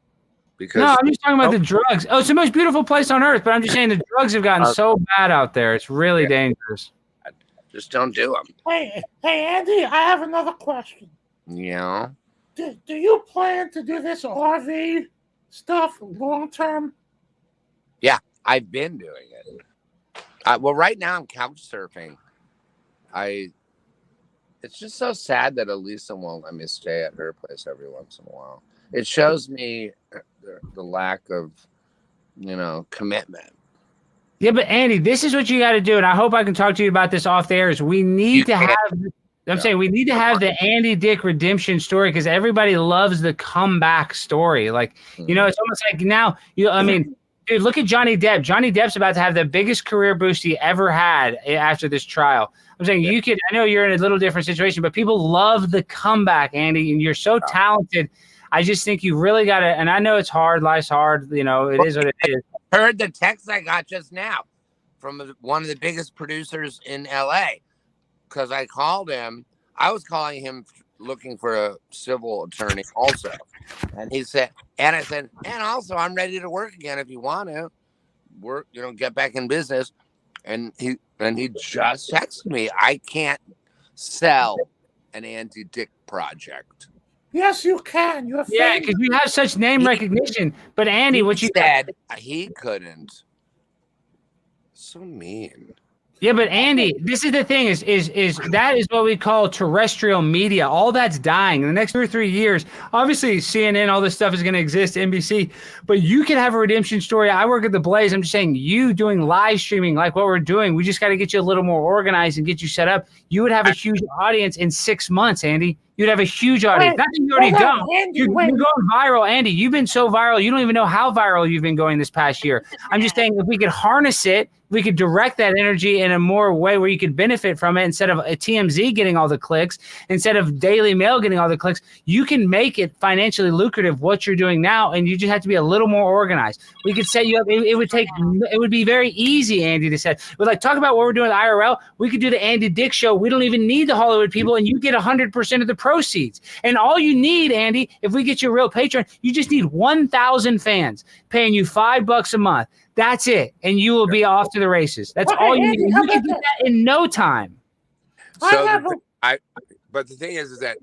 Because no, I'm just talking about the drugs. Oh, it's the most beautiful place on earth, but I'm just saying the drugs have gotten so bad out there. It's really dangerous. Just don't do them. Hey, Andy, I have another question. Yeah. Do you plan to do this RV stuff long term? Yeah, I've been doing it. Well, right now I'm couch surfing. It's just so sad that Elisa won't let me stay at her place every once in a while. It shows me the lack of, commitment. Yeah, but Andy, this is what you got to do, and I hope I can talk to you about this off the air. Is we need to have. I'm saying we need to have the Andy Dick redemption story because everybody loves the comeback story. Like, it's almost like now. Dude, look at Johnny Depp. Johnny Depp's about to have the biggest career boost he ever had after this trial. I'm saying you could. I know you're in a little different situation, but people love the comeback, Andy, and you're so talented. I just think you really got to. And I know it's hard. Life's hard. It is what it is. Heard the text I got just now from one of the biggest producers in LA because I called him. I was calling him looking for a civil attorney also. And he said, and I said, and also I'm ready to work again if you want to work, get back in business. And he just texted me, I can't sell an Andy Dick project. Yes, you can. You're yeah, because you have such name recognition. But Andy, what you said, he couldn't. So mean. Yeah, but Andy, this is the thing: is that is what we call terrestrial media. All that's dying in the next 2 or 3 years. Obviously, CNN, all this stuff is going to exist. NBC, but you can have a redemption story. I work at the Blaze. I'm just saying, you doing live streaming like what we're doing. We just got to get you a little more organized and get you set up. You would have a huge audience in 6 months, Andy. You'd have a huge audience. Not that you already don't. You're going viral, Andy. You've been so viral. You don't even know how viral you've been going this past year. I'm just saying, if we could harness it, we could direct that energy in a more way where you could benefit from it instead of a TMZ getting all the clicks, instead of Daily Mail getting all the clicks. You can make it financially lucrative what you're doing now, and you just have to be a little more organized. We could set you up. It would be very easy, Andy, to set. But talk about what we're doing with IRL. We could do the Andy Dick show. We don't even need the Hollywood people, and you get 100% of the proceeds. And all you need, Andy, if we get you a real patron, you just need 1,000 fans paying you $5 a month. That's it, and you will be off to the races. That's all you need. You can do that in no time. But the thing is that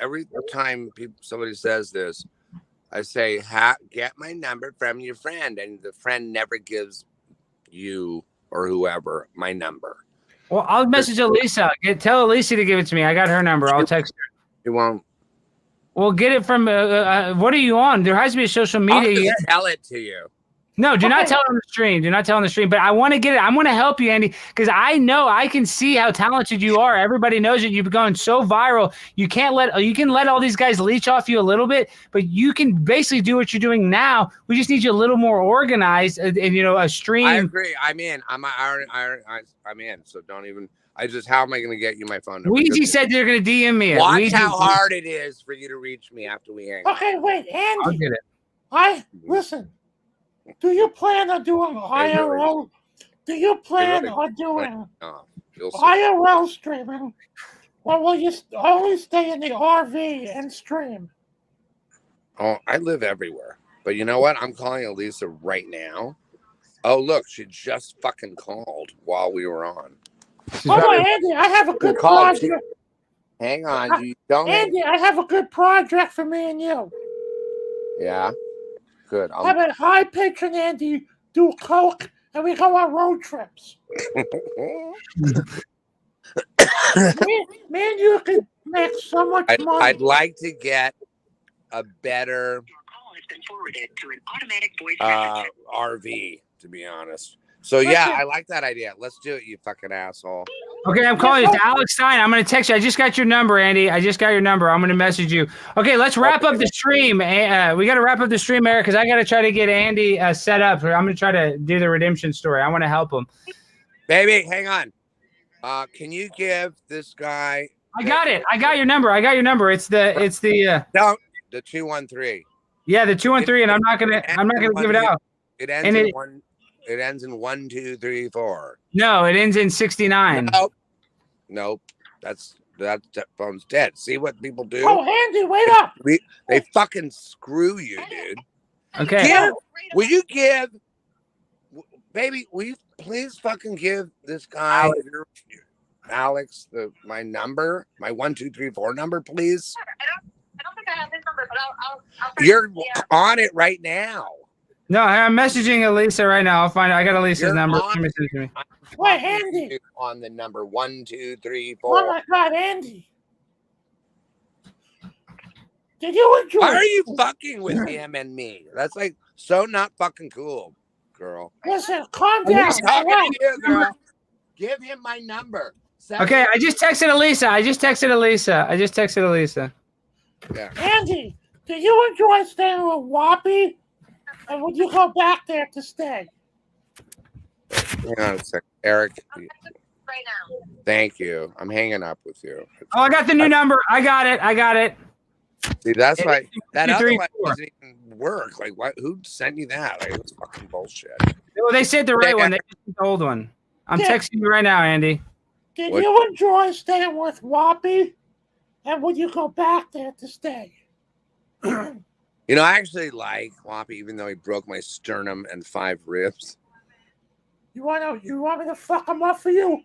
every time somebody says this, I say, get my number from your friend, and the friend never gives you or whoever my number. Well, I'll message Elisa. Tell Elisa to give it to me. I got her number. I'll text her. You won't. Well, get it from. What are you on? There has to be a social media. I'll just tell it to you. No, do not tell on the stream. Do not tell on the stream. But I want to get it. I'm going to help you, Andy, because I know I can see how talented you are. Everybody knows that you've gone so viral. You can let all these guys leech off you a little bit, but you can basically do what you're doing now. We just need you a little more organized and a stream. I agree. I'm in. I'm in. So don't even. How am I going to get you my phone number? Weezy said they're going to DM me. Watch how hard it is for you to reach me after we hang. Okay, wait, Andy. I'll get it. Listen. Do you plan on doing IRL? Do you plan on doing IRL streaming? Or will you only stay in the RV and stream? Oh, I live everywhere. But you know what? I'm calling Elisa right now. Oh, look, she just fucking called while we were on. Andy, I have a good project. Hang on. Andy, I have a good project for me and you. Yeah. Good. Have a high pitch and Andy do coke, and we go on road trips. Man, you could make so much money. I'd like to get a better RV, to be honest. So yeah, I like that idea. Let's do it, you fucking asshole. Okay, I'm calling you. It's Alex Stein. I'm going to text you. I just got your number, Andy. I just got your number. I'm going to message you. Okay, let's wrap up the stream. We got to wrap up the stream, Eric, because I got to try to get Andy set up. I'm going to try to do the redemption story. I want to help him. Baby, hang on. Can you give this guy I got it. I got your number. I got your number. It's the No, the 213. yeah, the 213, and I'm not gonna give it out. It ends in one. It ends in 1, 2, 3, 4. No, it ends in 69. Nope. That phone's dead. See what people do? Oh, Andy, wait up. They fucking screw you, dude. Okay. Baby, will you please fucking give this guy Alex my number, my 1, 2, 3, 4 number, please? I don't think I have his number, but I'll You're on it right now. No, I'm messaging Elisa right now. I'll find it. I got Elisa's number. Wait, Andy. On the number 1, 2, 3, 4. Oh my God, Andy. Did you enjoy? Why are you fucking with him and me? That's like so not fucking cool, girl. Listen, calm down. He's talking to you, girl. Give him my number. Okay, I just texted Elisa. Yeah. Andy, did you enjoy staying with Whoppy? And would you go back there to stay? Hang on a second. Eric. Right now. Thank you. I'm hanging up with you. Oh, I got the new number. I got it. See, that's why that 2, 3, otherwise 4. doesn't even work. Like, what? Who sent you that? Like, it's fucking bullshit. Well, they said the right one. They said the old one. I'm texting you right now, Andy. Did you enjoy staying with Whoppy? And would you go back there to stay? You know, I actually like Whoppy, even though he broke my sternum and 5 ribs. You want me to fuck him up for you?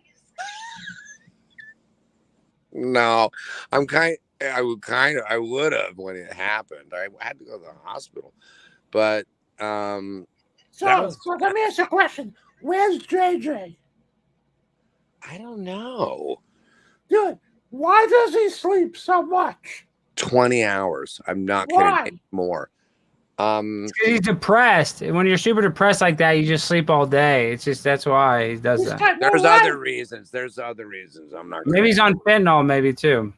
No, I would have when it happened. I had to go to the hospital, but So let me ask you a question. Where's JJ? I don't know. Dude, why does he sleep so much? 20 hours. I'm not kidding anymore. He's depressed. When you're super depressed like that, you just sleep all day. It's just that's why he does that. There's other reasons. I'm not. Maybe he's on fentanyl, maybe too.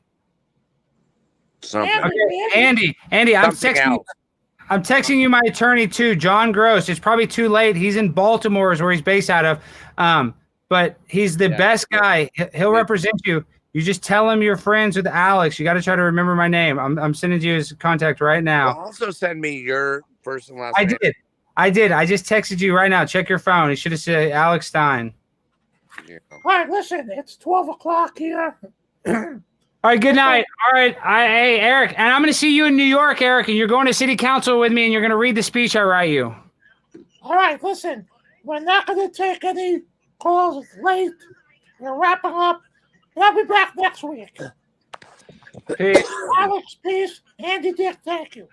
Something. Okay, Andy, I'm texting you my attorney too, John Gross. It's probably too late. He's in Baltimore, is where he's based out of. But he's the best guy. He'll represent you. You just tell him you're friends with Alex. You got to try to remember my name. I'm sending you his contact right now. Well, also send me your first and last name. I did. I just texted you right now. Check your phone. He should have said Alex Stein. All right, listen, it's 12 o'clock here. All right, good night. All right, hey, Eric, and I'm going to see you in New York, Eric, and you're going to city council with me, and you're going to read the speech I write you. All right, listen, we're not going to take any calls. It's late. We're wrapping up. I'll be back next week. Peace. Alex, peace. Andy, Dick, thank you.